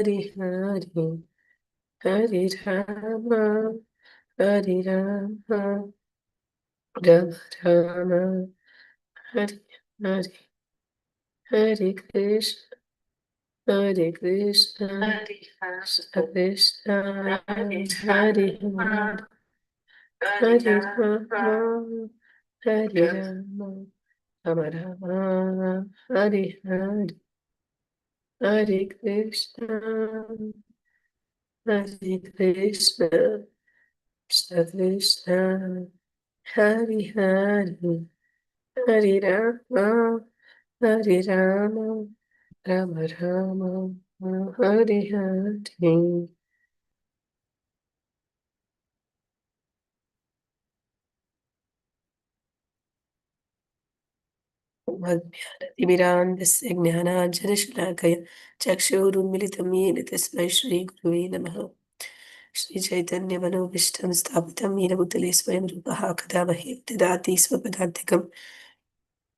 ಹರಿ ಹರಿ ಹರಿ ರಾಮ ಹರಿ ರಾಮ ರಾಮ ರಾಮ ಹರಿ ಹರಿ ಹರಿ ಕೃಷ್ಣ ಹರಿ ಕೃಷ್ಣ ಕೃಷ್ಣ ಕೃಷ್ಣ ಹರಿ ಹರಿ ಹರಿ ರಾಮ ಹರಿ ರಾಮ ರಾಮ ರಾಮ ಹರಿ ಹರಿ ಹರಿ ಕೃಷ್ಣ ಹರಿ ಕೃಷ್ಣ ಕೃಷ್ಣ ಕೃಷ್ಣ ಹರಿ ಹರಿ ಹರಿ ರಾಮ ಹರಿ ರಾಮ ರಾಮ ರಾಮ ಹರಿ ಹರಿ मध्याह्नतिमिरान्धस्य ज्ञानाञ्जनशलाकया चक्षुरुन्मिलितं येन तस्मै श्रीगुरुवे नमः। श्रीचैतन्यमनोभीष्टं स्थापितं येन भूतले स्वयं रूपः कदा मह्यं ददाति स्वपदान्तिकं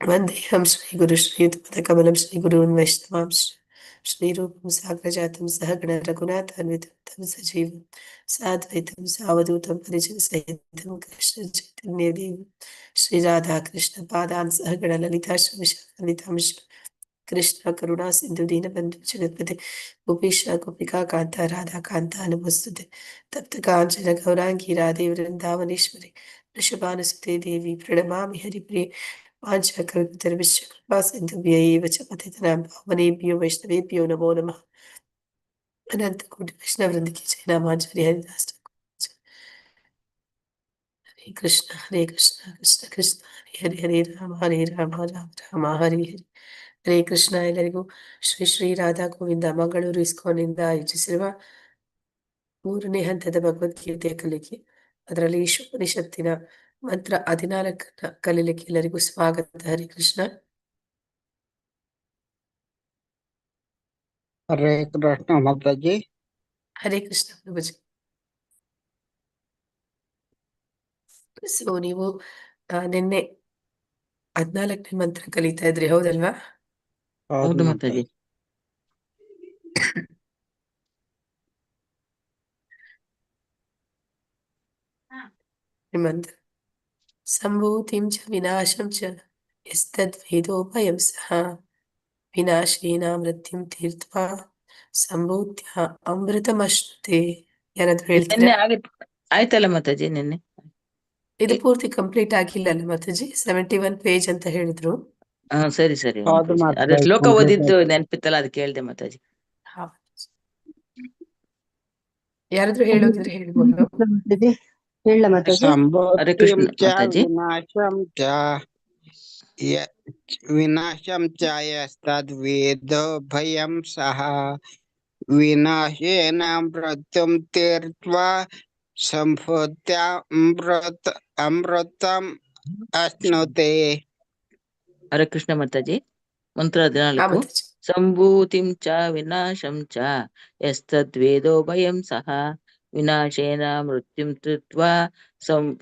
वन्देऽहं श्रीगुरुं श्रीयुतपदकमलं श्रीगुरून् वैष्णवांश्च श्रीरूपं साग्रजातं सहगण रघुनाथान्वितं तं सजीवं साद्वैतं सावधूतं परिजनसहितं कृष्णचैतन्यदेवं श्रीराधाकृष्णपादान् सहगण ललिता श्रीविशाखान्वितांश्च कृष्ण करुणा सिंधु दीनबंधु जगत्पते गोपीश गोपिका कांता राधा कांता नमस्तुते तप्त कांचन गौरांगी राधे वृंदावनेश्वरी वृषभानुसुते देवी प्रणमामि हरिप्रिये वाञ्छाकल्पतरुश्च कृपा सिन्धुभ्यैव च पतितनां पावनेभ्यो वैष्णवेभ्यो नमो नमः। अनंतकोटि वैष्णववृंद की जय। नामाचार्य हरिदास ठाकुर। हरे कृष्ण कृष्ण कृष्ण हरे हरे हरे राम राम राम हरे हरे ಹರೇ ಕೃಷ್ಣ. ಎಲ್ಲರಿಗೂ ಶ್ರೀ ಶ್ರೀ ರಾಧಾ ಗೋವಿಂದ ಮಂಗಳೂರು ಇಸ್ಕಾನ್ನಿಂದ ಆಯೋಜಿಸಿರುವ 3ನೇ ಹಂತದ ಭಗವದ್ಗೀತೆಯ ಕಲಿಕೆ, ಅದರಲ್ಲಿ ಈಶೋಪನಿಷತ್ತಿನ ಮಂತ್ರ 14 ಕಲೀಲಿಕ್ಕೆ ಎಲ್ಲರಿಗೂ ಸ್ವಾಗತ. ಹರೇ ಕೃಷ್ಣ. ಹರೇ ಕೃಷ್ಣ ಮಾತಾಜಿ. ಹರೇ ಕೃಷ್ಣ ಪ್ರಭುಜಿ. ಸೊ ನೀವು ನಿನ್ನೆ 14ನೇ ಮಂತ್ರ ಕಲಿತಾ ಇದ್ರಿ, ಹೌದಲ್ವಾ? ಹೌದು ಮಾತಾಜಿ. ಮಂತ್ರ ಸಂಭೂತಿಂ ಚ ವಿನಾಶಂ ಚ ಯಸ್ತದ್ವೇದೋಭಯಂ ಸಹ ವಿನಾಶೇನ ಮೃತ್ಯುಂ ತೀರ್ತ್ವಾ ಸಂಭೂತ್ಯ ಅಮೃತಮಶ್ನುತೆ. ಯಾರಾದ್ರೂ ಹೇಳ್ತೀರಾ? ನಿನ್ನೆ ಆಯ್ತಲ್ಲ ಮಾತಾಜಿ. ನಿನ್ನೆ ಇದು ಪೂರ್ತಿ ಕಂಪ್ಲೀಟ್ ಆಗಿಲ್ಲ ಅಲ್ಲ ಮಾತಾಜಿ? 71 ಪೇಜ್ ಅಂತ ಹೇಳಿದ್ರು. ಸರಿ ಸರಿ ಹೌದು ಮಾತಾಜಿ. ಅದ್ರ ಮಾತಾಜಿ, ಶ್ಲೋಕ complete ಓದಿದ್ದು ಆಯ್ತು. ನೆನ್ಪಿತ್ತಲ್ಲ, ಅದಕ್ಕೆ ಹೇಳ್ದೆ ಮಾತಾಜಿ. ಯಾರಾದ್ರೂ ಹೇಳೋಗಿದ್ರೆ ಹೇಳ್ಬೋದು. ಹೇಳ ಮಾತಾಜಿ. ಹರೇ ಸಂಭೂತಿಂ ಕೃಷ್ಣ ಚ ಮಾತಾಜಿ. ವಿನಾಶಂ ಚ ಯಸ್ತದ್ವೇದೋ ಭಯಂ ಸಹ ವಿನಾಶೇನ ಮೃತ್ಯುಂ ತೀರ್ತ್ವಾ ಸಂಭೂತ್ಯ ಅಮೃತಂ ಅಶ್ನುತೆ. ಹರೇ ಕೃಷ್ಣ ಮಾತಾಜಿ. ಮಂತ್ರ ಹಾ 14. ಮಾತಾಜಿ. ಸಂಭೂತಿಂ ಚ ವಿನಾಶಂ ಚ ಯಸ್ತದ್ವೇದೋ ಭಯಂ ಸಹ ವಿನಾಶೇನ ಮೃತ್ಯುಂ ತೀರ್ತ್ವಾ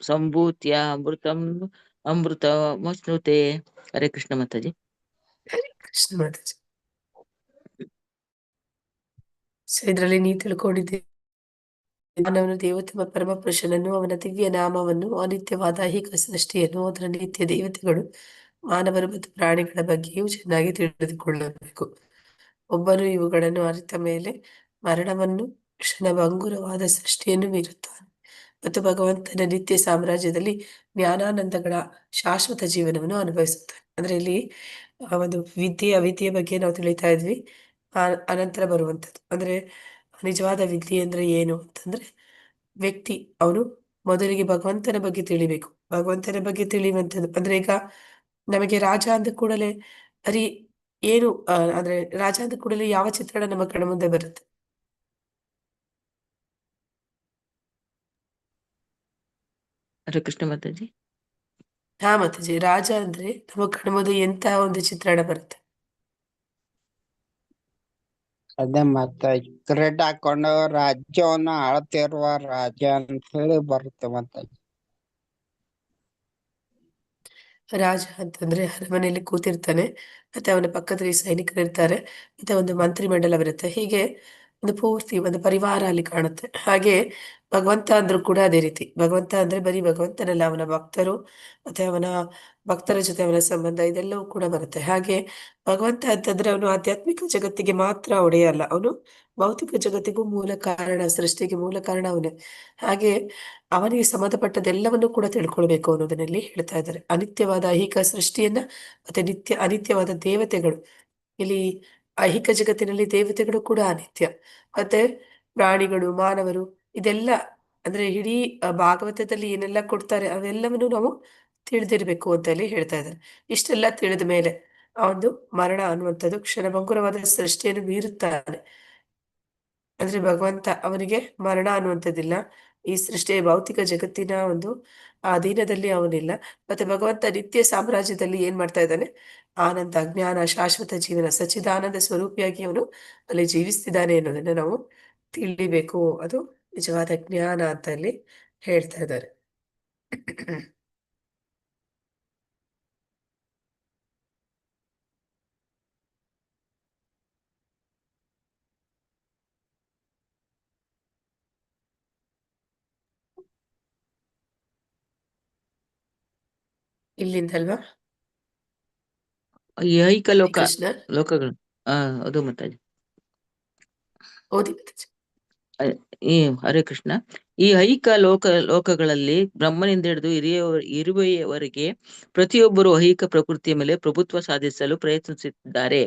ಸಂಭೂತ್ಯ ಅಮೃತಮಶ್ನುತೆ. ಹರೇ ಕೃಷ್ಣ ಮಾತಾಜಿ. ಹರೇ ಕೃಷ್ಣ ಮಾತಾಜಿ. ಸೊ ಇದ್ರಲ್ಲಿ ನೀವು ತಿಳ್ಕೊಂಡಿದ್ದೆ ಮಾನವನು ದೇವೋತ್ತಮ ಪರಮ ಪುರುಷನನ್ನು, ಅವನ ದಿವ್ಯ ನಾಮವನ್ನು, ಅನಿತ್ಯವಾದ ಐಹಿಕ ಸೃಷ್ಟಿಯನ್ನು, ಅದರ ನಿತ್ಯ ದೇವತೆಗಳು, ಮಾನವರು ಮತ್ತು ಪ್ರಾಣಿಗಳ ಬಗ್ಗೆಯೂ ಚೆನ್ನಾಗಿ ತಿಳಿದುಕೊಳ್ಳಬೇಕು. ಒಬ್ಬನು ಇವುಗಳನ್ನು ಅರಿತ ಮೇಲೆ ಮರಣವನ್ನು, ಕ್ಷಣಭಂಗುರವಾದ ಸೃಷ್ಟಿಯನ್ನು ಮೀರುತ್ತಾನೆ ಮತ್ತು ಭಗವಂತನ ನಿತ್ಯ ಸಾಮ್ರಾಜ್ಯದಲ್ಲಿ ಜ್ಞಾನಾನಂದಗಳ ಶಾಶ್ವತ ಜೀವನವನ್ನು ಅನುಭವಿಸುತ್ತಾನೆ. ಅಂದ್ರೆ ಇಲ್ಲಿ ಒಂದು ವಿದ್ಯೆ ಅವಿದ್ಯೆ ಬಗ್ಗೆ ನಾವು ತಿಳಿತಾ ಇದ್ವಿ. ಅನಂತರ ಬರುವಂಥದ್ದು ಅಂದ್ರೆ ನಿಜವಾದ ವಿದ್ಯೆ ಅಂದ್ರೆ ಏನು ಅಂತಂದ್ರೆ, ವ್ಯಕ್ತಿ ಅವನು ಮೊದಲಿಗೆ ಭಗವಂತನ ಬಗ್ಗೆ ತಿಳಿಬೇಕು. ಭಗವಂತನ ಬಗ್ಗೆ ತಿಳಿಯುವಂಥದ್ದು ಅಂದ್ರೆ, ಈಗ ನಮಗೆ ರಾಜ ಅಂದ ಕೂಡಲೇ ಬರೀ ಏನು ಅಂದ್ರೆ ರಾಜ ಅಂದ ಕೂಡಲೇ ಯಾವ ಚಿತ್ರಣ ನಮ್ಮ ಕಣ್ಣ ಮುಂದೆ ಬರುತ್ತೆ? ಹರೇ ಕೃಷ್ಣ ಮಾತಾಜಿ. ಹಾ ಮಾತಾಜಿ, ರಾಜ ಅಂದ್ರೆ ನಮ್ಮ ಕಣ್ಣ ಮುಂದೆ ಎಂತಹ ಒಂದು ಚಿತ್ರಣ ಬರುತ್ತೆ? ಅದೇ ಮತ್ತೆ ಕ್ರೀಡ್ ಹಾಕೊಂಡು ರಾಜ್ಯವನ್ನ ಆಳ್ತಿರುವ ರಾಜ ಅಂತ ಹೇಳಿ ಬರುತ್ತೆ ಮತ್ತೆ. ರಾಜ ಅಂತಂದ್ರೆ ಅರಮನೆಯಲ್ಲಿ ಕೂತಿರ್ತಾನೆ, ಮತ್ತೆ ಅವನ ಪಕ್ಕದಲ್ಲಿ ಸೈನಿಕರು ಇರ್ತಾರೆ, ಮತ್ತೆ ಒಂದು ಮಂತ್ರಿ ಮಂಡಲವಿರುತ್ತೆ. ಹೀಗೆ ಒಂದು ಪೂರ್ತಿ ಒಂದು ಪರಿವಾರ ಅಲ್ಲಿ ಕಾಣುತ್ತೆ. ಹಾಗೆ ಭಗವಂತ ಅಂದ್ರೂ ಕೂಡ ಅದೇ ರೀತಿ. ಭಗವಂತ ಅಂದ್ರೆ ಬರೀ ಭಗವಂತನಲ್ಲ, ಅವನ ಭಕ್ತರು ಮತ್ತೆ ಅವನ ಭಕ್ತರ ಜೊತೆ ಅವನ ಸಂಬಂಧ ಇದೆಲ್ಲವೂ ಕೂಡ ಬರುತ್ತೆ. ಹಾಗೆ ಭಗವಂತ ಅಂತಂದ್ರೆ ಅವನು ಆಧ್ಯಾತ್ಮಿಕ ಜಗತ್ತಿಗೆ ಮಾತ್ರ ಒಡೆಯ ಅಲ್ಲ, ಅವನು ಭೌತಿಕ ಜಗತ್ತಿಗೂ ಮೂಲ ಕಾರಣ, ಸೃಷ್ಟಿಗೆ ಮೂಲ ಕಾರಣ ಅವನೇ. ಹಾಗೆ ಅವನಿಗೆ ಸಂಬಂಧಪಟ್ಟದೆಲ್ಲವನ್ನು ಕೂಡ ತಿಳ್ಕೊಳ್ಬೇಕು ಅನ್ನೋದನ್ನಲ್ಲಿ ಹೇಳ್ತಾ ಇದ್ದಾರೆ. ಅನಿತ್ಯವಾದ ಐಹಿಕ ಸೃಷ್ಟಿಯನ್ನ ಮತ್ತೆ ಅನಿತ್ಯವಾದ ದೇವತೆಗಳು, ಇಲ್ಲಿ ಐಹಿಕ ಜಗತ್ತಿನಲ್ಲಿ ದೇವತೆಗಳು ಕೂಡ ಅನಿತ್ಯ, ಮತ್ತೆ ಪ್ರಾಣಿಗಳು, ಮಾನವರು, ಇದೆಲ್ಲ ಅಂದ್ರೆ ಇಡೀ ಭಾಗವತದಲ್ಲಿ ಏನೆಲ್ಲ ಕೊಡ್ತಾರೆ ಅವೆಲ್ಲವನ್ನು ನಾವು ತಿಳಿದಿರ್ಬೇಕು ಅಂತ ಹೇಳಿ ಹೇಳ್ತಾ ಇದ್ದಾರೆ. ಇಷ್ಟೆಲ್ಲ ತಿಳಿದ ಮೇಲೆ ಆ ಒಂದು ಮರಣ ಅನ್ನುವಂಥದ್ದು ಕ್ಷಣಭಂಗುರವಾದ ಸೃಷ್ಟಿಯನ್ನು ಮೀರುತ್ತಾನೆ. ಅಂದ್ರೆ ಭಗವಂತ ಅವನಿಗೆ ಮರಣ ಅನ್ನುವಂಥದ್ದಿಲ್ಲ. ಈ ಸೃಷ್ಟಿಯ ಭೌತಿಕ ಜಗತ್ತಿನ ಒಂದು ಅಧೀನದಲ್ಲಿ ಅವನಿಲ್ಲ. ಮತ್ತೆ ಭಗವಂತ ನಿತ್ಯ ಸಾಮ್ರಾಜ್ಯದಲ್ಲಿ ಏನ್ ಮಾಡ್ತಾ ಇದ್ದಾನೆ? ಆನಂದ, ಜ್ಞಾನ, ಶಾಶ್ವತ ಜೀವನ, ಸಚ್ಚಿದಾನಂದ ಸ್ವರೂಪಿಯಾಗಿ ಅವನು ಅಲ್ಲಿ ಜೀವಿಸ್ತಿದ್ದಾನೆ ಅನ್ನೋದನ್ನ ನಾವು ತಿಳಿಬೇಕು. ಅದು ನಿಜವಾದ ಜ್ಞಾನ ಅಂತ ಅಲ್ಲಿ ಹೇಳ್ತಾ ಇದ್ದಾರೆ. ಇಲ್ಲಿಂದಲ್ವಾ? ಈ ಐಹಿಕ ಹರೇ ಲೋಕ ಕೃಷ್ಣ. ಲೋಕಗಳು ಅದು ಮಾತಾಜಿ. ಓದಿ ಮಾತಾಜಿ. ಈ ಹರೇ ಕೃಷ್ಣ. ಈ ಐಹಿಕ ಲೋಕಗಳಲ್ಲಿ ಬ್ರಹ್ಮನಿಂದ ಹಿಡಿದು ಇರುವೆಯವರೆಗೆ ಪ್ರತಿಯೊಬ್ಬರು ಐಹಿಕ ಪ್ರಕೃತಿಯ ಮೇಲೆ ಪ್ರಭುತ್ವ ಸಾಧಿಸಲು ಪ್ರಯತ್ನಿಸುತ್ತಿದ್ದಾರೆ.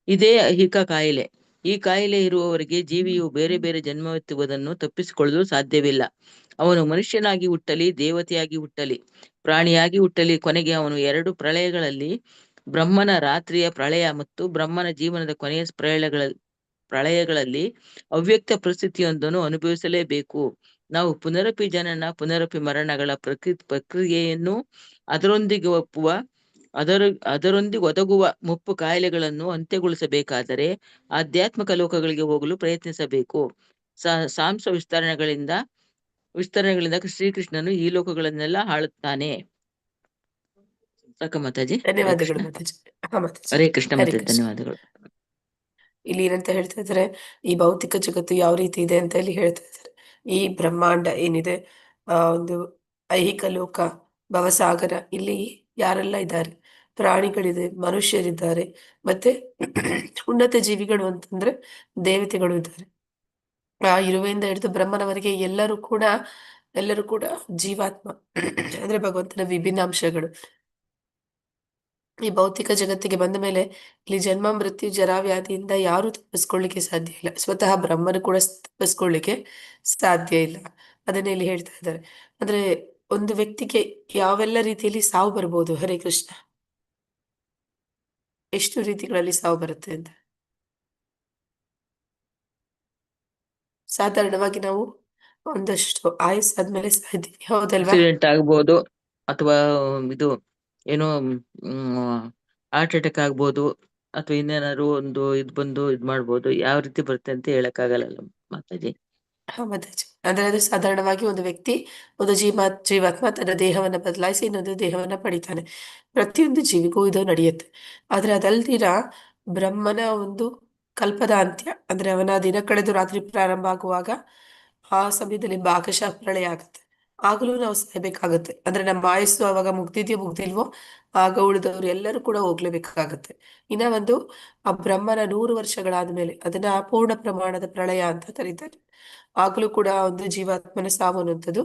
ಇದೇ ಐಹಿಕ ಕಾಯಿಲೆ. ಈ ಕಾಯಿಲೆ ಇರುವವರೆಗೆ ಜೀವಿಯು ಬೇರೆ ಬೇರೆ ಜನ್ಮವೆತ್ತುವುದನ್ನು ತಪ್ಪಿಸಿಕೊಳ್ಳಲು ಸಾಧ್ಯವಿಲ್ಲ. ಅವನು ಮನುಷ್ಯನಾಗಿ ಹುಟ್ಟಲಿ, ದೇವತೆಯಾಗಿ ಹುಟ್ಟಲಿ, ಪ್ರಾಣಿಯಾಗಿ ಹುಟ್ಟಲಿ, ಕೊನೆಗೆ ಅವನು 2 ಪ್ರಳಯಗಳಲ್ಲಿ, ಬ್ರಹ್ಮನ ರಾತ್ರಿಯ ಪ್ರಳಯ ಮತ್ತು ಬ್ರಹ್ಮನ ಜೀವನದ ಕೊನೆಯ ಪ್ರಳಯಗಳಲ್ಲಿ ಅವ್ಯಕ್ತ ಪರಿಸ್ಥಿತಿಯೊಂದನ್ನು ಅನುಭವಿಸಲೇಬೇಕು. ನಾವು ಪುನರಪಿ ಜನನ, ಪುನರಪಿ ಮರಣಗಳ ಪ್ರಕ್ರಿಯೆಯನ್ನು, ಅದರೊಂದಿಗೆ ಒದಗುವ ಮುಪ್ಪು ಕಾಯಿಲೆಗಳನ್ನು ಅಂತ್ಯಗೊಳಿಸಬೇಕಾದರೆ ಆಧ್ಯಾತ್ಮಿಕ ಲೋಕಗಳಿಗೆ ಹೋಗಲು ಪ್ರಯತ್ನಿಸಬೇಕು. ಸಾಂಸ ವಿಸ್ತರಣೆಗಳಿಂದ ಶ್ರೀಕೃಷ್ಣನು ಈ ಲೋಕಗಳನ್ನೆಲ್ಲ ಆಳುತ್ತಾನೆ. ಸಾಕ ಮಾತಾಜಿ? ಹರೇ ಧನ್ಯವಾದಗಳು ಕೃಷ್ಣ. ಮಾತಾಜಿ. ಹಾ ಮಾತಾಜಿ. ಹರೇ ಕೃಷ್ಣ ಹರೇ ಮಾತಾಜಿ, ಕೃಷ್ಣ. ಧನ್ಯವಾದಗಳು. ಇಲ್ಲಿ ಏನಂತ ಹೇಳ್ತಾ ಇದ್ದಾರೆ, ಈ ಭೌತಿಕ ಜಗತ್ತು ಯಾವ ರೀತಿ ಇದೆ ಅಂತ ಇಲ್ಲಿ ಹೇಳ್ತಾ ಇದ್ದಾರೆ. ಈ ಬ್ರಹ್ಮಾಂಡ ಏನಿದೆ, ಒಂದು ಐಹಿಕ ಲೋಕ, ಭವಸಾಗರ, ಇಲ್ಲಿ ಯಾರೆಲ್ಲ ಇದ್ದಾರೆ? ಪ್ರಾಣಿಗಳಿದೆ, ಮನುಷ್ಯರಿದ್ದಾರೆ, ಮತ್ತೆ ಉನ್ನತ ಜೀವಿಗಳು ಅಂತಂದ್ರೆ ದೇವತೆಗಳು ಇದ್ದಾರೆ. ಆ ಇರುವೆಯಿಂದ ಹಿಡಿದು ಬ್ರಹ್ಮನವರೆಗೆ ಎಲ್ಲರೂ ಕೂಡ ಜೀವಾತ್ಮ ಅಂದ್ರೆ ಭಗವಂತನ ವಿಭಿನ್ನ ಅಂಶಗಳು. ಈ ಭೌತಿಕ ಜಗತ್ತಿಗೆ ಬಂದ ಮೇಲೆ ಇಲ್ಲಿ ಜನ್ಮ, ಮೃತ್ಯು, ಜರಾವ್ಯಾಧಿಯಿಂದ ಯಾರು ತಪ್ಪಿಸ್ಕೊಳ್ಳಿಕ್ಕೆ ಸಾಧ್ಯ ಇಲ್ಲ. ಸ್ವತಃ ಬ್ರಹ್ಮನು ಕೂಡ ತಪ್ಪಿಸ್ಕೊಳ್ಳಿಕ್ಕೆ ಸಾಧ್ಯ ಇಲ್ಲ. ಅದನ್ನೇ ಇಲ್ಲಿ ಹೇಳ್ತಾ ಇದ್ದಾರೆ. ಅಂದ್ರೆ ಒಂದು ವ್ಯಕ್ತಿಗೆ ಯಾವೆಲ್ಲ ರೀತಿಯಲ್ಲಿ ಸಾವು ಬರ್ಬೋದು? ಹರೇ ಕೃಷ್ಣ. ಎಷ್ಟು ರೀತಿಗಳಲ್ಲಿ ಸಾವು ಬರುತ್ತೆ ಅಂತ ಸಾಧಾರಣವಾಗಿ ನಾವು ಒಂದಷ್ಟು ಆಯುಸ್ಸಾದ್ಮೇಲೆ ಸಾಯ್ತೀವಿ, ಹೌದಲ್ವಾ? ಆಕ್ಸಿಡೆಂಟ್ ಆಗ್ಬೋದು, ಅಥವಾ ಇದು ಏನೋ ಹಾರ್ಟ್ ಅಟ್ಯಾಕ್ ಆಗ್ಬೋದು, ಅಥವಾ ಇನ್ನೇನಾದ್ರು ಒಂದು ಬಂದು ಮಾಡ್ಬೋದು. ಯಾವ ರೀತಿ ಬರುತ್ತೆ ಅಂತ ಹೇಳಕ್ಕಾಗಲ್ಲ ಮಾತಾಜಿ. ಹಾ ಮಾತಾಜಿ. ಅಂದ್ರೆ ಅದು ಸಾಧಾರಣವಾಗಿ ಒಂದು ವ್ಯಕ್ತಿ, ಒಂದು ಜೀವಾತ್ಮ ತನ್ನ ದೇಹವನ್ನ ಬದಲಾಯಿಸಿ ಇನ್ನೊಂದು ದೇಹವನ್ನ ಪಡಿತಾನೆ. ಪ್ರತಿಯೊಂದು ಜೀವಿಗೂ ಇದು ನಡೆಯುತ್ತೆ. ಆದ್ರೆ ಅದಲ್ದಿರ ಬ್ರಹ್ಮನ ಒಂದು ಕಲ್ಪದ ಅಂತ್ಯ, ಅಂದ್ರೆ ಅವನ ದಿನ ಕಳೆದು ರಾತ್ರಿ ಪ್ರಾರಂಭ ಆಗುವಾಗ ಆ ಸಮಯದಲ್ಲಿ ಭಾಗಶಃ ಪ್ರಳಯ ಆಗುತ್ತೆ. ಆಗಲೂ ನಾವು ಸಾಯ್ಬೇಕಾಗತ್ತೆ. ಅಂದ್ರೆ ನಮ್ಮ ಆಯಸ್ಸು ಅವಾಗ ಮುಗ್ದಿದ್ಯೋ ಮುಗ್ದಿಲ್ವೋ ಆಗ ಉಳಿದವರು ಎಲ್ಲರೂ ಕೂಡ ಹೋಗ್ಲೇಬೇಕಾಗತ್ತೆ. ಇನ್ನ ಒಂದು ಆ ಬ್ರಹ್ಮನ 100 ವರ್ಷಗಳಾದ್ಮೇಲೆ ಅದನ್ನ ಅಪೂರ್ಣ ಪ್ರಮಾಣದ ಪ್ರಳಯ ಅಂತ ಕರೀತಾರೆ. ಆಗ್ಲೂ ಕೂಡ ಒಂದು ಜೀವಾತ್ಮನ ಸಾವು ಅನ್ನುವಂಥದ್ದು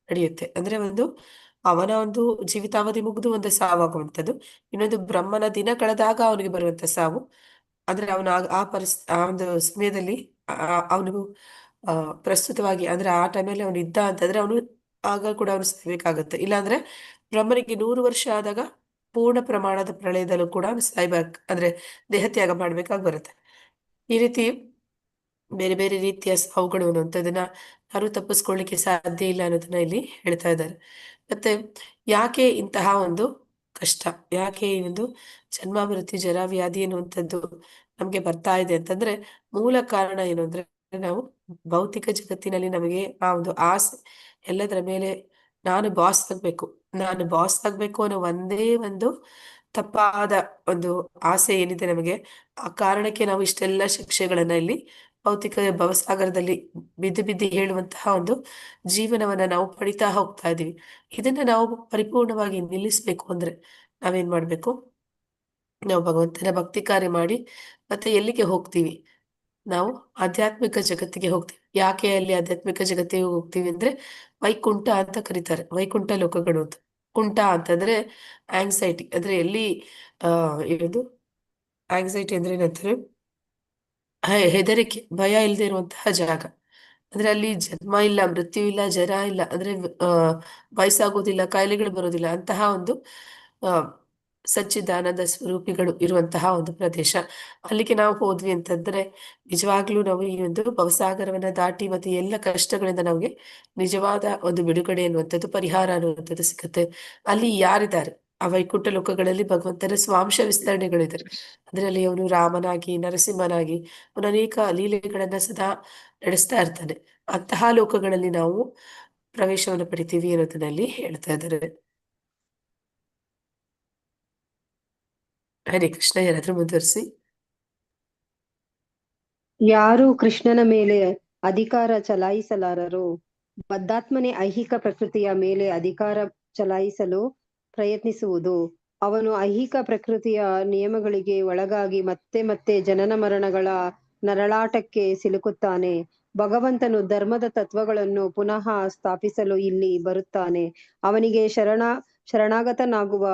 ನಡೆಯುತ್ತೆ. ಅಂದ್ರೆ ಅವನ ಒಂದು ಜೀವಿತಾವಧಿ ಮುಗಿದು ಒಂದು ಸಾವಾಗುವಂಥದ್ದು, ಇನ್ನೊಂದು ಬ್ರಹ್ಮನ ದಿನ ಕಳೆದಾಗ ಅವನಿಗೆ ಬರುವಂತ ಸಾವು. ಅಂದ್ರೆ ಅವನ ಆ ಒಂದು ಸಮಯದಲ್ಲಿ ಅವನು ಪ್ರಸ್ತುತವಾಗಿ ಅಂದ್ರೆ ಆ ಟೈಮಲ್ಲಿ ಅವನು ಇದ್ದ ಅಂತಂದ್ರೆ ಅವನು ಆಗ ಕೂಡ ಅವನು ಸಾಯ್ಬೇಕಾಗತ್ತೆ. ಇಲ್ಲಾಂದ್ರೆ ಬ್ರಹ್ಮನಿಗೆ 100 ವರ್ಷ ಆದಾಗ ಪೂರ್ಣ ಪ್ರಮಾಣದ ಪ್ರಳಯದಲ್ಲೂ ಕೂಡ ಅವನು ಅಂದ್ರೆ ದೇಹತ್ಯಾಗ ಮಾಡ್ಬೇಕಾಗಿ ಬರುತ್ತೆ. ಈ ರೀತಿ ಬೇರೆ ಬೇರೆ ರೀತಿಯ ಸಾವುಗಳು ಅನ್ನುವಂಥದ್ದನ್ನ ಯಾರು ತಪ್ಪಿಸ್ಕೊಳ್ಳಿಕ್ಕೆ ಸಾಧ್ಯ ಇಲ್ಲ ಅನ್ನೋದನ್ನ ಇಲ್ಲಿ ಹೇಳ್ತಾ ಇದ್ದಾರೆ. ಮತ್ತೆ ಯಾಕೆ ಇಂತಹ ಒಂದು ಕಷ್ಟ, ಯಾಕೆ ಈ ಒಂದು ಜನ್ಮ, ಮೃತ್ಯು, ಜರಾವ್ಯಾಧಿ ಅನ್ನುವಂಥದ್ದು ನಮ್ಗೆ ಬರ್ತಾ ಇದೆ ಅಂತಂದ್ರೆ ಮೂಲ ಕಾರಣ ಏನು ಅಂದ್ರೆ ನಾವು ಭೌತಿಕ ಜಗತ್ತಿನಲ್ಲಿ ನಮಗೆ ಆ ಒಂದು ಆಸೆ, ಎಲ್ಲದರ ಮೇಲೆ ನಾನು ಬಾಸ್ ಆಗ್ಬೇಕು ಅನ್ನೋ ಒಂದೇ ಒಂದು ತಪ್ಪಾದ ಒಂದು ಆಸೆ ಏನಿದೆ ನಮಗೆ, ಆ ಕಾರಣಕ್ಕೆ ನಾವು ಇಷ್ಟೆಲ್ಲ ಶಿಕ್ಷೆಗಳನ್ನ ಇಲ್ಲಿ ಭೌತಿಕ ಭವಸಾಗರದಲ್ಲಿ ಬಿದ್ದು ಬಿದ್ದು ಹೇಳುವಂತಹ ಒಂದು ಜೀವನವನ್ನ ನಾವು ಪಡಿತಾ ಹೋಗ್ತಾ ಇದೀವಿ. ಇದನ್ನ ನಾವು ಪರಿಪೂರ್ಣವಾಗಿ ನಿಲ್ಲಿಸ್ಬೇಕು ಅಂದ್ರೆ ನಾವೇನ್ ಮಾಡ್ಬೇಕು? ನಾವು ಭಗವಂತನ ಭಕ್ತಿ ಕಾರ್ಯ ಮಾಡಿ ಮತ್ತೆ ಎಲ್ಲಿಗೆ ಹೋಗ್ತೀವಿ? ನಾವು ಆಧ್ಯಾತ್ಮಿಕ ಜಗತ್ತಿಗೆ ಹೋಗ್ತೀವಿ. ಯಾಕೆ ಅಲ್ಲಿ ಆಧ್ಯಾತ್ಮಿಕ ಜಗತ್ತಿಗೆ ಹೋಗ್ತೀವಿ ಅಂದ್ರೆ ವೈಕುಂಠ ಅಂತ ಕರೀತಾರೆ, ವೈಕುಂಠ ಲೋಕಗಳು ಅಂತ. ಕುಂಠ ಅಂತಂದ್ರೆ ಆಂಗ್ಸೈಟಿ, ಅಂದ್ರೆ ಎಲ್ಲಿ ಏನು ಆಂಗ್ಸೈಟಿ ಅಂದ್ರೆ ಏನಂತಾರೆ? ಹೆದರಿಕೆ, ಭಯ ಇಲ್ಲದೆ ಇರುವಂತಹ ಜಾಗ. ಅಂದ್ರೆ ಅಲ್ಲಿ ಜನ್ಮ ಇಲ್ಲ, ಮೃತ್ಯು ಇಲ್ಲ, ಜರ ಇಲ್ಲ, ಅಂದ್ರೆ ಆ ವಯಸ್ಸಾಗೋದಿಲ್ಲ, ಕಾಯಿಲೆಗಳು ಬರೋದಿಲ್ಲ, ಅಂತಹ ಒಂದು ಆ ಸಚ್ಚಿದಾನಂದ ಸ್ವರೂಪಿಗಳು ಇರುವಂತಹ ಒಂದು ಪ್ರದೇಶ. ಅಲ್ಲಿಗೆ ನಾವು ಹೋದ್ವಿ ಅಂತಂದ್ರೆ ನಿಜವಾಗ್ಲೂ ನಾವು ಈ ಒಂದು ಭವಸಾಗರವನ್ನ ದಾಟಿ ಮತ್ತೆ ಎಲ್ಲ ಕಷ್ಟಗಳಿಂದ ನಮಗೆ ನಿಜವಾದ ಒಂದು ಬಿಡುಗಡೆ ಅನ್ನುವಂಥದ್ದು, ಪರಿಹಾರ ಅನ್ನುವಂಥದ್ದು ಸಿಗುತ್ತೆ. ಅಲ್ಲಿ ಯಾರಿದ್ದಾರೆ ಆ ವೈಕುಂಠ ಲೋಕಗಳಲ್ಲಿ? ಭಗವಂತನ ಸ್ವಾಂಶ ವಿಸ್ತರಣೆಗಳಿದ್ದಾರೆ. ಅದರಲ್ಲಿ ಅವನು ರಾಮನಾಗಿ, ನರಸಿಂಹನಾಗಿ ಅವನು ಅನೇಕ ಲೀಲೆಗಳನ್ನ ಸದಾ ನಡೆಸ್ತಾ ಇರ್ತಾನೆ. ಅಂತಹ ಲೋಕಗಳಲ್ಲಿ ನಾವು ಪ್ರವೇಶವನ್ನು ಪಡಿತೀವಿ ಅನ್ನೋದನ್ನಲ್ಲಿ ಹೇಳ್ತಾ ಇದ್ದಾರೆ. ಹರೇ ಕೃಷ್ಣ. ಯಾರಾದ್ರೂ ಮುಂದುವರಿಸಿ. ಯಾರು ಕೃಷ್ಣನ ಮೇಲೆ ಅಧಿಕಾರ ಚಲಾಯಿಸಲಾರರು, ಬದ್ಧಾತ್ಮನೇ ಐಹಿಕ ಪ್ರಕೃತಿಯ ಮೇಲೆ ಅಧಿಕಾರ ಚಲಾಯಿಸಲು ಪ್ರಯತ್ನಿಸುವುದು. ಅವನು ಐಹಿಕ ಪ್ರಕೃತಿಯ ನಿಯಮಗಳಿಗೆ ಒಳಗಾಗಿ ಮತ್ತೆ ಮತ್ತೆ ಜನನ ಮರಣಗಳ ನರಳಾಟಕ್ಕೆ ಸಿಲುಕುತ್ತಾನೆ. ಭಗವಂತನು ಧರ್ಮದ ತತ್ವಗಳನ್ನು ಪುನಃ ಸ್ಥಾಪಿಸಲು ಇಲ್ಲಿ ಬರುತ್ತಾನೆ. ಅವನಿಗೆ ಶರಣಾಗತನಾಗುವ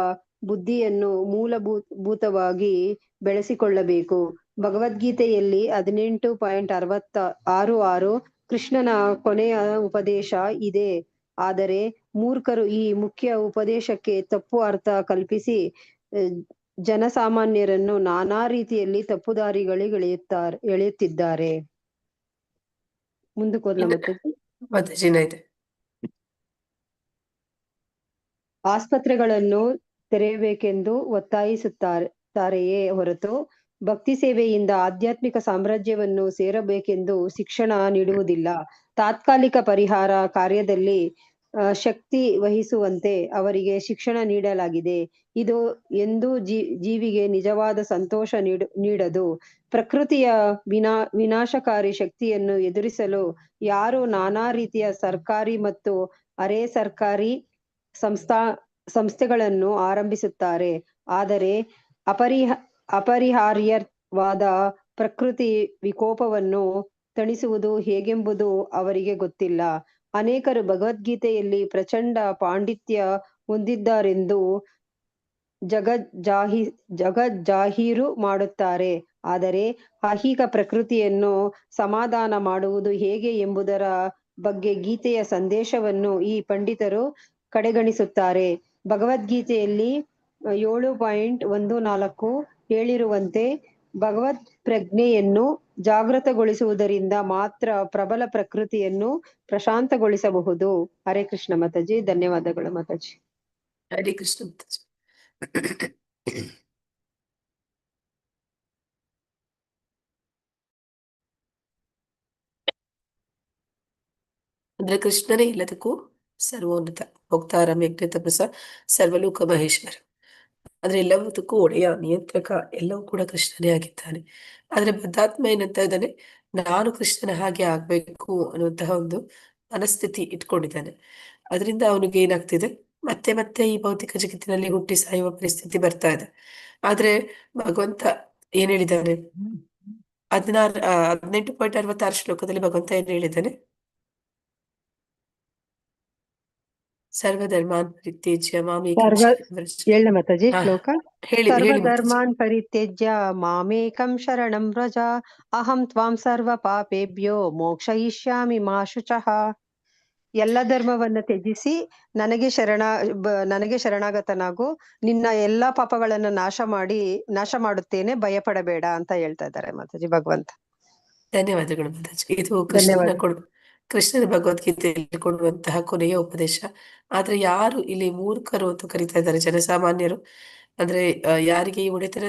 ಬುದ್ಧಿಯನ್ನು ಮೂಲಭೂತವಾಗಿ ಬೆಳೆಸಿಕೊಳ್ಳಬೇಕು. ಭಗವದ್ಗೀತೆಯಲ್ಲಿ 18.66 ಕೃಷ್ಣನ ಕೊನೆಯ ಉಪದೇಶ ಇದೆ. ಆದರೆ ಮೂರ್ಖರು ಈ ಮುಖ್ಯ ಉಪದೇಶಕ್ಕೆ ತಪ್ಪು ಅರ್ಥ ಕಲ್ಪಿಸಿ ಜನಸಾಮಾನ್ಯರನ್ನು ನಾನಾ ರೀತಿಯಲ್ಲಿ ತಪ್ಪುದಾರಿಗಳಿಗೆ ಎಳೆಯುತ್ತಿದ್ದಾರೆ. ಮುಂದಕ್ಕೆ ಹೋದ್ಲಾ ಮಾತಾಜಿ? ಮಾತಾಜಿನ ಇದೆ. ಆಸ್ಪತ್ರೆಗಳನ್ನು ತೆರೆಯಬೇಕೆಂದು ಒತ್ತಾಯಿಸುತ್ತಾರೆಯೇ ಹೊರತು ಭಕ್ತಿ ಸೇವೆಯಿಂದ ಆಧ್ಯಾತ್ಮಿಕ ಸಾಮ್ರಾಜ್ಯವನ್ನು ಸೇರಬೇಕೆಂದು ಶಿಕ್ಷಣ ನೀಡುವುದಿಲ್ಲ. ತಾತ್ಕಾಲಿಕ ಪರಿಹಾರ ಕಾರ್ಯದಲ್ಲಿ ಶಕ್ತಿ ವಹಿಸುವಂತೆ ಅವರಿಗೆ ಶಿಕ್ಷಣ ನೀಡಲಾಗಿದೆ. ಇದು ಎಂದೂ ಜೀವಿಗೆ ನಿಜವಾದ ಸಂತೋಷ ನೀಡದು. ಪ್ರಕೃತಿಯ ವಿನಾಶಕಾರಿ ಶಕ್ತಿಯನ್ನು ಎದುರಿಸಲು ಯಾರು ನಾನಾ ರೀತಿಯ ಸರ್ಕಾರಿ ಮತ್ತು ಅರೆ ಸರ್ಕಾರಿ ಸಂಸ್ಥೆಗಳನ್ನು ಆರಂಭಿಸುತ್ತಾರೆ. ಆದರೆ ಅಪರಿಹಾರ್ಯವಾದ ಪ್ರಕೃತಿ ವಿಕೋಪವನ್ನು ತಣಿಸುವುದು ಹೇಗೆಂಬುದು ಅವರಿಗೆ ಗೊತ್ತಿಲ್ಲ. ಅನೇಕರು ಭಗವದ್ಗೀತೆಯಲ್ಲಿ ಪ್ರಚಂಡ ಪಾಂಡಿತ್ಯ ಹೊಂದಿದ್ದಾರೆಂದು ಜಗಜ್ಜಾಹೀರು ಮಾಡುತ್ತಾರೆ. ಆದರೆ ಐಹಿಕ ಪ್ರಕೃತಿಯನ್ನು ಸಮಾಧಾನ ಮಾಡುವುದು ಹೇಗೆ ಎಂಬುದರ ಬಗ್ಗೆ ಗೀತೆಯ ಸಂದೇಶವನ್ನು ಈ ಪಂಡಿತರು ಕಡೆಗಣಿಸುತ್ತಾರೆ. ಭಗವದ್ಗೀತೆಯಲ್ಲಿ 7.14 ಹೇಳಿರುವಂತೆ ಭಗವತ್ ಪ್ರಜ್ಞೆಯನ್ನು ಜಾಗೃತಗೊಳಿಸುವುದರಿಂದ ಮಾತ್ರ ಪ್ರಬಲ ಪ್ರಕೃತಿಯನ್ನು ಪ್ರಶಾಂತಗೊಳಿಸಬಹುದು. ಹರೇ ಕೃಷ್ಣ ಮಾತಾಜಿ. ಧನ್ಯವಾದಗಳು ಮಾತಾಜಿ. ಹರೇ ಕೃಷ್ಣ ಮಾತಾಜಿ. ಅಂದ್ರೆ ಕೃಷ್ಣನೇ ಎಲ್ಲದಕ್ಕೂ ಸರ್ವೋನ್ನತ, ಭೋಕ್ತಾರ ಯಜ್ಞ ತಪಸ ಸರ್ವಲೋಕ ಮಹೇಶ್ವರ. ಆದ್ರೆ ಎಲ್ಲದಕ್ಕೂ ಒಡೆಯ, ನಿಯಂತ್ರಕ ಎಲ್ಲವೂ ಕೂಡ ಕೃಷ್ಣನೇ ಆಗಿದ್ದಾನೆ. ಆದ್ರೆ ಬದ್ಧಾತ್ಮ ಏನಂತ ಇದ್ದಾನೆ? ನಾನು ಕೃಷ್ಣನ ಹಾಗೆ ಆಗ್ಬೇಕು ಅನ್ನುವಂತಹ ಒಂದು ಮನಸ್ಥಿತಿ ಇಟ್ಕೊಂಡಿದ್ದಾನೆ. ಅದರಿಂದ ಅವನಿಗೆ ಏನಾಗ್ತಿದೆ? ಮತ್ತೆ ಮತ್ತೆ ಈ ಭೌತಿಕ ಜಗತ್ತಿನಲ್ಲಿ ಹುಟ್ಟಿ ಸಾಯುವ ಪರಿಸ್ಥಿತಿ ಬರ್ತಾ ಇದೆ. ಆದ್ರೆ ಭಗವಂತ ಏನ್ ಹೇಳಿದ್ದಾನೆ? 18.66 ಶ್ಲೋಕದಲ್ಲಿ ಭಗವಂತ ಏನ್ ಹೇಳಿದ್ದಾನೆ? ಸರ್ವಧರ್ಮಾನ್ ಪರಿತ್ಯಜ್ಯ ಮಾಮೇಕಂ ಶರಣಂ ವ್ರಜ. ಹೇಳ ಮಾತಾಜಿ ಹಾ, ಶ್ಲೋಕ. ಹೇಳಿ ಮಾತಾಜಿ. ಸರ್ವಧರ್ಮಾನ್ ಪರಿತ್ಯಜ್ಯ ಮಾಮೇಕಂ ಶರಣಂ ವ್ರಜ ಅಹಂ ತ್ವಾಂ ಸರ್ವ ಪಾಪೇಭ್ಯೋ ಮೋಕ್ಷಯಿಷ್ಯಾಮಿ ಮಾ ಶುಚಃ. ಎಲ್ಲ ಧರ್ಮವನ್ನ ತ್ಯಜಿಸಿ ನನಗೆ ಶರಣಾಗತನಾಗು, ನಿನ್ನ ಎಲ್ಲಾ ಪಾಪಗಳನ್ನ ನಾಶ ಮಾಡುತ್ತೇನೆ, ಭಯಪಡಬೇಡ ಅಂತ ಹೇಳ್ತಾ ಇದ್ದಾರೆ ಮಾತಾಜಿ ಭಗವಂತ. ಧನ್ಯವಾದಗಳು ಮಾತಾಜಿ. ಇದು ಧನ್ಯವಾದ. ಕೃಷ್ಣನ ಭಗವದ್ಗೀತೆಯಲ್ಲಿ ಕೊಡುವಂತಹ ಕೊನೆಯ ಉಪದೇಶ. ಆದ್ರೆ ಯಾರು ಇಲ್ಲಿ ಮೂರ್ಖರು ಅಂತ ಕರೀತಾ ಇದ್ದಾರೆ, ಜನಸಾಮಾನ್ಯರು, ಅಂದ್ರೆ ಯಾರಿಗೆ ಈ ಒಡೆತನ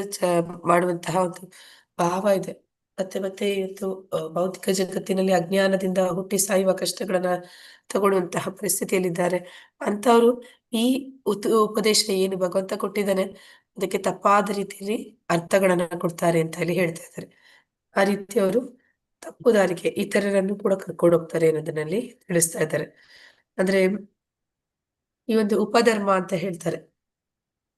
ಮಾಡುವಂತಹ ಒಂದು ಭಾವ ಇದೆ, ಮತ್ತೆ ಮತ್ತೆ ಇವತ್ತು ಭೌತಿಕ ಜಗತ್ತಿನಲ್ಲಿ ಅಜ್ಞಾನದಿಂದ ಹುಟ್ಟಿ ಸಾಯುವ ಕಷ್ಟಗಳನ್ನ ತಗೊಳ್ಳುವಂತಹ ಪರಿಸ್ಥಿತಿಯಲ್ಲಿದ್ದಾರೆ, ಅಂತವರು ಈ ಉಪದೇಶ ಏನು ಭಗವಂತ ಕೊಟ್ಟಿದ್ದಾನೆ ಅದಕ್ಕೆ ತಪ್ಪಾದ ರೀತಿಯಲ್ಲಿ ಅರ್ಥಗಳನ್ನ ಕೊಡ್ತಾರೆ ಅಂತ ಹೇಳಿ ಹೇಳ್ತಾ ಇದ್ದಾರೆ. ಆ ರೀತಿ ಅವರು ತಪ್ಪು ದಾರಿಗೆ ಇತರರನ್ನು ಕೂಡ ಕರ್ಕೊಂಡು ಹೋಗ್ತಾರೆ ಅನ್ನೋದನ್ನಲ್ಲಿ ತಿಳಿಸ್ತಾ ಇದ್ದಾರೆ. ಅಂದ್ರೆ ಈ ಒಂದು ಉಪಧರ್ಮ ಅಂತ ಹೇಳ್ತಾರೆ.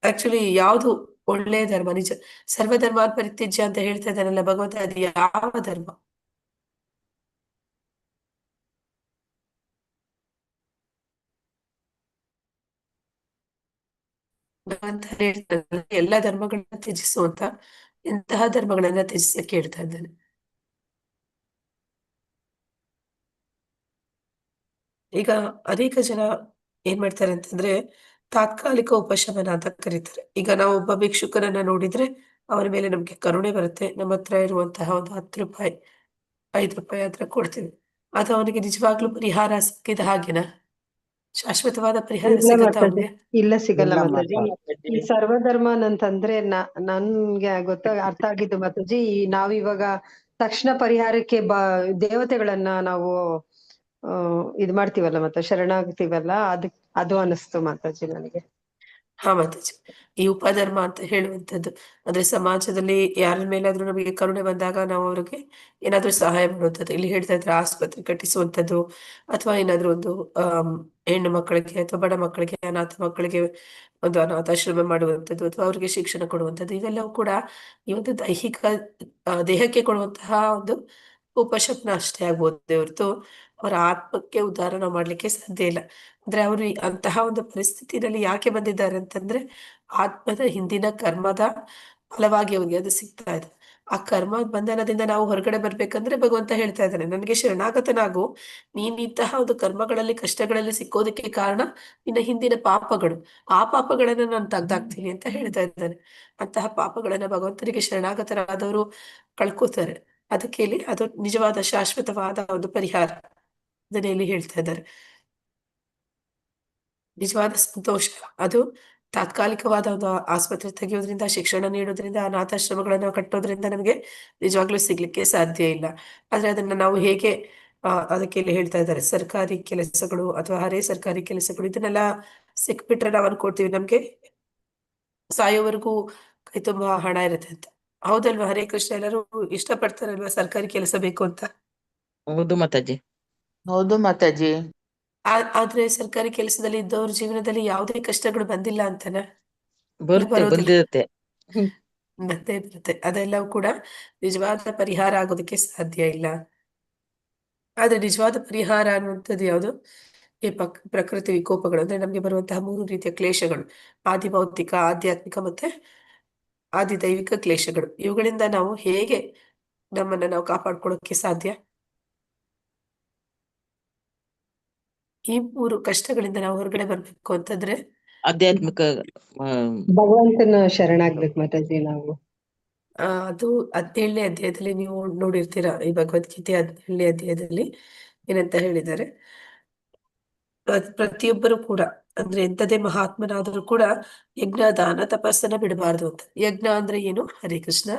ಆಕ್ಚುಲಿ ಯಾವುದು ಒಳ್ಳೆಯ ಧರ್ಮ? ನಿಜ ಸರ್ವಧರ್ಮ ಪರಿತ್ಯಜ್ಯ ಅಂತ ಹೇಳ್ತಾ ಇದ್ದಾನಲ್ಲ ಭಗವಂತ, ಅದು ಯಾವ ಧರ್ಮ? ಭಗವಂತ ಹೇಳ್ತಾನೆ ಎಲ್ಲ ಧರ್ಮಗಳನ್ನ ತ್ಯಜಿಸುವಂತ, ಇಂತಹ ಧರ್ಮಗಳನ್ನ ತ್ಯಜಿಸಕ್ಕೆ ಹೇಳ್ತಾ ಇದ್ದಾನೆ. ಈಗ ಅನೇಕ ಜನ ಏನ್ ಮಾಡ್ತಾರೆ ಅಂತಂದ್ರೆ ತಾತ್ಕಾಲಿಕ ಉಪಶಮನ ಅಂತ ಕರೀತಾರೆ. ಈಗ ನಾವು ಒಬ್ಬ ಭಿಕ್ಷುಕನನ್ನ ನೋಡಿದ್ರೆ ಅವನ ಮೇಲೆ ನಮ್ಗೆ ಕರುಣೆ ಬರುತ್ತೆ. ನಮ್ಮ ಹತ್ರ ಇರುವಂತಹ ಒಂದು 10 ರೂಪಾಯಿ 5 ರೂಪಾಯಿ ಹತ್ರ ಕೊಡ್ತೀವಿ. ಅದು ಅವನಿಗೆ ನಿಜವಾಗ್ಲೂ ಪರಿಹಾರ ಸಿಕ್ಕಿದ ಹಾಗೆನಾ? ಶಾಶ್ವತವಾದ ಪರಿಹಾರ ಇಲ್ಲ ಸಿಗತ್ತಾ ಮಾತಾಜಿ, ಅವನಿಗೆ? ಇಲ್ಲ ಸಿಗಲ್ಲ ಇಲ್ಲ ಮಾತಾಜಿ. ಮಾತಾಜಿ. ಈ ಸರ್ವಧರ್ಮ ಅಂತಂದ್ರೆ ನನ್ಗೆ ಅರ್ಥ ಆಗಿದ್ದು ಮಾತಾಜಿ, ನಾವಿವಾಗ ತಕ್ಷಣ ಪರಿಹಾರಕ್ಕೆ ದೇವತೆಗಳನ್ನ ನಾವು ಇದ್ ಮಾಡ್ತೀವಲ್ಲ ಶರಣಾಗ್ತೀವಲ್ಲ, ಅದು ಅನಿಸ್ತು ಮಾತಾಜಿ ನನಗೆ. ಹಾ ಮಾತಾಜಿ, ಈ ಉಪಧರ್ಮ ಅಂತ ಹೇಳುವಂಥದ್ದು ಅಂದ್ರೆ ಸಮಾಜದಲ್ಲಿ ಯಾರ ಮೇಲಾದ್ರೂ ನಮಗೆ ಕರುಣೆ ಬಂದಾಗ ನಾವು ಅವ್ರಿಗೆ ಏನಾದ್ರೂ ಸಹಾಯ ಮಾಡುವಂಥದ್ದು. ಇಲ್ಲಿ ಹೇಳ್ತಾ ಇದ್ರೆ ಆಸ್ಪತ್ರೆ ಕಟ್ಟಿಸುವಂಥದ್ದು, ಅಥವಾ ಏನಾದ್ರೂ ಒಂದು ಹೆಣ್ಣು ಮಕ್ಕಳಿಗೆ ಅಥವಾ ಬಡ ಮಕ್ಕಳಿಗೆ, ಅನಾಥ ಮಕ್ಕಳಿಗೆ ಒಂದು ಅನಾಥಾಶ್ರಮ ಮಾಡುವಂಥದ್ದು, ಅಥವಾ ಅವ್ರಿಗೆ ಶಿಕ್ಷಣ ಕೊಡುವಂಥದ್ದು, ಇವೆಲ್ಲವೂ ಕೂಡ ಈ ಒಂದು ದೈಹಿಕ ದೇಹಕ್ಕೆ ಕೊಡುವಂತಹ ಒಂದು ಉಪಶಮನ ಅಷ್ಟೇ ಆಗ್ಬೋದೇ ಹೊರತು ಅವರ ಆತ್ಮಕ್ಕೆ ಉದ್ಧಾರ ಮಾಡ್ಲಿಕ್ಕೆ ಸಾಧ್ಯ ಇಲ್ಲ. ಅಂದ್ರೆ ಅವರು ಅಂತಹ ಒಂದು ಪರಿಸ್ಥಿತಿನಲ್ಲಿ ಯಾಕೆ ಬಂದಿದ್ದಾರೆ ಅಂತಂದ್ರೆ ಆತ್ಮದ ಹಿಂದಿನ ಕರ್ಮದ ಫಲವಾಗಿ ಅವ್ರಿಗೆ ಅದು ಸಿಗ್ತಾ ಇದೆ. ಆ ಕರ್ಮ ಬಂಧನದಿಂದ ನಾವು ಹೊರಗಡೆ ಬರ್ಬೇಕಂದ್ರೆ ಭಗವಂತ ಹೇಳ್ತಾ ಇದ್ದಾನೆ, ನನಗೆ ಶರಣಾಗತನಾಗು, ನೀನ್ ಇಂತಹ ಒಂದು ಕರ್ಮಗಳಲ್ಲಿ ಕಷ್ಟಗಳಲ್ಲಿ ಸಿಕ್ಕೋದಕ್ಕೆ ಕಾರಣ ನಿನ್ನ ಹಿಂದಿನ ಪಾಪಗಳು. ಆ ಪಾಪಗಳನ್ನ ನಾನು ತೆಗ್ದಾಕ್ತೀನಿ ಅಂತ ಹೇಳ್ತಾ ಇದ್ದಾನೆ. ಅಂತಹ ಪಾಪಗಳನ್ನ ಭಗವಂತನಿಗೆ ಶರಣಾಗತರಾದವರು ಕಳ್ಕೋತಾರೆ. ಅದಕ್ಕೆ ಇಲ್ಲಿ ಅದು ನಿಜವಾದ ಶಾಶ್ವತವಾದ ಒಂದು ಪರಿಹಾರ ಅದನ್ನ ಇಲ್ಲಿ ಹೇಳ್ತಾ ಇದ್ದಾರೆ. ನಿಜವಾದ ಸಂತೋಷ ಅದು ತಾತ್ಕಾಲಿಕವಾದ ಒಂದು ಆಸ್ಪತ್ರೆ ತೆಗೆಯೋದ್ರಿಂದ, ಶಿಕ್ಷಣ ನೀಡೋದ್ರಿಂದ, ಅನಾಥಾಶ್ರಮಗಳನ್ನ ಕಟ್ಟೋದ್ರಿಂದ ನಮಗೆ ನಿಜವಾಗ್ಲೂ ಸಿಗ್ಲಿಕ್ಕೆ ಸಾಧ್ಯ ಇಲ್ಲ. ಆದ್ರೆ ಅದನ್ನ ನಾವು ಹೇಗೆ ಅದಕ್ಕೆ ಇಲ್ಲಿ ಹೇಳ್ತಾ ಇದ್ದಾರೆ, ಸರ್ಕಾರಿ ಕೆಲಸಗಳು ಅಥವಾ ಅರೆ ಸರ್ಕಾರಿ ಕೆಲಸಗಳು ಇದನ್ನೆಲ್ಲ ಸಿಕ್ಬಿಟ್ರೆ ನಾವು ಅನ್ಕೊಳ್ತೀವಿ ನಮ್ಗೆ ಸಾಯೋವರೆಗೂ ಕೈ ತುಂಬಾ ಹಣ ಇರುತ್ತೆ ಅಂತ. ಹೌದಲ್ವಾ? ಹರೇ ಕೃಷ್ಣ, ಎಲ್ಲರೂ ಇಷ್ಟಪಡ್ತಾರಲ್ವಾ ಸರ್ಕಾರಿ ಕೆಲಸ ಬೇಕು ಅಂತ. ಹೌದು ಮಾತಾಜಿ. ಹೌದು ಮಾತಾಜಿ. ಆದ್ರೆ ಸರ್ಕಾರಿ ಕೆಲಸದಲ್ಲಿ ಇದ್ದವ್ರ ಜೀವನದಲ್ಲಿ ಯಾವುದೇ ಕಷ್ಟಗಳು ಬಂದಿಲ್ಲ ಅಂತನ? ಇಲ್ಲ, ಬರುತ್ತೆ, ಬರೋದಿಲ್ಲ, ಬಂದಿರುತ್ತೆ. ಬಂದೇ ಬರುತ್ತೆ. ಅದೆಲ್ಲವೂ ಕೂಡ ನಿಜವಾದ ಪರಿಹಾರ ಆಗೋದಕ್ಕೆ ಸಾಧ್ಯ ಇಲ್ಲ. ಆದ್ರೆ ನಿಜವಾದ ಪರಿಹಾರ ಅನ್ನುವಂಥದ್ದು ಯಾವುದು? ಈ ಪ್ರಕೃತಿ ವಿಕೋಪಗಳು, ಅಂದ್ರೆ ನಮ್ಗೆ ಬರುವಂತಹ 3 ರೀತಿಯ ಕ್ಲೇಶಗಳು: ಆದಿ ಭೌತಿಕ, ಆಧ್ಯಾತ್ಮಿಕ ಮತ್ತೆ ಆದಿ ದೈವಿಕ ಕ್ಲೇಶಗಳು. ಇವುಗಳಿಂದ ನಾವು ಹೇಗೆ ನಮ್ಮನ್ನ ನಾವು ಕಾಪಾಡ್ಕೊಳ್ಳೋಕೆ ಸಾಧ್ಯ? ಈ 3 ಕಷ್ಟಗಳಿಂದ ನಾವು ಹೊರಗಡೆ ಬರ್ಬೇಕು ಅಂತಂದ್ರೆ ಆಧ್ಯಾತ್ಮಿಕ ಭಗವಂತನ ಶರಣಾಗ್ಬೇಕು ಮಾತಾಜಿ ನಾವು. ಅದು 17ನೇ ಅಧ್ಯಾಯದಲ್ಲಿ ನೀವು ನೋಡಿರ್ತೀರಾ, ಈ ಭಗವದ್ಗೀತೆ 17ನೇ ಅಧ್ಯಾಯದಲ್ಲಿ ಏನಂತ ಹೇಳಿದ್ದಾರೆ. ಪ್ರತಿಯೊಬ್ಬರು ಕೂಡ, ಅಂದ್ರೆ ಎಂತದೇ ಮಹಾತ್ಮನಾದರೂ ಕೂಡ ಯಜ್ಞ ದಾನ ತಪಸ್ಸನ್ನ ಬಿಡಬಾರ್ದು ಅಂತ. ಯಜ್ಞ ಅಂದ್ರೆ ಏನು? ಹರೇ ಕೃಷ್ಣ,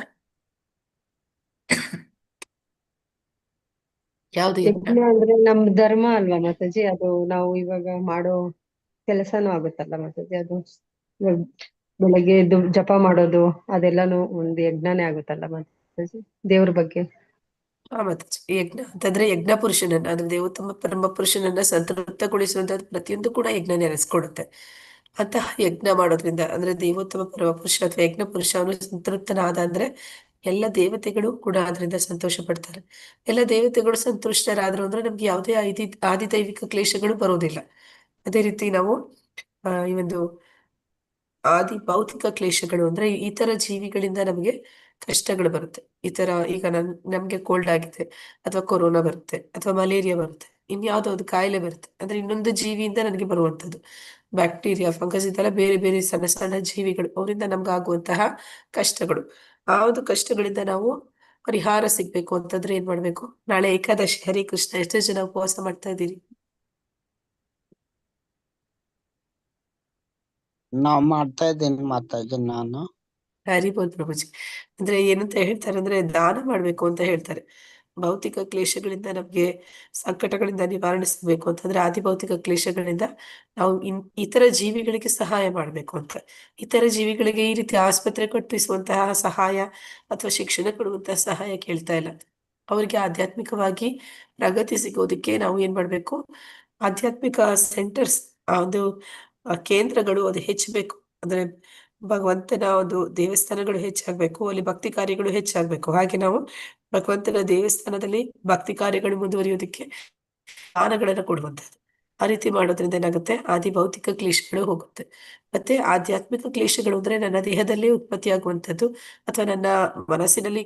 ಯಾವ್ದು ಯಜ್ಞ? ಯಜ್ಞ ಅಂದ್ರೆ ನಮ್ ಧರ್ಮ ಅಲ್ವಾ ಮಾತಾಜಿ, ಅದು ನಾವು ಇವಾಗ ಮಾಡೋ ಕೆಲಸನೂ ಆಗುತ್ತಲ್ಲ ಮಾತಾಜಿ. ಅದು ಇವಾಗ ಬೆಳಗ್ಗೆ ಎದ್ದು ಜಪ ಮಾಡೋದು ಅದೆಲ್ಲಾನು ಒಂದು ಯಜ್ಞನೇ ಆಗುತ್ತಲ್ಲ ಮಾತಾಜಿ, ದೇವ್ರ ಬಗ್ಗೆ. ಮತ್ತೆ ಯಜ್ಞ ಅಂತಂದ್ರೆ ಯಜ್ಞ ಪುರುಷನನ್ನ, ಅಂದ್ರೆ ದೇವೋತ್ತಮ ಪರಮ ಪುರುಷನನ್ನ ಸಂತೃಪ್ತಗೊಳಿಸುವಂತದ್ದು ಪ್ರತಿಯೊಂದು ಕೂಡ ಯಜ್ಞ ನೆನೆಸ್ಕೊಡುತ್ತೆ. ಅಂತಹ ಯಜ್ಞ ಮಾಡೋದ್ರಿಂದ, ಅಂದ್ರೆ ದೇವೋತ್ತಮ ಪರಮ ಪುರುಷ ಅಥವಾ ಯಜ್ಞ ಪುರುಷ ಅವನು ಸಂತೃಪ್ತನಾದ ಅಂದ್ರೆ ಎಲ್ಲ ದೇವತೆಗಳು ಕೂಡ ಅದರಿಂದ ಸಂತೋಷ ಪಡ್ತಾರೆ. ಎಲ್ಲ ದೇವತೆಗಳು ಸಂತುಷ್ಟರಾದ್ರು ಅಂದ್ರೆ ನಮ್ಗೆ ಯಾವುದೇ ಆದಿದೈವಿಕ ಕ್ಲೇಶಗಳು ಬರೋದಿಲ್ಲ. ಅದೇ ರೀತಿ ನಾವು ಈ ಒಂದು ಆದಿ ಭೌತಿಕ ಕ್ಲೇಶಗಳು ಅಂದ್ರೆ ಇತರ ಜೀವಿಗಳಿಂದ ನಮಗೆ ಕಷ್ಟಗಳು ಬರುತ್ತೆ. ಈಗ ನಮ್ಗೆ ಕೋಲ್ಡ್ ಆಗಿದೆ, ಅಥವಾ ಕೊರೋನಾ ಬರುತ್ತೆ, ಅಥವಾ ಮಲೇರಿಯಾ ಬರುತ್ತೆ, ಇನ್ಯಾವುದೋ ಒಂದು ಕಾಯಿಲೆ ಬರುತ್ತೆ ಅಂದ್ರೆ ಇನ್ನೊಂದು ಜೀವಿಯಿಂದ ನನಗೆ ಬರುವಂತದ್ದು. ಬ್ಯಾಕ್ಟೀರಿಯಾ, ಫಂಗಸ್, ಇದೆಲ್ಲ ಬೇರೆ ಬೇರೆ ಸಣ್ಣ ಸಣ್ಣ ಜೀವಿಗಳು, ಅವರಿಂದ ನಮ್ಗಾಗುವಂತಹ ಕಷ್ಟಗಳು. ಆ ಒಂದು ಕಷ್ಟಗಳಿಂದ ನಾವು ಪರಿಹಾರ ಸಿಗ್ಬೇಕು ಅಂತಂದ್ರೆ ಏನ್ ಮಾಡ್ಬೇಕು? ನಾಳೆ ಏಕಾದಶಿ, ಹರೇ ಕೃಷ್ಣ. ಎಷ್ಟೋ ಜನ ಉಪವಾಸ ಮಾಡ್ತಾ ಇದ್ದೀರಿ? ನಾವ್ ಮಾಡ್ತಾ ಇದ್ದೀನಿ ಮಾತಾಜಿ ನಾನು. ಹರಿಬೋಲ್ ಪ್ರಭುಜಿ. ಅಂದ್ರೆ ಏನಂತ ಹೇಳ್ತಾರೆ ಅಂದ್ರೆ ದಾನ ಮಾಡ್ಬೇಕು ಅಂತ ಹೇಳ್ತಾರೆ. ಭೌತಿಕ ಕ್ಲೇಶಗಳಿಂದ ನಮ್ಗೆ ಸಂಕಟಗಳಿಂದ ನಿವಾರಣಿಸಬೇಕು ಅಂತಂದ್ರೆ ಆದಿ ಭೌತಿಕ ಕ್ಲೇಶಗಳಿಂದ ನಾವು ಇತರ ಜೀವಿಗಳಿಗೆ ಸಹಾಯ ಮಾಡ್ಬೇಕು ಅಂತ. ಇತರ ಜೀವಿಗಳಿಗೆ ಈ ರೀತಿ ಆಸ್ಪತ್ರೆ ಕಟ್ಟಿಸುವಂತಹ ಸಹಾಯ ಅಥವಾ ಶಿಕ್ಷಣ ಕೊಡುವಂತಹ ಸಹಾಯ ಕೇಳ್ತಾ ಇಲ್ಲ. ಅವರಿಗೆ ಆಧ್ಯಾತ್ಮಿಕವಾಗಿ ಪ್ರಗತಿ ಸಿಗೋದಕ್ಕೆ ನಾವು ಏನ್ ಮಾಡ್ಬೇಕು, ಆಧ್ಯಾತ್ಮಿಕ ಸೆಂಟರ್ಸ್, ಒಂದು ಕೇಂದ್ರಗಳು ಅದು ಹೆಚ್ಚಬೇಕು. ಅಂದ್ರೆ ಭಗವಂತನ ಒಂದು ದೇವಸ್ಥಾನಗಳು ಹೆಚ್ಚಾಗ್ಬೇಕು, ಅಲ್ಲಿ ಭಕ್ತಿ ಕಾರ್ಯಗಳು ಹೆಚ್ಚಾಗ್ಬೇಕು. ಹಾಗೆ ನಾವು ಭಗವಂತನ ದೇವಸ್ಥಾನದಲ್ಲಿ ಭಕ್ತಿ ಕಾರ್ಯಗಳು ಮುಂದುವರಿಯೋದಕ್ಕೆ ದಾನಗಳನ್ನು ಕೊಡುವಂಥದ್ದು. ಆ ರೀತಿ ಮಾಡೋದ್ರಿಂದ ಏನಾಗುತ್ತೆ, ಆದಿ ಭೌತಿಕ ಕ್ಲೇಶಗಳು ಹೋಗುತ್ತೆ. ಮತ್ತೆ ಆಧ್ಯಾತ್ಮಿಕ ಕ್ಲೇಶಗಳು ಅಂದ್ರೆ ನನ್ನ ದೇಹದಲ್ಲಿ ಉತ್ಪತ್ತಿಯಾಗುವಂಥದ್ದು ಅಥವಾ ನನ್ನ ಮನಸ್ಸಿನಲ್ಲಿ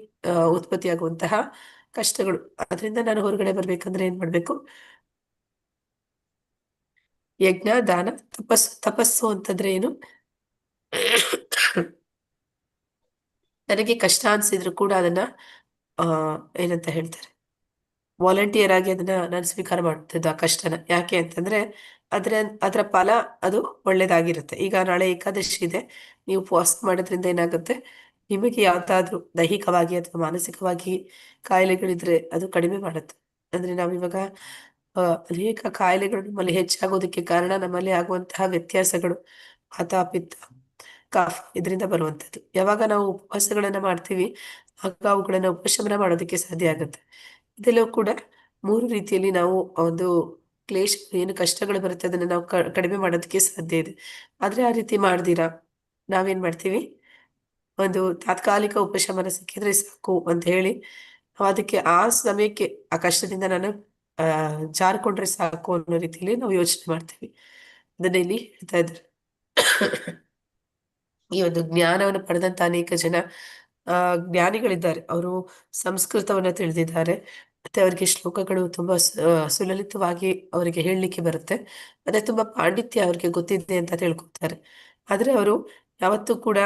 ಉತ್ಪತ್ತಿಯಾಗುವಂತಹ ಕಷ್ಟಗಳು. ಅದರಿಂದ ನಾನು ಹೊರಗಡೆ ಬರ್ಬೇಕಂದ್ರೆ ಏನ್ ಮಾಡ್ಬೇಕು, ಯಜ್ಞ, ದಾನ, ತಪಸ್ಸು. ತಪಸ್ಸು ಅಂತಂದ್ರೆ ಏನು, ನನಗೆ ಕಷ್ಟ ಅನ್ಸಿದ್ರು ಕೂಡ ಅದನ್ನ ಏನಂತ ಹೇಳ್ತಾರೆ, ವಾಲಂಟಿಯರ್ ಆಗಿ ಅದನ್ನ ನಾನು ಸ್ವೀಕಾರ ಮಾಡ್ತಿದ್ದೆ ಆ ಕಷ್ಟನ. ಯಾಕೆ ಅಂತಂದ್ರೆ ಅದರ ಫಲ ಅದು ಒಳ್ಳೇದಾಗಿರುತ್ತೆ. ಈಗ ನಾಳೆ ಏಕಾದಶಿ ಇದೆ, ನೀವು ಉಪವಾಸ ಮಾಡೋದ್ರಿಂದ ಏನಾಗುತ್ತೆ, ನಿಮಗೆ ಯಾವ್ದಾದ್ರು ದೈಹಿಕವಾಗಿ ಅಥವಾ ಮಾನಸಿಕವಾಗಿ ಕಾಯಿಲೆಗಳಿದ್ರೆ ಅದು ಕಡಿಮೆ ಮಾಡುತ್ತೆ. ಅಂದ್ರೆ ನಾವಿವಾಗ ಅನೇಕ ಕಾಯಿಲೆಗಳು ನಮ್ಮಲ್ಲಿ ಹೆಚ್ಚಾಗೋದಕ್ಕೆ ಕಾರಣ ನಮ್ಮಲ್ಲಿ ಆಗುವಂತಹ ವ್ಯತ್ಯಾಸಗಳು, ವಾತ, ಪಿತ್ತ, ಕಫ, ಇದರಿಂದ ಬರುವಂಥದ್ದು. ಯಾವಾಗ ನಾವು ಉಪವಾಸಗಳನ್ನ ಮಾಡ್ತೀವಿ ಆಗ ಅವುಗಳನ್ನ ಉಪಶಮನ ಮಾಡೋದಕ್ಕೆ ಸಾಧ್ಯ ಆಗುತ್ತೆ. ಇದೆಲ್ಲವೂ ಕೂಡ 3 ರೀತಿಯಲ್ಲಿ ನಾವು ಒಂದು ಕ್ಲೇಶ, ಏನು ಕಷ್ಟಗಳು ಬರುತ್ತೆ ಅದನ್ನ ನಾವು ಕಡಿಮೆ ಮಾಡೋದಕ್ಕೆ ಸಾಧ್ಯ ಇದೆ. ಆದ್ರೆ ಆ ರೀತಿ ಮಾಡ್ದಿರಾ ನಾವೇನ್ ಮಾಡ್ತೀವಿ, ಒಂದು ತಾತ್ಕಾಲಿಕ ಉಪಶಮನ ಸಿಕ್ಕಿದ್ರೆ ಸಾಕು ಅಂತ ಹೇಳಿ ಅದಕ್ಕೆ ಆ ಸಮಯಕ್ಕೆ ಆ ಕಷ್ಟದಿಂದ ನಾನು ಜಾರ್ಕೊಂಡ್ರೆ ಸಾಕು ಅನ್ನೋ ರೀತಿಯಲ್ಲಿ ನಾವು ಯೋಚನೆ ಮಾಡ್ತೀವಿ. ಅದನ್ನ ಇಲ್ಲಿ ಹೇಳ್ತಾ ಇದ್ದಾರೆ. ಈ ಒಂದು ಜ್ಞಾನವನ್ನು ಪಡೆದಂತ ಅನೇಕ ಜನ ಜ್ಞಾನಿಗಳಿದ್ದಾರೆ. ಅವರು ಸಂಸ್ಕೃತವನ್ನ ತಿಳಿದಿದ್ದಾರೆ, ಮತ್ತೆ ಅವರಿಗೆ ಶ್ಲೋಕಗಳು ತುಂಬಾ ಸುಲಲಿತವಾಗಿ ಅವರಿಗೆ ಹೇಳಲಿಕ್ಕೆ ಬರುತ್ತೆ, ಮತ್ತೆ ತುಂಬಾ ಪಾಂಡಿತ್ಯ ಅವ್ರಿಗೆ ಗೊತ್ತಿದೆ ಅಂತ ತಿಳ್ಕೊತಾರೆ. ಆದ್ರೆ ಅವರು ಯಾವತ್ತೂ ಕೂಡ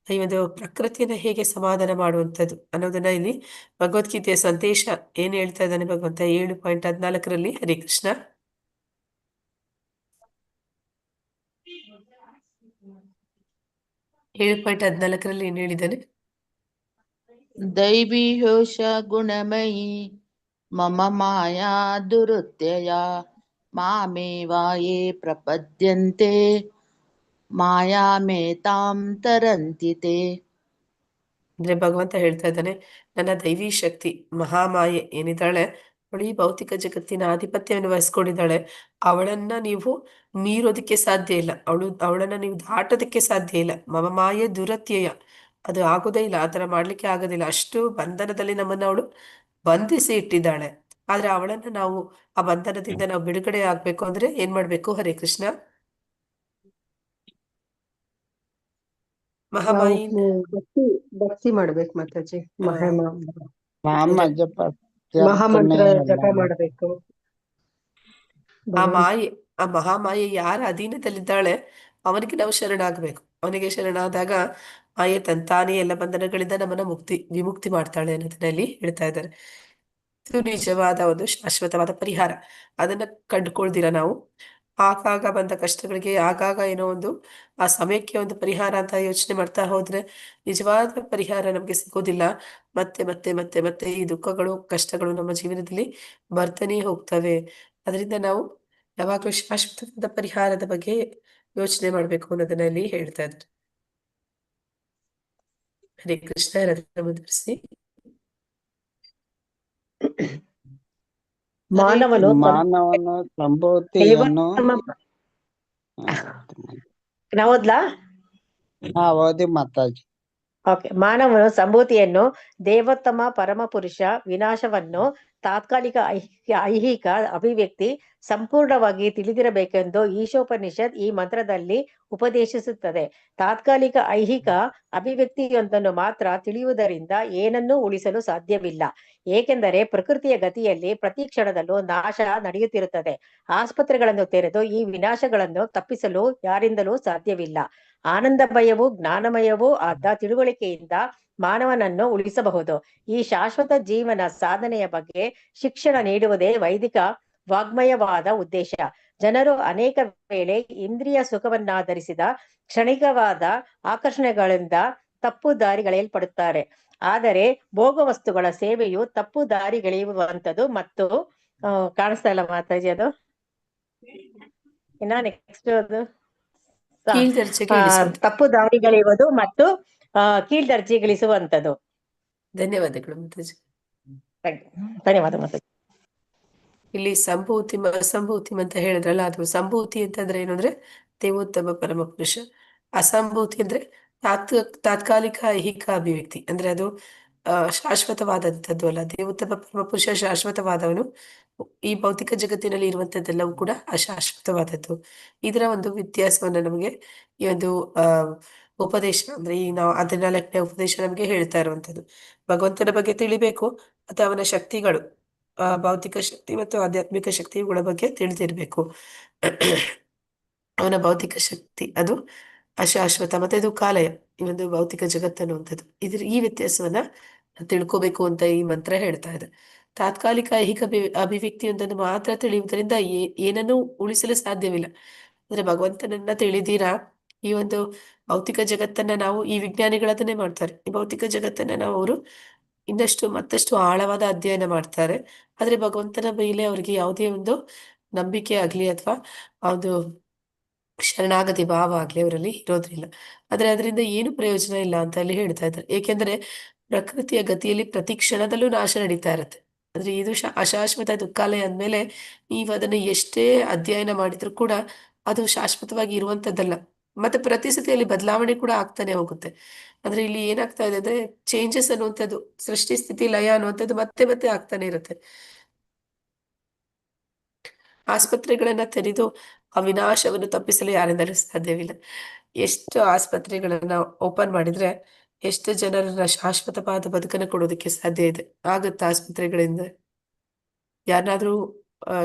ಈ ಒಂದು ಪ್ರಕೃತಿಯನ್ನ ಹೇಗೆ ಸಮಾಧಾನ ಮಾಡುವಂಥದ್ದು ಅನ್ನೋದನ್ನ ಇಲ್ಲಿ ಭಗವದ್ಗೀತೆಯ ಸಂದೇಶ ಏನ್ ಹೇಳ್ತಾ ಇದ್ದಾನೆ ಭಗವಂತ 7.14 ಹರೇ ಕೃಷ್ಣ. ಏಳು ಪಾಯಿಂಟ್ 14 ಏನ್ ಹೇಳಿದ್ದಾನೆ, दैवी ह्योष गुणमयी मम माया दुरुत्यय मामेवाये प्रपद्यन्ते मायामेतां तरन्ति ते. ಅಂದ್ರೆ ಭಗವಂತ ಹೇಳ್ತಾ ಇದ್ದಾನೆ, ನನ್ನ ದೈವಿ ಶಕ್ತಿ ಮಹಾಮಾಯೆ ಏನಿದ್ದಾಳೆ ಅವಳು ಈ ಭೌತಿಕ ಜಗತ್ತಿನ ಆಧಿಪತ್ಯವನ್ನು ವಹಿಸ್ಕೊಂಡಿದ್ದಾಳೆ. ಅವಳನ್ನ ನೀವು ಮೀರೋದಕ್ಕೆ ಸಾಧ್ಯ ಇಲ್ಲ, ಅವಳನ್ನ ನೀವು ದಾಟೋದಕ್ಕೆ ಸಾಧ್ಯ ಇಲ್ಲ. ಮಮ ಮಾಯೆ ದುರತ್ಯಯ, ಅದು ಆಗೋದೇ ಇಲ್ಲ, ಆತರ ಮಾಡ್ಲಿಕ್ಕೆ ಆಗೋದಿಲ್ಲ. ಅಷ್ಟು ಬಂಧನದಲ್ಲಿ ನಮ್ಮನ್ನ ಅವಳು ಬಂಧಿಸಿ ಇಟ್ಟಿದ್ದಾಳೆ. ಆದ್ರೆ ಅವಳನ್ನ ನಾವು ಆ ಬಂಧನದಿಂದ ನಾವು ಬಿಡುಗಡೆ ಆಗ್ಬೇಕು ಅಂದ್ರೆ ಏನ್ ಮಾಡ್ಬೇಕು, ಹರೇ ಕೃಷ್ಣ? ನಾವು ಮಹಾಮಾಯಿಂದ ಭಕ್ತಿ ಮಾಡ್ಬೇಕು ಮಾತಾಜಿ. ನಾಮ ಜಪ ಮಹಾಮಂತ್ರ ಜಪ ಮಾಡ್ಬೇಕು. ಆ ಮಹಾಮಾಯೆ ಯಾರ ಅಧೀನದಲ್ಲಿದ್ದಾಳೆ ಅವನಿಗೆ ನಾವು ಶರಣಾಗಬೇಕು. ಅವನಿಗೆ ಶರಣಾದಾಗ ಮಾಯೆ ತಂತಾನೇ ಎಲ್ಲ ಬಂಧನಗಳಿಂದ ನಮ್ಮನ್ನ ವಿಮುಕ್ತಿ ಮಾಡ್ತಾಳೆ ಅನ್ನೋದನ್ನ ಇಲ್ಲಿ ಹೇಳ್ತಾ ಇದ್ದಾರೆ. ಇದು ನಿಜವಾದ ಒಂದು ಶಾಶ್ವತವಾದ ಪರಿಹಾರ. ಅದನ್ನ ಕಂಡುಕೊಳ್ದಿರ ನಾವು ಆಗಾಗ ಬಂದ ಕಷ್ಟಗಳಿಗೆ ಆಗಾಗ ಏನೋ ಒಂದು ಆ ಸಮಯಕ್ಕೆ ಒಂದು ಪರಿಹಾರ ಅಂತ ಯೋಚನೆ ಮಾಡ್ತಾ ಹೋದ್ರೆ ನಿಜವಾದ ಪರಿಹಾರ ನಮ್ಗೆ ಸಿಗೋದಿಲ್ಲ. ಮತ್ತೆ ಮತ್ತೆ ಮತ್ತೆ ಮತ್ತೆ ಈ ದುಃಖಗಳು, ಕಷ್ಟಗಳು ನಮ್ಮ ಜೀವನದಲ್ಲಿ ಬರ್ತಾನೆ ಹೋಗ್ತವೆ. ಅದರಿಂದ ನಾವು ಯಾವಾಗಲೂ ಶಾಶ್ವತವಾದ ಪರಿಹಾರದ ಬಗ್ಗೆ ಯೋಚನೆ ಮಾಡ್ಬೇಕು ಅನ್ನೋದನ್ನ ಇಲ್ಲಿ ಹೇಳ್ತಾ ಇದ್ರು. ಹರೇ ಕೃಷ್ಣ. ಮುಂದುವರಿಸಿ. ಮಾನವನು ಸಂಭೂತಿಯನ್ನು ನಾವು ಓದ್ಲಾ? ಓದಿ ಮಾತಾಜಿ. ಓಕೆ. ಮಾನವನು ಸಂಭೂತಿಯನ್ನು, ದೇವೋತ್ತಮ ಪರಮ ಪುರುಷ ವಿನಾಶವನ್ನು, ತಾತ್ಕಾಲಿಕ ಐಹಿಕ ಅಭಿವ್ಯಕ್ತಿ ಸಂಪೂರ್ಣವಾಗಿ ತಿಳಿದಿರಬೇಕೆಂದು ಈಶೋಪನಿಷತ್ ಈ ಮಂತ್ರದಲ್ಲಿ ಉಪದೇಶಿಸುತ್ತದೆ. ತಾತ್ಕಾಲಿಕ ಐಹಿಕ ಅಭಿವ್ಯಕ್ತಿಯೊಂದನ್ನು ಮಾತ್ರ ತಿಳಿಯುವುದರಿಂದ ಏನನ್ನೂ ಉಳಿಸಲು ಸಾಧ್ಯವಿಲ್ಲ. ಏಕೆಂದರೆ ಪ್ರಕೃತಿಯ ಗತಿಯಲ್ಲಿ ಪ್ರತಿ ಕ್ಷಣದಲ್ಲೂ ನಾಶ ನಡೆಯುತ್ತಿರುತ್ತದೆ. ಆಸ್ಪತ್ರೆಗಳನ್ನು ತೆರೆದು ಈ ವಿನಾಶಗಳನ್ನು ತಪ್ಪಿಸಲು ಯಾರಿಂದಲೂ ಸಾಧ್ಯವಿಲ್ಲ. ಆನಂದಮಯವೂ ಜ್ಞಾನಮಯವೂ ಆದ ತಿಳುವಳಿಕೆಯಿಂದ ಮಾನವನನ್ನು ಉಳಿಸಬಹುದು. ಈ ಶಾಶ್ವತ ಜೀವನ ಸಾಧನೆಯ ಬಗ್ಗೆ ಶಿಕ್ಷಣ ನೀಡುವುದೇ ವೈದಿಕ ವಾಗ್ಮಯವಾದ ಉದ್ದೇಶ. ಜನರು ಅನೇಕ ವೇಳೆ ಇಂದ್ರಿಯ ಸುಖವನ್ನಾಧರಿಸಿದ ಕ್ಷಣಿಕವಾದ ಆಕರ್ಷಣೆಗಳಿಂದ ತಪ್ಪು ದಾರಿಗೆಳೆಯಲ್ಪಡುತ್ತಾರೆ. ಆದರೆ ಭೋಗ ವಸ್ತುಗಳ ಸೇವೆಯು ತಪ್ಪು ದಾರಿಗೆಳೆಯುವಂಥದ್ದು. ಮತ್ತು ಕಾಣಿಸ್ತಾ ಇಲ್ಲ ಮಾತಾಜಿ ಅದು ಇನ್ನ ನೆಕ್ಸ್ಟ್ ಅದು ತಪ್ಪು ದಾರಿಗೆಳೆಯುವುದು ಮತ್ತು ಕೀಳ್ದರ್ಜೆಗಿಳಿಸುವಂಥದ್ದು. ಧನ್ಯವಾದಗಳು ಮಾತಾಜಿ. ಧನ್ಯವಾದ ಮಾತಾಜಿ. ಇಲ್ಲಿ ಸಂಭೂತಿಮ ಅಸಂಭೂತಿಮ ಅಂತ ಹೇಳಿದ್ರಲ್ಲ, ಅದು ಸಂಭೂತಿ ಅಂತಂದ್ರೆ ಏನು ಅಂದ್ರೆ ದೇವೋತ್ತಮ ಪರಮ ಪುರುಷ. ಅಸಂಭೂತಿ ಅಂದ್ರೆ ತಾತ್ಕಾಲಿಕ ಐಹಿಕ ಅಭಿವ್ಯಕ್ತಿ, ಅಂದ್ರೆ ಅದು ಶಾಶ್ವತವಾದಂಥದ್ದು ಅಲ್ಲ. ದೇವೋತ್ತಮ ಪರಮ ಪುರುಷ ಶಾಶ್ವತವಾದವನು. ಈ ಭೌತಿಕ ಜಗತ್ತಿನಲ್ಲಿ ಇರುವಂತದ್ದೆಲ್ಲವೂ ಕೂಡ ಅಶಾಶ್ವತವಾದದ್ದು. ಇದರ ಒಂದು ವ್ಯತ್ಯಾಸವನ್ನ ನಮಗೆ ಈ ಒಂದು ಆ ಉಪದೇಶ, ಅಂದ್ರೆ ಈ ನಾವು 14ನೇ ಉಪದೇಶ ನಮಗೆ ಹೇಳ್ತಾ ಇರುವಂತದ್ದು. ಭಗವಂತನ ಬಗ್ಗೆ ತಿಳಿಬೇಕು, ಮತ್ತೆ ಅವನ ಶಕ್ತಿಗಳು, ಭೌತಿಕ ಶಕ್ತಿ ಮತ್ತು ಆಧ್ಯಾತ್ಮಿಕ ಶಕ್ತಿಗಳ ಬಗ್ಗೆ ತಿಳಿದಿರ್ಬೇಕು. ಅವನ ಭೌತಿಕ ಶಕ್ತಿ ಅದು ಅಶಾಶ್ವತ, ಮತ್ತೆ ಇದು ಕಾಲಯ, ಈ ಒಂದು ಭೌತಿಕ ಜಗತ್ತು ಅನ್ನುವಂಥದ್ದು. ಈ ವ್ಯತ್ಯಾಸವನ್ನ ತಿಳ್ಕೋಬೇಕು ಅಂತ ಈ ಮಂತ್ರ ಹೇಳ್ತಾ ಇದೆ. ತಾತ್ಕಾಲಿಕ ಐಹಿಕ ಅಭಿವ್ಯಕ್ತಿಯೊಂದನ್ನು ಮಾತ್ರ ತಿಳಿಯುವುದರಿಂದ ಏನನ್ನೂ ಉಳಿಸಲು ಸಾಧ್ಯವಿಲ್ಲ. ಅಂದ್ರೆ ಭಗವಂತನನ್ನ ತಿಳಿದೀರಾ, ಈ ಒಂದು ಭೌತಿಕ ಜಗತ್ತನ್ನ ನಾವು, ಈ ವಿಜ್ಞಾನಿಗಳದನ್ನೇ ಮಾಡ್ತಾರೆ, ಈ ಭೌತಿಕ ಜಗತ್ತನ್ನ ನಾವು ಅವರು ಇನ್ನಷ್ಟು ಮತ್ತಷ್ಟು ಆಳವಾದ ಅಧ್ಯಯನ ಮಾಡ್ತಾರೆ. ಆದ್ರೆ ಭಗವಂತನ ಮೇಲೆ ಅವರಿಗೆ ಯಾವುದೇ ಒಂದು ನಂಬಿಕೆ ಆಗ್ಲಿ ಅಥವಾ ಒಂದು ಶರಣಾಗತಿ ಭಾವ ಆಗ್ಲಿ ಅವರಲ್ಲಿ ಇರೋದ್ರಿಲ್ಲ. ಆದ್ರೆ ಅದರಿಂದ ಏನು ಪ್ರಯೋಜನ ಇಲ್ಲ ಅಂತ ಅಲ್ಲಿ ಹೇಳ್ತಾ ಇದ್ದಾರೆ. ಏಕೆಂದ್ರೆ ಪ್ರಕೃತಿಯ ಗತಿಯಲ್ಲಿ ಪ್ರತಿ ಕ್ಷಣದಲ್ಲೂ ನಾಶ ನಡೀತಾ ಇರುತ್ತೆ. ಅಂದ್ರೆ ಇದು ಅಶಾಶ್ವತ ದುಃಖಾಲಯ ಅಂದ್ಮೇಲೆ ನೀವು ಅದನ್ನ ಎಷ್ಟೇ ಅಧ್ಯಯನ ಮಾಡಿದ್ರು ಕೂಡ ಅದು ಶಾಶ್ವತವಾಗಿ ಇರುವಂತದ್ದಲ್ಲ. ಮತ್ತೆ ಪ್ರತಿ ಸತಿಯಲ್ಲಿ ಬದಲಾವಣೆ ಕೂಡ ಆಗ್ತಾನೆ ಹೋಗುತ್ತೆ. ಅಂದ್ರೆ ಇಲ್ಲಿ ಏನಾಗ್ತಾ ಇದೆ ಅಂದ್ರೆ ಚೇಂಜಸ್ ಅನ್ನುವಂಥದ್ದು, ಸೃಷ್ಟಿ ಸ್ಥಿತಿ ಲಯ ಅನ್ನುವಂಥದ್ದು ಮತ್ತೆ ಮತ್ತೆ ಆಗ್ತಾನೆ ಇರುತ್ತೆ. ಆಸ್ಪತ್ರೆಗಳನ್ನ ತೆರೆದು ಆ ವಿನಾಶವನ್ನು ತಪ್ಪಿಸಲು ಯಾರಿಂದಲೂ ಸಾಧ್ಯವಿಲ್ಲ. ಎಷ್ಟು ಆಸ್ಪತ್ರೆಗಳನ್ನ ಓಪನ್ ಮಾಡಿದ್ರೆ ಎಷ್ಟು ಜನರನ್ನ ಶಾಶ್ವತವಾದ ಬದುಕನ್ನು ಕೊಡೋದಕ್ಕೆ ಸಾಧ್ಯ ಇದೆ. ಆಗುತ್ತಾ ಆಸ್ಪತ್ರೆಗಳಿಂದ ಯಾರನ್ನಾದ್ರೂ ಆ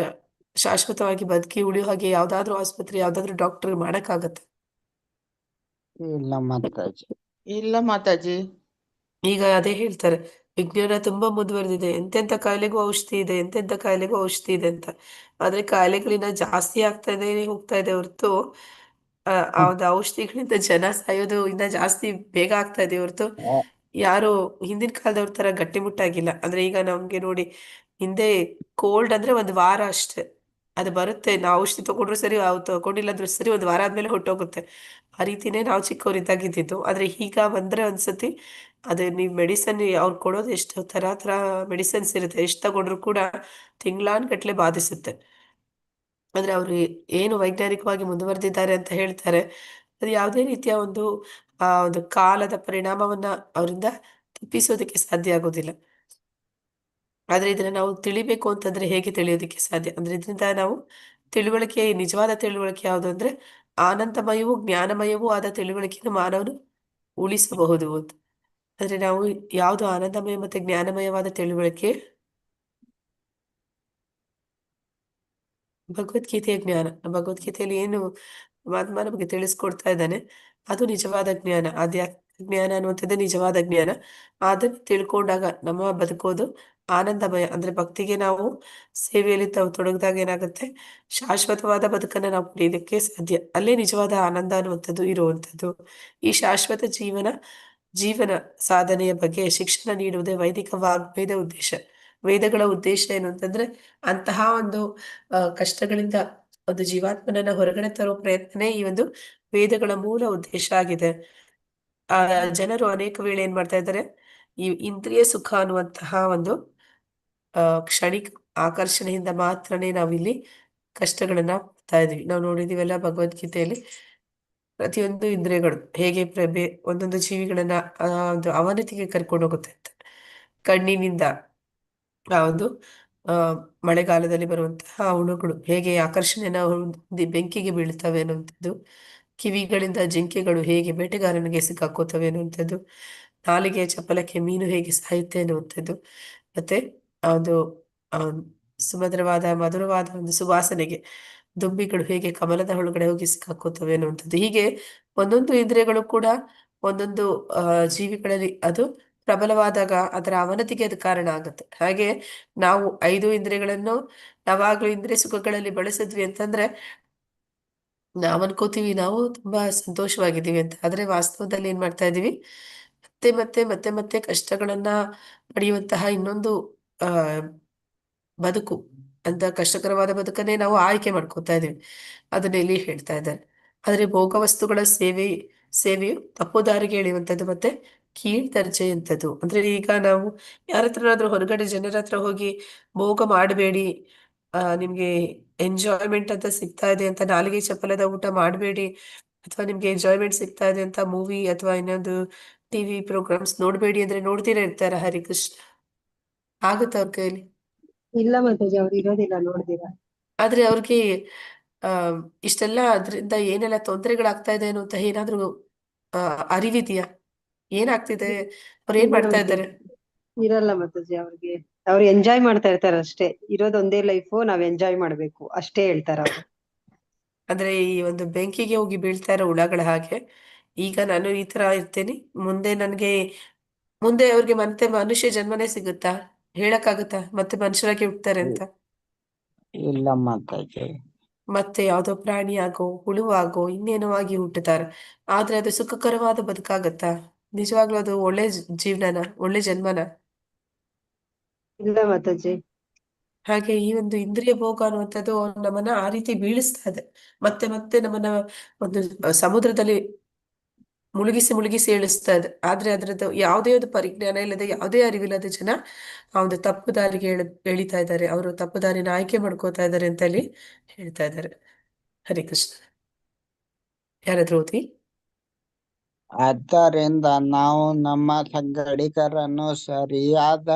ಶಾಶ್ವತವಾಗಿ ಬದುಕಿ ಉಳಿಯೋ ಹಾಗೆ ಯಾವ್ದಾದ್ರು ಆಸ್ಪತ್ರೆ, ಯಾವ್ದಾದ್ರು ಡಾಕ್ಟರ್ ಮಾಡಕ್ಕಾಗತ್ತ? ಇಲ್ಲ ಮಾತಾಜಿ. ಇಲ್ಲ ಮಾತಾಜಿ. ಈಗ ಅದೇ ಹೇಳ್ತಾರೆ, ವಿಜ್ಞಾನ ತುಂಬಾ ಮುಂದುವರೆದಿದೆ, ಎಂತೆಂಥ ಕಾಯಿಲೆಗೂ ಔಷಧಿ ಇದೆ, ಎಂತೆಂಥ ಕಾಯಿಲೆಗೂ ಔಷಧಿ ಇದೆ ಅಂತ. ಆದ್ರೆ ಕಾಯಿಲೆಗಳಿನ್ನ ಜಾಸ್ತಿ ಆಗ್ತಾ ಇದೆ, ಹೋಗ್ತಾ ಇದೆ ಹೊರತು ಆ ಒಂದು ಔಷಧಿಗಳಿಂದ ಜನ ಸಾಯೋದು ಇನ್ನ ಜಾಸ್ತಿ ಬೇಗ ಆಗ್ತಾ ಇದೆ ಹೊರತು ಯಾರು ಹಿಂದಿನ ಕಾಲದವ್ರ ತರ ಗಟ್ಟಿಮುಟ್ಟಾಗಿಲ್ಲ. ಅಂದ್ರೆ ಈಗ ನಮ್ಗೆ ನೋಡಿ, ಹಿಂದೆ ಕೋಲ್ಡ್ ಅಂದ್ರೆ ಒಂದು ವಾರ ಅಷ್ಟೇ ಅದು ಬರುತ್ತೆ. ನಾವು ಔಷಧಿ ತಗೊಂಡ್ರು ಸರಿ, ಅವು ತಗೊಂಡಿಲ್ಲದ್ರು ಸರಿ, ಒಂದು ವಾರ ಆದ್ಮೇಲೆ ಹೊಟ್ಟೋಗುತ್ತೆ. ಆ ರೀತಿನೇ ನಾವು ಚಿಕ್ಕವರಿದ್ದಾಗಿದ್ದು. ಆದ್ರೆ ಈಗ ಬಂದ್ರೆ ಒಂದ್ಸತಿ ಅದು ನೀವು ಮೆಡಿಸನ್ ಅವ್ರು ಕೊಡೋದು ಎಷ್ಟು ತರ ತರ ಮೆಡಿಸಿನ್ಸ್ ಇರುತ್ತೆ, ಎಷ್ಟು ತಗೊಂಡ್ರು ಕೂಡ ತಿಂಗ್ಳಾನ್ಗಟ್ಲೆ ಬಾಧಿಸುತ್ತೆ. ಅಂದ್ರೆ ಅವರು ಏನು ವೈಜ್ಞಾನಿಕವಾಗಿ ಮುಂದುವರೆದಿದ್ದಾರೆ ಅಂತ ಹೇಳ್ತಾರೆ, ಅದು ಯಾವುದೇ ರೀತಿಯ ಒಂದು ಒಂದು ಕಾಲದ ಪರಿಣಾಮವನ್ನ ಅವರಿಂದ ತಪ್ಪಿಸೋದಕ್ಕೆ ಸಾಧ್ಯ ಆಗೋದಿಲ್ಲ. ಆದ್ರೆ ಇದನ್ನ ನಾವು ತಿಳಿಬೇಕು ಅಂತಂದ್ರೆ ಹೇಗೆ ತಿಳಿಯೋದಕ್ಕೆ ಸಾಧ್ಯ ಅಂದ್ರೆ, ಇದರಿಂದ ನಾವು ತಿಳುವಳಿಕೆ, ನಿಜವಾದ ತಿಳುವಳಿಕೆ ಯಾವುದು ಅಂದ್ರೆ ಆನಂದಮಯವೂ ಜ್ಞಾನಮಯವೂ ಆದ ತಿಳುವಳಿಕೆಯನ್ನು ಮಾನವನು ಉಳಿಸಬಹುದು ಅಂತ. ಅಂದ್ರೆ ನಾವು ಯಾವುದು ಆನಂದಮಯ ಮತ್ತೆ ಜ್ಞಾನಮಯವಾದ ತಿಳುವಳಿಕೆ, ಭಗವದ್ಗೀತೆಯ ಜ್ಞಾನ. ಭಗವದ್ಗೀತೆಯಲ್ಲಿ ಏನು ಪರಮಾತ್ಮ ನಮಗೆ ತಿಳಿಸ್ಕೊಡ್ತಾ ಇದ್ದಾನೆ ಅದು ನಿಜವಾದ ಜ್ಞಾನ. ಆಧ್ಯಾತ್ಮಿಕ ಜ್ಞಾನ ಅನ್ನುವಂಥದ್ದು ನಿಜವಾದ ಜ್ಞಾನ. ಅದನ್ನು ತಿಳ್ಕೊಂಡಾಗ ನಮ್ಮ ಬದುಕೋದು ಆನಂದಮಯ. ಅಂದ್ರೆ ಭಕ್ತಿಗೆ ನಾವು ಸೇವೆಯಲ್ಲಿ ತೊಡಗಿದಾಗ ಏನಾಗುತ್ತೆ, ಶಾಶ್ವತವಾದ ಬದುಕನ್ನ ನಾವು ಪಡೆಯೋದಕ್ಕೆ ಸಾಧ್ಯ. ಅಲ್ಲೇ ನಿಜವಾದ ಆನಂದ ಅನ್ನುವಂಥದ್ದು ಇರುವಂಥದ್ದು. ಈ ಶಾಶ್ವತ ಜೀವನ ಸಾಧನೆಯ ಬಗ್ಗೆ ಶಿಕ್ಷಣ ನೀಡುವುದೇ ವೈದಿಕ ವಾಗ್ವೇದ ಉದ್ದೇಶ. ವೇದಗಳ ಉದ್ದೇಶ ಏನು ಅಂತಂದ್ರೆ ಅಂತಹ ಒಂದು ಕಷ್ಟಗಳಿಂದ ಒಂದು ಜೀವಾತ್ಮನನ್ನ ಹೊರಗಡೆ ತರೋ ಪ್ರಯತ್ನನೇ ಈ ಒಂದು ವೇದಗಳ ಮೂಲ ಉದ್ದೇಶ ಆಗಿದೆ. ಜನರು ಅನೇಕ ವೇಳೆ ಏನ್ ಮಾಡ್ತಾ ಇದ್ದಾರೆ, ಈ ಇಂದ್ರಿಯ ಸುಖ ಅನ್ನುವಂತಹ ಒಂದು ಕ್ಷಣಿಕ ಆಕರ್ಷಣೆಯಿಂದ ಮಾತ್ರನೇ ನಾವಿಲ್ಲಿ ಕಷ್ಟಗಳನ್ನ ಪಡ್ತಾ ಇದೀವಿ. ನಾವು ನೋಡಿದೀವಲ್ಲ ಭಗವದ್ಗೀತೆಯಲ್ಲಿ, ಪ್ರತಿಯೊಂದು ಇಂದ್ರಿಯಗಳು ಹೇಗೆ ಒಂದೊಂದು ಜೀವಿಗಳನ್ನ ಒಂದು ಅವನತಿಗೆ ಕರ್ಕೊಂಡು ಹೋಗುತ್ತೆ ಅಂತ. ಕಣ್ಣಿನಿಂದ ಆ ಒಂದು ಮಳೆಗಾಲದಲ್ಲಿ ಬರುವಂತಹ ಹುಳುಗಳು ಹೇಗೆ ಆಕರ್ಷಣೆನ ಹೊಂದಿ ಬೆಂಕಿಗೆ ಬೀಳ್ತವೆ ಅನ್ನುವಂಥದ್ದು, ಕಿವಿಗಳಿಂದ ಜಿಂಕೆಗಳು ಹೇಗೆ ಬೇಟೆಗಾರನಿಗೆ ಸಿಕ್ಕಾಕೋತವೆ ಅನ್ನುವಂಥದ್ದು, ನಾಲಿಗೆಯ ಚಪಲಕ್ಕೆ ಮೀನು ಹೇಗೆ ಸಾಯುತ್ತೆ ಅನ್ನುವಂಥದ್ದು, ಮತ್ತೆ ಆ ಒಂದು ಆ ಸುಮಧುರವಾದ ಮಧುರವಾದ ಒಂದು ಸುವಾಸನೆಗೆ ದುಂಬಿಗಳು ಹೇಗೆ ಕಮಲದ ಒಳಗಡೆ ಹೋಗಿ ಸಿಕ್ಕಾಕೋತವೆ ಅನ್ನುವಂಥದ್ದು. ಹೀಗೆ ಒಂದೊಂದು ಇಂದ್ರಿಯಗಳು ಕೂಡ ಒಂದೊಂದು ಜೀವಿಗಳಲ್ಲಿ ಅದು ಪ್ರಬಲವಾದಾಗ ಅದರ ಅವನತಿಗೆ ಅದು ಕಾರಣ ಆಗುತ್ತೆ. ಹಾಗೆ ನಾವು 5 ಇಂದ್ರಿಯಗಳನ್ನು ಯಾವಾಗ್ಲೂ ಇಂದ್ರಿಯ ಸುಖಗಳಲ್ಲಿ ಬಳಸಿದ್ವಿ ಅಂತಂದ್ರೆ ನಾವ್ ಅನ್ಕೋತೀವಿ ನಾವು ತುಂಬಾ ಸಂತೋಷವಾಗಿದ್ದೀವಿ ಅಂತ. ಆದ್ರೆ ವಾಸ್ತವದಲ್ಲಿ ಏನ್ ಮಾಡ್ತಾ ಇದೀವಿ, ಮತ್ತೆ ಮತ್ತೆ ಮತ್ತೆ ಮತ್ತೆ ಕಷ್ಟಗಳನ್ನ ಪಡೆಯುವಂತಹ ಇನ್ನೊಂದು ಆ ಬದುಕು ಅಂತ, ಕಷ್ಟಕರವಾದ ಬದುಕನ್ನೇ ನಾವು ಆಯ್ಕೆ ಮಾಡ್ಕೋತಾ ಇದೀವಿ. ಅದನ್ನ ಇಲ್ಲಿ ಹೇಳ್ತಾ ಇದ್ದಾರೆ. ಆದ್ರೆ ಭೋಗ ವಸ್ತುಗಳ ಸೇವೆಯು ತಪ್ಪು ದಾರಿಗೆ ಎಳೆಯುವಂಥದ್ದು ಮತ್ತೆ ಕೀಳ್ ದರ್ಜೆಯಂಥದ್ದು. ಅಂದ್ರೆ ಈಗ ನಾವು ಯಾರ ಹತ್ರನಾದ್ರೂ ಹೊರಗಡೆ ಜನರ ಹತ್ರ ಹೋಗಿ ಭೋಗ ಮಾಡಬೇಡಿ, ನಿಮ್ಗೆ ಎಂಜಾಯ್ಮೆಂಟ್ ಅಂತ ಸಿಗ್ತಾ ಇದೆ ಅಂತ ನಾಲಿಗೆ ಚಪ್ಪಲದ ಊಟ ಮಾಡಬೇಡಿ, ಅಥವಾ ನಿಮ್ಗೆ ಎಂಜಾಯ್ಮೆಂಟ್ ಸಿಗ್ತಾ ಇದೆ ಅಂತ ಮೂವಿ ಅಥವಾ ಇನ್ನೊಂದು ಟಿವಿ ಪ್ರೋಗ್ರಾಮ್ಸ್ ನೋಡ್ಬೇಡಿ ಅಂದ್ರೆ ನೋಡ್ತೀರಾ ಇರ್ತಾರ ಹರಿಕೃಷ್ಣ? ಆಗುತ್ತ ಅವ್ರ ಕೈಲಿ? ಇಲ್ಲ ಮಾತಾಜಿ, ಅವ್ರು ಇರೋದಿಲ್ಲ ನೋಡ್ದಿರ. ಆದ್ರೆ ಅವ್ರಿಗೆ ಆ ಇಷ್ಟೆಲ್ಲ ಅದ್ರಿಂದ ಏನೆಲ್ಲ ತೊಂದರೆಗಳಾಗ್ತಾ ಇದೆ ಅನ್ನೋ ಅಂತ ಏನಾದ್ರೂ ಅರಿವಿದೆಯಾ? ಏನಾಗ್ತಿದೆ, ಅವ್ರು ಏನ್ ಇಲ್ಲ ಮಾಡ್ತಾ ಮಾತಾಜಿ, ಇದ್ದಾರೆ? ಇರಲ್ಲ ಮಾತಾಜಿ ಅವ್ರಿಗೆ. ಅವ್ರು ಎಂಜಾಯ್ ಮಾಡ್ತಾ ಇರ್ತಾರ ಅಷ್ಟೇ. ಇರೋದೊಂದೇ ಲೈಫು, ನಾವ್ ಎಂಜಾಯ್ ಮಾಡ್ಬೇಕು ಅಷ್ಟೇ ಹೇಳ್ತಾರ ಅವ್ರು. ಅಂದ್ರೆ ಈ ಒಂದು ಬೆಂಕಿಗೆ ಹೋಗಿ ಬೀಳ್ತಾ ಇರೋ ಹುಳಗಳ ಹಾಗೆ ಈಗ ನಾನು ಈ ತರ ಇರ್ತೇನೆ, ಮುಂದೆ ಅವ್ರಿಗೆ ಮತ್ತೆ ಮನುಷ್ಯ ಜನ್ಮನೇ ಸಿಗುತ್ತಾ? ಹೇಳಕ್ಕಾಗುತ್ತಾ ಮತ್ತೆ ಮನುಷ್ಯರಾಗಿ ಹುಟ್ಟತಾರೆ ಅಂತ? ಇಲ್ಲ ಮಾತಾಜಿ. ಮತ್ತೆ ಯಾವ್ದೋ ಪ್ರಾಣಿ ಆಗೋ, ಹುಳುವಾಗೋ, ಇನ್ನೇನೋ ಆಗಿ ಹುಟ್ಟುತ್ತಾರೆ. ಆದ್ರೆ ಅದು ಸುಖಕರವಾದ ಬದುಕಾಗತ್ತಾ? ನಿಜವಾಗ್ಲೂ ಅದು ಒಳ್ಳೆ ಜೀವನನ, ಒಳ್ಳೆ ಜನ್ಮನ? ಇಲ್ಲ ಮಾತಾಜಿ. ಹಾಗೆ ಈ ಒಂದು ಇಂದ್ರಿಯ ಭೋಗ ಅನ್ನುವಂಥದ್ದು ನಮ್ಮನ್ನ ಆ ರೀತಿ ಬೀಳಿಸ್ತಾ ಇದೆ. ಮತ್ತೆ ಮತ್ತೆ ನಮ್ಮನ್ನ ಒಂದು ಸಮುದ್ರದಲ್ಲಿ ಮುಳುಗಿಸಿ ಇಳಿಸ್ತಾ ಇದೆ. ಆದ್ರೆ ಅದ್ರದ್ದು ಯಾವುದೇ ಒಂದು ಪರಿಜ್ಞಾನ ಇಲ್ಲದೆ, ಯಾವುದೇ ಅರಿವಿಲ್ಲದ ಜನ ಆ ಒಂದು ತಪ್ಪು ದಾರಿಗೆ ಎಳಿತಾ ಇದ್ದಾರೆ. ಅವರು ತಪ್ಪು ದಾರಿನ ಆಯ್ಕೆ ಮಾಡ್ಕೋತಾ ಇದ್ದಾರೆ ಅಂತ ಹೇಳಿ ಹೇಳ್ತಾ ಇದ್ದಾರೆ. ಹರೇ ಕೃಷ್ಣ. ಯಾರಾದ್ರೂ ಓದಿ. ಆದ್ದರಿಂದ ನಾವು ನಮ್ಮ ಸಂಗಡಿಗರನ್ನು ಸರಿಯಾದ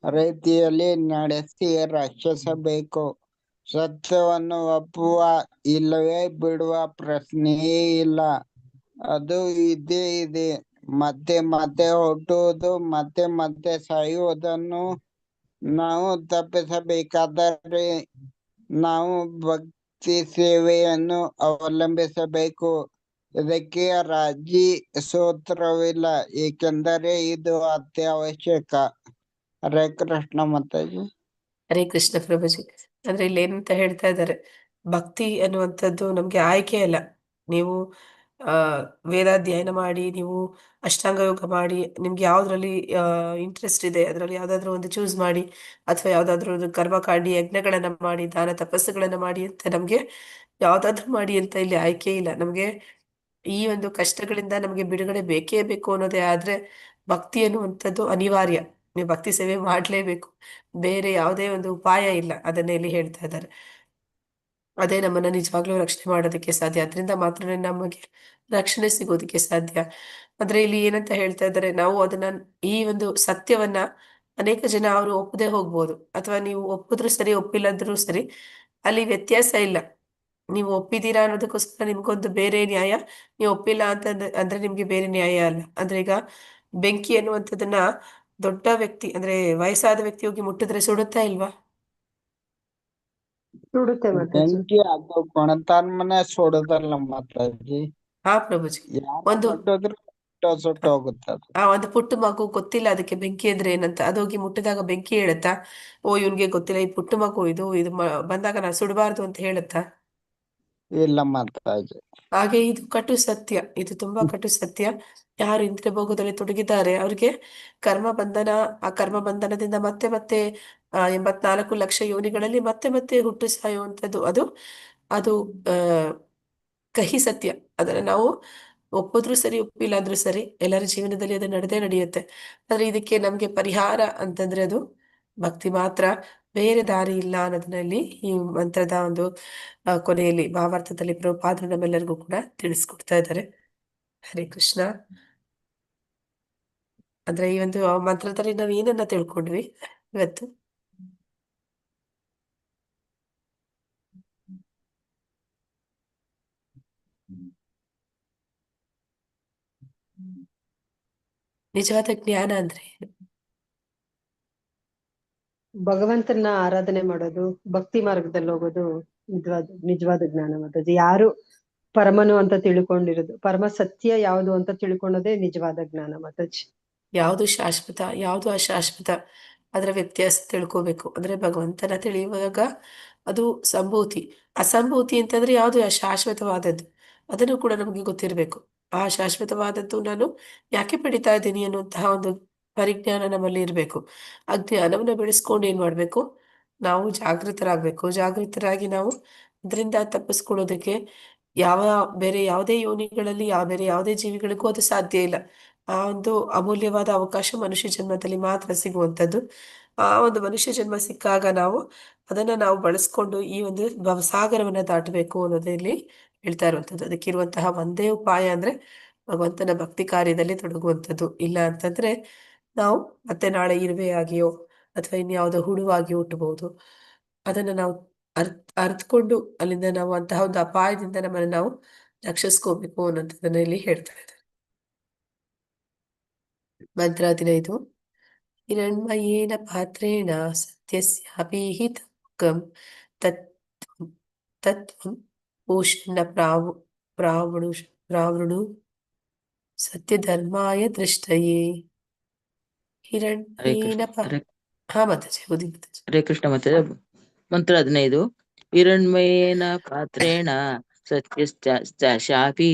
ರೀತಿಯಲ್ಲಿ ನಡೆಸಿ ರಕ್ಷಿಸಬೇಕು. ಸತ್ಯವನ್ನು ಒಪ್ಪುವ ಇಲ್ಲವೇ ಬಿಡುವ ಪ್ರಶ್ನೆಯೇ ಇಲ್ಲ. ಅದು ಇದ್ದೇ ಇದೆ. ಮತ್ತೆ ಮತ್ತೆ ಹುಟ್ಟುವುದು, ಮತ್ತೆ ಮತ್ತೆ ಸಾಯುವುದನ್ನು ನಾವು ತಪ್ಪಿಸಬೇಕಾದರೆ ನಾವು ಭಕ್ತಿ ಸೇವೆಯನ್ನು ಅವಲಂಬಿಸಬೇಕು. ಇದಕ್ಕೆ ರಾಜಿ ಸೂತ್ರವಿಲ್ಲ, ಏಕೆಂದರೆ ಇದು ಅತ್ಯವಶ್ಯಕ. ಹರೇ ಕೃಷ್ಣ ಮಾತಾಜಿ. ಹರೇ ಕೃಷ್ಣ ಪ್ರಭುಜಿ. ಅಂದ್ರೆ ಇಲ್ಲಿ ಏನಂತ ಹೇಳ್ತಾ ಇದ್ದಾರೆ, ಭಕ್ತಿ ಅನ್ನುವಂಥದ್ದು ನಮ್ಗೆ ಆಯ್ಕೆ ಅಲ್ಲ. ನೀವು ಆ ವೇದಾಧ್ಯಯನ ಮಾಡಿ, ನೀವು ಅಷ್ಟಾಂಗ ಯೋಗ ಮಾಡಿ, ನಿಮ್ಗೆ ಯಾವ್ದ್ರಲ್ಲಿ ಇಂಟ್ರೆಸ್ಟ್ ಇದೆ ಅದರಲ್ಲಿ ಯಾವ್ದಾದ್ರು ಒಂದು ಚೂಸ್ ಮಾಡಿ, ಅಥವಾ ಯಾವ್ದಾದ್ರು ಒಂದು ಕರ್ಮಕಾಂಡಿ ಯಜ್ಞಗಳನ್ನ ಮಾಡಿ, ದಾನ ತಪಸ್ಸುಗಳನ್ನ ಮಾಡಿ ಅಂತ ನಮ್ಗೆ ಯಾವ್ದಾದ್ರು ಮಾಡಿ ಅಂತ ಇಲ್ಲಿ ಆಯ್ಕೆ ಇಲ್ಲ. ನಮ್ಗೆ ಈ ಒಂದು ಕಷ್ಟಗಳಿಂದ ನಮ್ಗೆ ಬಿಡುಗಡೆ ಬೇಕೇ ಬೇಕು ಅನ್ನೋದೇ ಆದ್ರೆ ಭಕ್ತಿ ಅನ್ನುವಂಥದ್ದು ಅನಿವಾರ್ಯ. ನೀವು ಭಕ್ತಿ ಸೇವೆ ಮಾಡ್ಲೇಬೇಕು, ಬೇರೆ ಯಾವುದೇ ಒಂದು ಉಪಾಯ ಇಲ್ಲ. ಅದನ್ನೇ ಇಲ್ಲಿ ಹೇಳ್ತಾ ಇದ್ದಾರೆ. ಅದೇ ನಮ್ಮನ್ನ ನಿಜವಾಗ್ಲೂ ರಕ್ಷಣೆ ಮಾಡೋದಕ್ಕೆ ಸಾಧ್ಯ. ಅದರಿಂದ ಮಾತ್ರ ನಮಗೆ ರಕ್ಷಣೆ ಸಿಗೋದಕ್ಕೆ ಸಾಧ್ಯ. ಅಂದ್ರೆ ಇಲ್ಲಿ ಏನಂತ ಹೇಳ್ತಾ ಇದ್ದಾರೆ, ನಾವು ಅದನ್ನ, ಈ ಒಂದು ಸತ್ಯವನ್ನ ಅನೇಕ ಜನ ಅವರು ಒಪ್ಪದೆ ಹೋಗ್ಬೋದು, ಅಥವಾ ನೀವು ಒಪ್ಪಿದ್ರು ಸರಿ ಒಪ್ಪಿಲ್ಲದ್ರೂ ಸರಿ, ಅಲ್ಲಿ ವ್ಯತ್ಯಾಸ ಇಲ್ಲ. ನೀವು ಒಪ್ಪಿದ್ದೀರಾ ಅನ್ನೋದಕ್ಕೋಸ್ಕರ ನಿಮ್ಗೊಂದು ಬೇರೆ ನ್ಯಾಯ, ನೀವು ಒಪ್ಪಿಲ್ಲ ಅಂದ್ರೆ ನಿಮ್ಗೆ ಬೇರೆ ನ್ಯಾಯ ಅಲ್ಲ. ಅಂದ್ರೆ ಈಗ ಬೆಂಕಿ ಅನ್ನುವಂಥದ್ದನ್ನ ದೊಡ್ಡ ವ್ಯಕ್ತಿ, ಅಂದ್ರೆ ವಯಸ್ಸಾದ ವ್ಯಕ್ತಿ ಹೋಗಿ ಮುಟ್ಟಿದ್ರೆ ಸುಡುತ್ತಾ ಇಲ್ವಾ? ಸುಡುತ್ತೆ ಮಾತಾಜಿ. ಬೆಂಕಿ ಅದು ಕೊಣತಾನ್ಮನೆ ಸುಡೋದಲ್ಲ ಮಾತಾಜಿ. ಹಾ ಪ್ರಭುಜಿ. ಯಾರು ಒಂದು ಮುಟ್ಟಿದ್ರು ಸುಟ್ಟು ಹೋಗುತ್ತದೆ. ಆ ಒಂದು ಪುಟ್ಟ ಮಗು ಗೊತ್ತಿಲ್ಲ ಅದಕ್ಕೆ ಬೆಂಕಿ ಅಂದ್ರೆ ಏನಂತ, ಅದು ಹೋಗಿ ಮುಟ್ಟಿದಾಗ ಬೆಂಕಿ ಹೇಳುತ್ತಾ, ಓ ಇವ್ನಿಗೆ ಗೊತ್ತಿಲ್ಲ, ಈ ಪುಟ್ಟ ಮಗು ಇದು ಬಂದಾಗ ನಾನು ಸುಡಬಾರ್ದು ಅಂತ ಹೇಳುತ್ತಾ? ಇಲ್ಲ ಮಾತಾಜಿ. ಹಾಗೆ ಇದು ಕಟು ಸತ್ಯ, ಇದು ತುಂಬಾ ಕಟು ಸತ್ಯ. ಯಾರು ಇಂದ್ರಿಯ ಭೋಗದಲ್ಲಿ ತೊಡಗಿದ್ದಾರೆ ಅವ್ರಿಗೆ ಕರ್ಮ ಬಂಧನ, ಆ ಕರ್ಮ ಬಂಧನದಿಂದ ಮತ್ತೆ ಮತ್ತೆ 84 ಲಕ್ಷ ಯೋನಿಗಳಲ್ಲಿ ಮತ್ತೆ ಮತ್ತೆ ಹುಟ್ಟು ಸಾಯುವಂಥದ್ದು, ಅದು ಅದು ಆ ಕಹಿ ಸತ್ಯ. ಅದನ್ನ ನಾವು ಒಪ್ಪಿದ್ರು ಸರಿ ಒಪ್ಪಿಲ್ಲ ಅಂದ್ರೂ ಸರಿ, ಎಲ್ಲರ ಜೀವನದಲ್ಲಿ ಅದು ನಡೆಯುತ್ತೆ. ಆದ್ರೆ ಇದಕ್ಕೆ ನಮ್ಗೆ ಪರಿಹಾರ ಅಂತಂದ್ರೆ ಅದು ಭಕ್ತಿ ಮಾತ್ರ, ಬೇರೆ ದಾರಿ ಇಲ್ಲ ಅನ್ನೋದನ್ನಲ್ಲಿ ಈ ಮಂತ್ರದ ಒಂದು ಕೊನೆಯಲ್ಲಿ ಭಾವಾರ್ಥದಲ್ಲಿ ಪ್ರಭುಪಾದರು ನಮ್ಮೆಲ್ಲರಿಗೂ ಕೂಡ ತಿಳಿಸ್ಕೊಡ್ತಾ ಇದ್ದಾರೆ. ಹರೇ ಕೃಷ್ಣ. ಅಂದ್ರೆ ಈ ಒಂದು ಮಂತ್ರದಲ್ಲಿ ನಾವು ಏನನ್ನ ತಿಳ್ಕೊಂಡ್ವಿ ಇವತ್ತು? ನಿಜವಾದ ಜ್ಞಾನ ಅಂದ್ರೆ ಏನು? ಭಗವಂತನ ಆರಾಧನೆ ಮಾಡೋದು, ಭಕ್ತಿ ಮಾರ್ಗದಲ್ಲಿ ಹೋಗೋದು ನಿಜವಾದ ಜ್ಞಾನ ಮಾತಾಜಿ. ಯಾರು ಪರಮನು ಅಂತ ತಿಳ್ಕೊಂಡಿರೋದು, ಪರಮ ಸತ್ಯ ಯಾವುದು ಅಂತ ತಿಳ್ಕೊಳ್ಳೋದೇ ನಿಜವಾದ ಜ್ಞಾನ ಮಾತಾಜಿ. ಯಾವುದು ಶಾಶ್ವತ, ಯಾವುದು ಅಶಾಶ್ವತ, ಅದರ ವ್ಯತ್ಯಾಸ ತಿಳ್ಕೋಬೇಕು. ಅಂದ್ರೆ ಭಗವಂತನ ತಿಳಿಯುವಾಗ ಅದು ಸಂಭೂತಿ. ಅಸಂಭೂತಿ ಅಂತಂದ್ರೆ ಯಾವುದು ಶಾಶ್ವತವಾದದ್ದು, ಅದನ್ನು ಕೂಡ ನಮಗೆ ಗೊತ್ತಿರಬೇಕು. ಆ ಶಾಶ್ವತವಾದದ್ದು ನಾನು ಯಾಕೆ ಪಡಿತಾ ಇದ್ದೀನಿ ಅನ್ನುವಂತಹ ಒಂದು ಪರಿಜ್ಞಾನ ನಮ್ಮಲ್ಲಿ ಇರಬೇಕು. ಆ ಜ್ಞಾನವನ್ನ ಬೆಳೆಸ್ಕೊಂಡು ಏನ್ ಮಾಡ್ಬೇಕು, ನಾವು ಜಾಗೃತರಾಗಬೇಕು. ಜಾಗೃತರಾಗಿ ನಾವು ಇದರಿಂದ ತಪ್ಪಿಸ್ಕೊಳ್ಳೋದಕ್ಕೆ ಯಾವ ಬೇರೆ ಯಾವುದೇ ಯೋನಿಗಳಲ್ಲಿ ಬೇರೆ ಯಾವುದೇ ಜೀವಿಗಳಿಗೂ ಅದು ಸಾಧ್ಯ ಇಲ್ಲ. ಆ ಒಂದು ಅಮೂಲ್ಯವಾದ ಅವಕಾಶ ಮನುಷ್ಯ ಜನ್ಮದಲ್ಲಿ ಮಾತ್ರ ಸಿಗುವಂಥದ್ದು. ಆ ಒಂದು ಮನುಷ್ಯ ಜನ್ಮ ಸಿಕ್ಕಾಗ ಅದನ್ನ ನಾವು ಬಳಸ್ಕೊಂಡು ಈ ಒಂದು ಭವಸಾಗರವನ್ನ ದಾಟಬೇಕು ಅನ್ನೋದೇ ಇಲ್ಲಿ ಹೇಳ್ತಾ ಇರುವಂಥದ್ದು. ಅದಕ್ಕಿರುವಂತಹ ಒಂದೇ ಉಪಾಯ ಅಂದ್ರೆ ಭಗವಂತನ ಭಕ್ತಿ ಕಾರ್ಯದಲ್ಲಿ ತೊಡಗುವಂಥದ್ದು. ಇಲ್ಲ ಅಂತಂದ್ರೆ ನಾವು ಮತ್ತೆ ನಾಳೆ ಇರುವೆಯಾಗಿಯೋ ಅಥವಾ ಇನ್ಯಾವುದೋ ಹುಳುವಾಗಿ ಹುಟ್ಟಬಹುದು. ಅದನ್ನ ನಾವು ಅರ್ಥಕೊಂಡು ಅಲ್ಲಿಂದ ನಾವು ಅಂತಹ ಒಂದು ಅಪಾಯದಿಂದ ನಮ್ಮನ್ನು ನಾವು ರಕ್ಷಿಸ್ಕೋಬೇಕು ಅನ್ನೋದನ್ನ ಇಲ್ಲಿ ಹೇಳ್ತಾ ಇದ್ದಾರೆ. ಮಂತ್ರ 15. ಹಿರಣ್ಮಯೇನ ಪಾತ್ರೇಣ ಸತ್ಯಸ್ಯಾಪಿ ಹಿತಂ ತತ್ವಂ ತತ್ವಂ ಪೂಷಣ ಪ್ರಾವೃಣು ಸತ್ಯಧರ್ಮಾಯ ದೃಷ್ಟಯೇ. ಹರೇ ಹಿರಣ್ಮಯೇನ ಕೃಷ್ಣ. ಹರೇ ಹಾ ಮಾತಾಜಿ ಓದಿ ಮಾತಾಜಿ. ಹರೇ ಕೃಷ್ಣ. ಮತ್ತೆ ಮಂತ್ರ 15. ಹಿರಣ್ಮಯೇನ ಪಾತ್ರೇಣ ಸತ್ಯಶ್ಚಾಪೀತಂ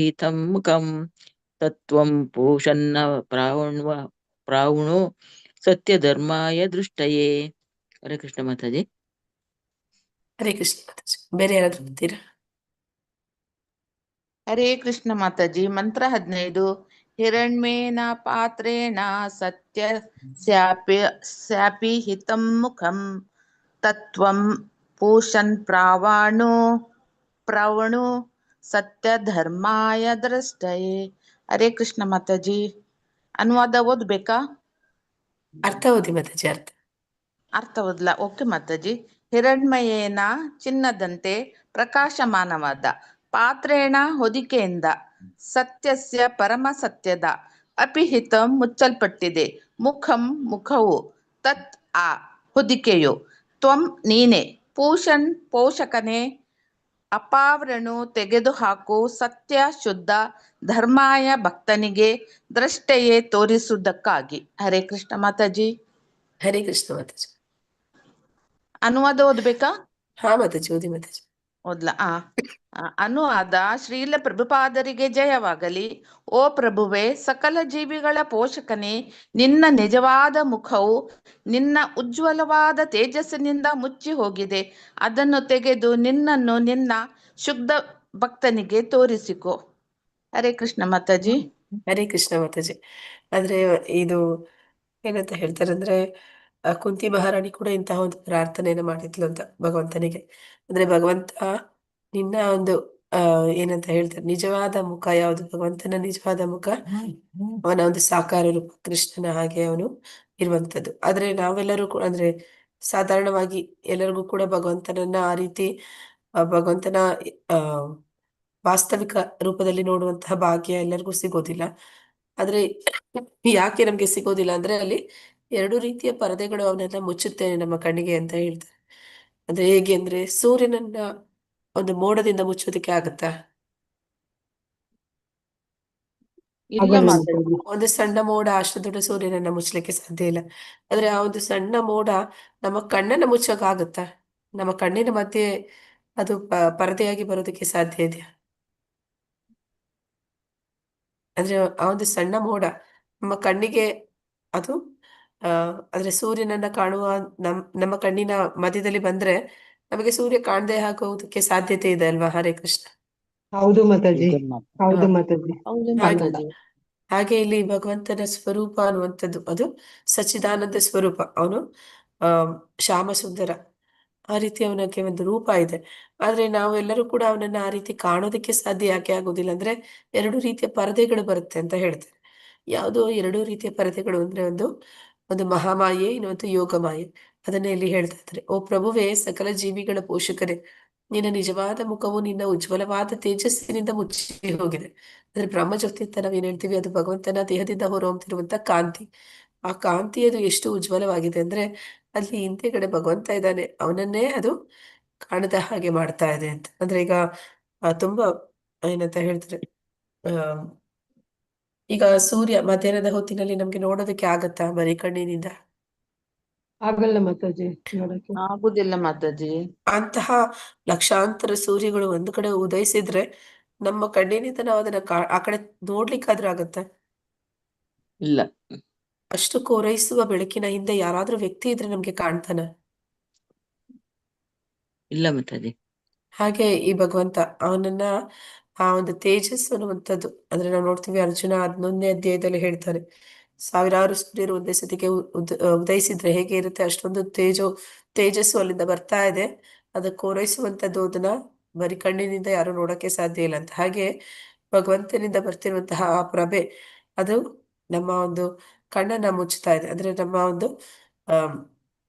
ಮುಖಂ ತತ್ವಂ ಪೂಷನ್ನ ಪ್ರಾವೃಣು ಸತ್ಯಧರ್ಮಾಯ ದೃಷ್ಟಯೇ. ಹರೇ ಕೃಷ್ಣ ಮಾತಾಜಿ. ಹರೇ ಕೃಷ್ಣ ಮಾತಾಜಿ. ಬೇರೆ ಯಾರಾದ್ರೂ ಬರ್ತೀರಾ? ಹರೇ ಕೃಷ್ಣ ಮಾತಾಜಿ. ಮಂತ್ರ 15. ಹಿರಣ್ಮೇನ ಪಾತ್ರೇಣ ಸತ್ಯ ಸ್ಯಾಪಿ ಹಿತಂ ಮುಖಂ ತತ್ವಂ ಪೂಷನ್ ಪ್ರಾವಣು ಸತ್ಯ ಧರ್ಮಾಯ ದೃಷ್ಟಯೇ. ಹರೇ ಕೃಷ್ಣ ಮಾತಾಜಿ. ಅನುವಾದ ಓದ್ಬೇಕಾ? ಅರ್ಥ ಓದಿ ಮಾತಾಜಿ. ಅರ್ಥ ಓದ್ಲಾ? ಓಕೆ ಮಾತಾಜಿ. ಹಿರಣ್ಮಯೇನ ಚಿನ್ನದಂತೆ ಪ್ರಕಾಶಮಾನವಾದ, ಪಾತ್ರೇಣ ಹೊದಿಕೆಯಿಂದ, ಸತ್ಯಸ್ಯ ಪರಮ ಸತ್ಯದ, ಅಪಿಹಿತ ಮುಚ್ಚಲ್ಪಟ್ಟಿದೆ, ಮುಖಂ ಮುಖವು, ತತ್ ಆ ಹೊದಿಕೆಯು, ತ್ವಂ ನೀನೆ, ಪೂಷಣ್ ಪೋಷಕನೇ, ಅಪಾವರಣು ತೆಗೆದುಹಾಕು, ಸತ್ಯ ಶುದ್ಧ, ಧರ್ಮಾಯ ಭಕ್ತನಿಗೆ, ದ್ರಷ್ಟೆಯೇ ತೋರಿಸುವುದಕ್ಕಾಗಿ. ಹರೇ ಕೃಷ್ಣ ಮಾತಾಜಿ. ಹರೇ ಕೃಷ್ಣ ಮಾತಾಜಿ. ಅನುವಾದ ಓದ್ಬೇಕಾ? ಹಾ ಮಾತಾಜಿ ಓದಿ ಮಾತಾಜಿ. ಓದ್ಲಾ? ಅನುವಾದ. ಶ್ರೀಲ ಪ್ರಭುಪಾದರಿಗೆ ಜಯವಾಗಲಿ. ಓ ಪ್ರಭುವೆ, ಸಕಲ ಜೀವಿಗಳ ಪೋಷಕನೇ, ನಿನ್ನ ನಿಜವಾದ ಮುಖವು ನಿನ್ನ ಉಜ್ವಲವಾದ ತೇಜಸ್ಸಿನಿಂದ ಮುಚ್ಚಿ ಹೋಗಿದೆ. ಅದನ್ನು ತೆಗೆದು ನಿನ್ನನ್ನು ನಿನ್ನ ಶುದ್ಧ ಭಕ್ತನಿಗೆ ತೋರಿಸಿಕೊ. ಹರೇ ಕೃಷ್ಣ ಮಾತಾಜಿ. ಹರೇ ಕೃಷ್ಣ ಮಾತಾಜಿ. ಅಂದ್ರೆ ಇದು ಏನಂತ ಹೇಳ್ತಾರೆ ಅಂದ್ರೆ ಕುಂತಿ ಮಹಾರಾಣಿ ಕೂಡ ಇಂತಹ ಒಂದು ಪ್ರಾರ್ಥನೆಯನ್ನು ಮಾಡಿದ್ಲು ಅಂತ ಭಗವಂತನಿಗೆ. ಅಂದ್ರೆ ಭಗವಂತ ನಿನ್ನ ಒಂದು ಏನಂತ ಹೇಳ್ತಾರೆ, ನಿಜವಾದ ಮುಖ ಯಾವುದು? ಭಗವಂತನ ನಿಜವಾದ ಮುಖ ಅವನ ಒಂದು ಸಾಕಾರ ರೂಪ ಕೃಷ್ಣನ ಹಾಗೆ ಅವನು ಇರುವಂತದ್ದು. ಆದ್ರೆ ನಾವೆಲ್ಲರೂ ಅಂದ್ರೆ ಸಾಧಾರಣವಾಗಿ ಎಲ್ಲರಿಗೂ ಕೂಡ ಭಗವಂತನನ್ನ ಆ ರೀತಿ ಭಗವಂತನ ಆ ವಾಸ್ತವಿಕ ರೂಪದಲ್ಲಿ ನೋಡುವಂತಹ ಭಾಗ್ಯ ಎಲ್ಲರಿಗೂ ಸಿಗೋದಿಲ್ಲ. ಆದ್ರೆ ಯಾಕೆ ನಮ್ಗೆ ಸಿಗೋದಿಲ್ಲ ಅಂದ್ರೆ ಅಲ್ಲಿ ಎರಡು ರೀತಿಯ ಪರದೆಗಳು ಅವನನ್ನ ಮುಚ್ಚುತ್ತೇನೆ ನಮ್ಮ ಕಣ್ಣಿಗೆ ಅಂತ ಹೇಳ್ತಾರೆ. ಅಂದ್ರೆ ಹೇಗೆ ಅಂದ್ರೆ ಸೂರ್ಯನನ್ನ ಒಂದು ಮೋಡದಿಂದ ಮುಚ್ಚೋದಕ್ಕೆ ಆಗತ್ತಾ? ಇಲ್ಲ ಆಗಲ್ಲ ಮಾತಾಜಿ. ಮಾತಾಜಿ. ಒಂದು ಸಣ್ಣ ಮೋಡ ಅಷ್ಟು ದೊಡ್ಡ ಸೂರ್ಯನನ್ನ ಮುಚ್ಚಲಿಕ್ಕೆ ಸಾಧ್ಯ ಇಲ್ಲ. ಆದ್ರೆ ಆ ಒಂದು ಸಣ್ಣ ಮೋಡ ನಮ್ಮ ಕಣ್ಣನ್ನ ಮುಚ್ಚೋಕ್ ಆಗತ್ತಾ? ನಮ್ಮ ಕಣ್ಣಿನ ಮಧ್ಯೆ ಅದು ಪರದೆಯಾಗಿ ಬರೋದಕ್ಕೆ ಸಾಧ್ಯ ಇದೆಯಾ? ಅಂದ್ರೆ ಆ ಒಂದು ಸಣ್ಣ ಮೋಡ ನಮ್ಮ ಕಣ್ಣಿಗೆ ಅದು ಅಂದ್ರೆ ಸೂರ್ಯನನ್ನ ಕಾಣುವ ನಮ್ಮ ಕಣ್ಣಿನ ಮಧ್ಯದಲ್ಲಿ ಬಂದ್ರೆ ನಮಗೆ ಸೂರ್ಯ ಕಾಣದೆ ಆಗೋದಕ್ಕೆ ಸಾಧ್ಯತೆ ಇದೆ ಅಲ್ವಾ? ಹರೇ ಕೃಷ್ಣ. ಹೌದು ಮಾತಾಜಿ. ಇದು ಮಾತ್ರ. ಹೌದು ಹಾ. ಮಾತಾಜಿ. ಹೌದು ಹಾಗೆ ಮಾತಾಜಿ. ಹಾಗೆ ಇಲ್ಲಿ ಭಗವಂತನ ಸ್ವರೂಪ ಅನ್ನುವಂಥದ್ದು ಅದು ಸಚ್ಚಿದಾನಂದ ಸ್ವರೂಪ. ಅವನು ಶ್ಯಾಮ ಸುಂದರ, ಆ ರೀತಿ ಅವನಿಗೆ ಒಂದು ರೂಪ ಇದೆ. ಆದ್ರೆ ನಾವೆಲ್ಲರೂ ಕೂಡ ಅವನನ್ನ ಆ ರೀತಿ ಕಾಣೋದಕ್ಕೆ ಸಾಧ್ಯ ಯಾಕೆ ಆಗೋದಿಲ್ಲ ಅಂದ್ರೆ ಎರಡು ರೀತಿಯ ಪರದೆಗಳು ಬರುತ್ತೆ ಅಂತ ಹೇಳ್ತಾರೆ. ಯಾವುದೋ ಎರಡು ರೀತಿಯ ಪರದೆಗಳು ಅಂದ್ರೆ ಒಂದು ಮಹಾಮಾಯೆ, ಇನ್ನೊಂದು ಯೋಗ ಮಾಯೆ. ಅದನ್ನೇ ಇಲ್ಲಿ ಹೇಳ್ತಾ ಇದ್ದಾರೆ. ಓ ಪ್ರಭುವೇ, ಸಕಲ ಜೀವಿಗಳ ಪೋಷಕರೇ, ನಿನ್ನ ನಿಜವಾದ ಮುಖವು ನಿನ್ನ ಉಜ್ವಲವಾದ ತೇಜಸ್ಸಿನಿಂದ ಮುಚ್ಚಿ ಹೋಗಿದೆ. ಅಂದ್ರೆ ಬ್ರಹ್ಮಜ್ಯೋತಿ ಅಂತ ನಾವೇನ್ ಹೇಳ್ತೀವಿ, ಅದು ಭಗವಂತನ ದೇಹದಿಂದ ಹೊರಹೊಮ್ಮುತ್ತಿರುವಂತ ಕಾಂತಿ. ಆ ಕಾಂತಿ ಅದು ಎಷ್ಟು ಉಜ್ವಲವಾಗಿದೆ ಅಂದ್ರೆ ಅಲ್ಲಿ ಹಿಂದೆಗಡೆ ಭಗವಂತ ಇದ್ದಾನೆ, ಅವನನ್ನೇ ಅದು ಕಾಣದ ಹಾಗೆ ಮಾಡ್ತಾ ಇದೆ ಅಂತ. ಅಂದ್ರೆ ಈಗ ತುಂಬಾ ಏನಂತ ಹೇಳ್ತಾರೆ, ಆ ಈಗ ಸೂರ್ಯ ಮಧ್ಯಾಹ್ನದ ಹೊತ್ತಿನಲ್ಲಿ ನಮ್ಗೆ ನೋಡೋದಕ್ಕೆ ಆಗತ್ತಾ ಬರೀ ಕಣ್ಣಿನಿಂದ? ಆಗಲ್ಲ ಮಾತಾಜಿ ನೋಡಕ್ಕೆ. ಆಗುದಿಲ್ಲ ಮಾತಾಜಿ. ಅಂತಹ ಲಕ್ಷಾಂತರ ಸೂರ್ಯಗಳು ಒಂದು ಕಡೆ ಉದಯಿಸಿದ್ರೆ ನಮ್ಮ ಕಣ್ಣಿನಿಂದ ನಾವು ಅದನ್ನ ಆ ಕಡೆ ನೋಡ್ಲಿಕ್ಕಾದ್ರೂ ಆಗತ್ತ? ಇಲ್ಲ. ಅಷ್ಟು ಕೋರೈಸುವ ಬೆಳಕಿನ ಹಿಂದೆ ಯಾರಾದ್ರೂ ವ್ಯಕ್ತಿ ಇದ್ರೆ ನಮ್ಗೆ ಕಾಣ್ತಾನ? ಇಲ್ಲ ಮಾತಾಜಿ. ಹಾಗೆ ಈ ಭಗವಂತ ಅವನನ್ನ ಆ ಒಂದು ತೇಜಸ್ಸು ಅನ್ನುವಂಥದ್ದು ಅಂದ್ರೆ ನಾವು ನೋಡ್ತೀವಿ ಅರ್ಜುನ 11ನೇ ಅಧ್ಯಾಯದಲ್ಲಿ ಹೇಳ್ತಾನೆ, ಸಾವಿರಾರು ಸೂರ್ಯರು ಒಂದೇ ಸತಿಗೆ ಉದಯಿಸಿದ್ರೆ ಹೇಗೆ ಇರುತ್ತೆ ಅಷ್ಟೊಂದು ತೇಜಸ್ಸು ಅಲ್ಲಿಂದ ಬರ್ತಾ ಇದೆ. ಅದಕ್ಕೆ ಕೋರೈಸುವಂಥದ್ದು ಅದನ್ನ ಬರೀ ಕಣ್ಣಿನಿಂದ ಯಾರು ನೋಡಕ್ಕೆ ಸಾಧ್ಯ ಇಲ್ಲ ಅಂತ. ಹಾಗೆ ಭಗವಂತನಿಂದ ಬರ್ತಿರುವಂತಹ ಆ ಪ್ರಭೆ ಅದು ನಮ್ಮ ಒಂದು ಕಣ್ಣನ್ನ ಮುಚ್ಚುತ್ತಾ ಇದೆ. ಅಂದ್ರೆ ನಮ್ಮ ಒಂದು ಆ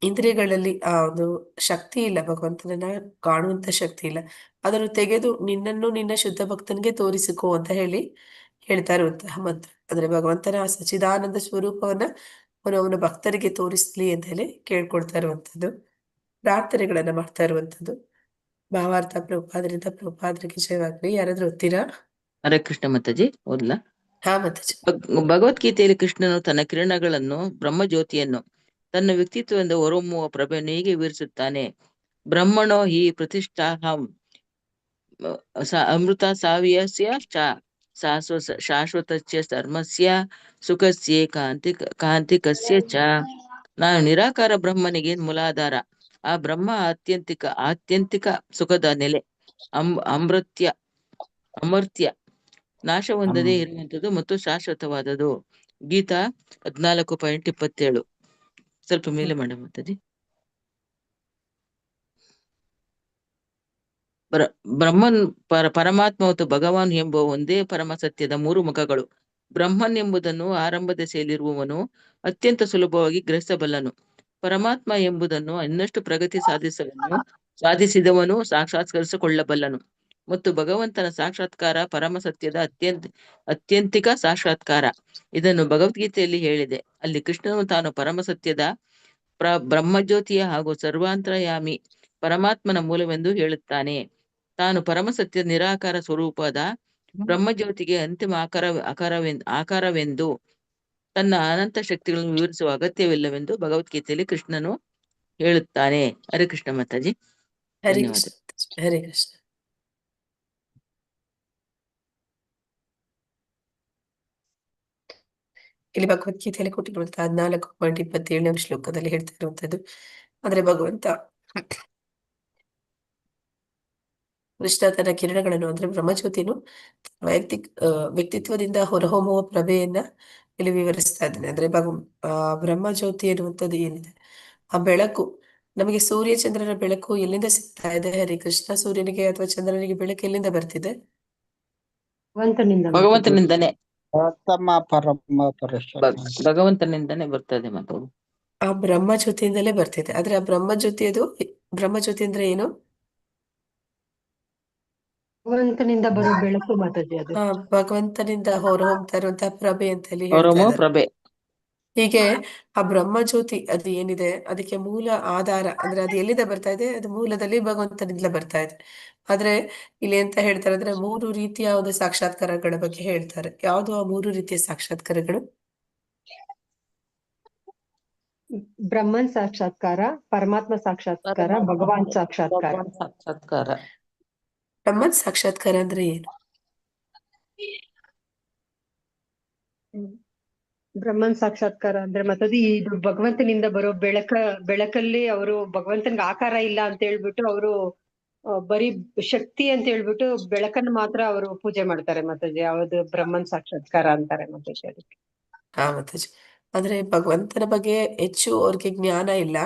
ಇಂದ್ರಿಯಗಳಲ್ಲಿ ಆ ಒಂದು ಶಕ್ತಿ ಇಲ್ಲ, ಭಗವಂತನನ್ನ ಕಾಣುವಂತ ಶಕ್ತಿ ಇಲ್ಲ. ಅದನ್ನು ತೆಗೆದು ನಿನ್ನನ್ನು ನಿನ್ನ ಶುದ್ಧ ಭಕ್ತನಿಗೆ ತೋರಿಸಿಕೋ ಅಂತ ಹೇಳ್ತಾ ಇರುವಂತಹ ಮಂತ್ರ. ಅಂದ್ರೆ ಭಗವಂತನ ಆ ಸಚಿದಾನಂದ ಸ್ವರೂಪವನ್ನ ಅವನ ಭಕ್ತರಿಗೆ ತೋರಿಸ್ಲಿ ಅಂತ ಹೇಳಿ ಕೇಳ್ಕೊಳ್ತಾ ಇರುವಂತದ್ದು, ಪ್ರಾರ್ಥನೆಗಳನ್ನ ಮಾಡ್ತಾ ಇರುವಂತದ್ದು. ಭಾವಾರ್ಥ ಪ್ರಭುಪಾದರಿಂದ ಪ್ರಭುಪಾದರಿಗೆ ಜಯವಾಗ್ಲಿ. ಯಾರಾದ್ರೂ ಓದ್ತೀರಾ? ಹರೇ ಕೃಷ್ಣ ಮಾತಾಜಿ, ಓದ್ಲಾ? ಹಾ ಮಾತಾಜಿ. ಭಗವದ್ಗೀತೆಯಲ್ಲಿ ಕೃಷ್ಣನು ತನ್ನ ಕಿರಣಗಳನ್ನು ಬ್ರಹ್ಮಜ್ಯೋತಿಯನ್ನು ತನ್ನ ವ್ಯಕ್ತಿತ್ವದಿಂದ ಹೊರಹೊಮ್ಮುವ ಪ್ರಭೆಯನ್ನು ಹೀಗೆ ವಿವರಿಸುತ್ತಾನೆ. ಬ್ರಹ್ಮಣೋ ಹಿ ಪ್ರತಿಷ್ಠಾಹಂ ಅಮೃತ ಸಾವ್ಯಸ್ಯ ಚ ಶಾಶ್ವತಸ್ಯ ಧರ್ಮಸ್ಯ ಸುಖಸ್ಯ ಕಾಂತಿಕಸ್ಯ ಚ. ನಾನು ನಿರಾಕಾರ ಬ್ರಹ್ಮನಿಗೆ ಮೂಲಾಧಾರ. ಆ ಬ್ರಹ್ಮ ಆತ್ಯಂತಿಕ ಸುಖದ ನೆಲೆ, ಅಮರ್ತ್ಯ, ನಾಶ ಹೊಂದದೇ ಇರುವಂತದ್ದು ಮತ್ತು ಶಾಶ್ವತವಾದದು. ಗೀತಾ 14.27. ಸ್ವಲ್ಪ ಮೇಲೆ ಮಾಡ ಮಾತಾಜಿ. ಬ್ರಹ್ಮನ್ ಪರಮಾತ್ಮ ಮತ್ತು ಭಗವಾನ್ ಎಂಬ ಒಂದೇ ಪರಮ ಸತ್ಯದ ಮೂರು ಮುಖಗಳು. ಬ್ರಹ್ಮನ್ ಎಂಬುದನ್ನು ಆರಂಭ ದೆಸೆಯಲ್ಲಿರುವವನು ಅತ್ಯಂತ ಸುಲಭವಾಗಿ ಗ್ರಹಿಸಬಲ್ಲನು. ಪರಮಾತ್ಮ ಎಂಬುದನ್ನು ಇನ್ನಷ್ಟು ಪ್ರಗತಿ ಸಾಧಿಸಿದವನು ಸಾಕ್ಷಾತ್ಕರಿಸಿಕೊಳ್ಳಬಲ್ಲನು. ಮತ್ತು ಭಗವಂತನ ಸಾಕ್ಷಾತ್ಕಾರ ಪರಮ ಸತ್ಯದ ಅತ್ಯಂತಿಕ ಸಾಕ್ಷಾತ್ಕಾರ. ಇದನ್ನು ಭಗವದ್ಗೀತೆಯಲ್ಲಿ ಹೇಳಿದೆ. ಅಲ್ಲಿ ಕೃಷ್ಣನು ತಾನು ಪರಮ ಸತ್ಯದ ಬ್ರಹ್ಮಜ್ಯೋತಿಯ ಹಾಗೂ ಸರ್ವಾಂತರ್ಯಾಮಿ ಪರಮಾತ್ಮನ ಮೂಲವೆಂದು ಹೇಳುತ್ತಾನೆ. ತಾನು ಪರಮಸತ್ಯ ನಿರಾಕಾರ ಸ್ವರೂಪದ ಬ್ರಹ್ಮಜ್ಯೋತಿಗೆ ಅಂತಿಮ ಆಕಾರವೆಂದು ತನ್ನ ಅನಂತ ಶಕ್ತಿಗಳನ್ನು ವಿವರಿಸುವ ಅಗತ್ಯವಿಲ್ಲವೆಂದು ಭಗವದ್ಗೀತೆಯಲ್ಲಿ ಕೃಷ್ಣನು ಹೇಳುತ್ತಾನೆ. ಹರೇ ಕೃಷ್ಣ ಮಾತಾಜಿ, ಹರೇ ಧನ್ಯವಾದ. ಕೃಷ್ಣ. ಹರೇ ಕೃಷ್ಣ. ಇಲ್ಲಿ ಭಗವದ್ಗೀತೆಯಲ್ಲಿ ಕೊಟ್ಟಿರುವಂತಹ 14.27ನೇ ಶ್ಲೋಕದಲ್ಲಿ ಹೇಳ್ತಾ ಇರುವಂತದ್ದು ಅಂದ್ರೆ ಭಗವಂತ ಕೃಷ್ಣ ತನ್ನ ಕಿರಣಗಳನ್ನು ಅಂದ್ರೆ ಬ್ರಹ್ಮಜ್ಯೋತಿಯನ್ನು ವ್ಯಕ್ತಿತ್ವದಿಂದ ಹೊರಹೊಮ್ಮುವ ಪ್ರಭೆಯನ್ನ ಇಲ್ಲಿ ವಿವರಿಸ್ತಾ ಇದ್ದಾನೆ. ಅಂದ್ರೆ ಬ್ರಹ್ಮಜ್ಯೋತಿ ಎನ್ನುವಂಥದ್ದು ಏನಿದೆ, ಆ ಬೆಳಕು ನಮಗೆ ಸೂರ್ಯ ಚಂದ್ರನ ಬೆಳಕು ಎಲ್ಲಿಂದ ಸಿಗ್ತಾ ಇದೆ? ಹರಿ ಕೃಷ್ಣ, ಸೂರ್ಯನಿಗೆ ಅಥವಾ ಚಂದ್ರನಿಗೆ ಬೆಳಕು ಎಲ್ಲಿಂದ ಬರ್ತಿದೆ? ಭಗವಂತನಿಂದನೇ ಪರಮ ಭಗವಂತನಿಂದನೇ ಬರ್ತದೆ ಮತ್ತು ಆ ಬ್ರಹ್ಮಜ್ಯೋತಿಯಿಂದಲೇ ಬರ್ತಿದೆ. ಆದ್ರೆ ಆ ಬ್ರಹ್ಮಜ್ಯೋತಿ ಅಂದ್ರೆ ಏನು? ಭಗವಂತನಿಂದ ಬರೋ ಬೆಳಕು ಮಾತಾಜಿ ಅದು. ಭಗವಂತನಿಂದ ಹೊರಹೊಮ್ತಾ ಇರುವಂತಹ ಪ್ರಭೆ ಅಂತ ಹೇಳಿ ಹೇಳ್ತಾ ಇದ್ದಾರೆ. ಪ್ರಭೆ. ಹೀಗೆ ಆ ಬ್ರಹ್ಮಜ್ಯೋತಿ ಅದು ಏನಿದೆ ಅದಕ್ಕೆ ಮೂಲ ಆಧಾರ ಅಂದ್ರೆ ಅದು ಎಲ್ಲಿಂದ ಬರ್ತಾ ಇದೆ? ಅದು ಮೂಲದಲ್ಲಿ ಭಗವಂತನಿಂದ ಬರ್ತಾ ಇದೆ. ಆದ್ರೆ ಇಲ್ಲಿ ಎಂತ ಹೇಳ್ತಾರೆ ಅಂದ್ರೆ 3 ರೀತಿಯ ಒಂದು ಸಾಕ್ಷಾತ್ಕಾರಗಳ ಬಗ್ಗೆ ಹೇಳ್ತಾರೆ. ಯಾವುದು ಆ 3 ರೀತಿಯ ಸಾಕ್ಷಾತ್ಕಾರಗಳು? ಬ್ರಹ್ಮನ್ ಸಾಕ್ಷಾತ್ಕಾರ, ಪರಮಾತ್ಮ ಸಾಕ್ಷಾತ್ಕಾರ, ಭಗವಾನ್ ಸಾಕ್ಷಾತ್ಕಾರ. ಸಾಕ್ಷಾತ್ಕಾರ. ಬ್ರಹ್ಮನ್ ಸಾಕ್ಷಾತ್ಕಾರ ಅಂದ್ರೆ ಏನು? ಬ್ರಹ್ಮನ್ ಸಾಕ್ಷಾತ್ಕಾರ ಅಂದ್ರೆ ಮತ್ತದು ಇದು ಭಗವಂತನಿಂದ ಬರೋ ಬೆಳಕಲ್ಲಿ ಅವರು ಭಗವಂತನಿಗೆ ಆಕಾರ ಇಲ್ಲ ಅಂತ ಹೇಳ್ಬಿಟ್ಟು ಅವರು ಬರೀ ಶಕ್ತಿ ಅಂತ ಹೇಳ್ಬಿಟ್ಟು ಬೆಳಕನ್ನು ಮಾತ್ರ ಅವರು ಪೂಜೆ ಮಾಡ್ತಾರೆ ಮಾತಾಜಿ. ಯಾವ್ದು ಬ್ರಹ್ಮನ್ ಸಾಕ್ಷಾತ್ಕಾರ ಅಂತಾರೆ ಮಾತಾಜಿ ಅದಕ್ಕೆ. ಮಾತಾಜಿ, ಅಂದ್ರೆ ಭಗವಂತನ ಬಗ್ಗೆ ಹೆಚ್ಚು ಅವ್ರಿಗೆ ಜ್ಞಾನ ಇಲ್ಲ,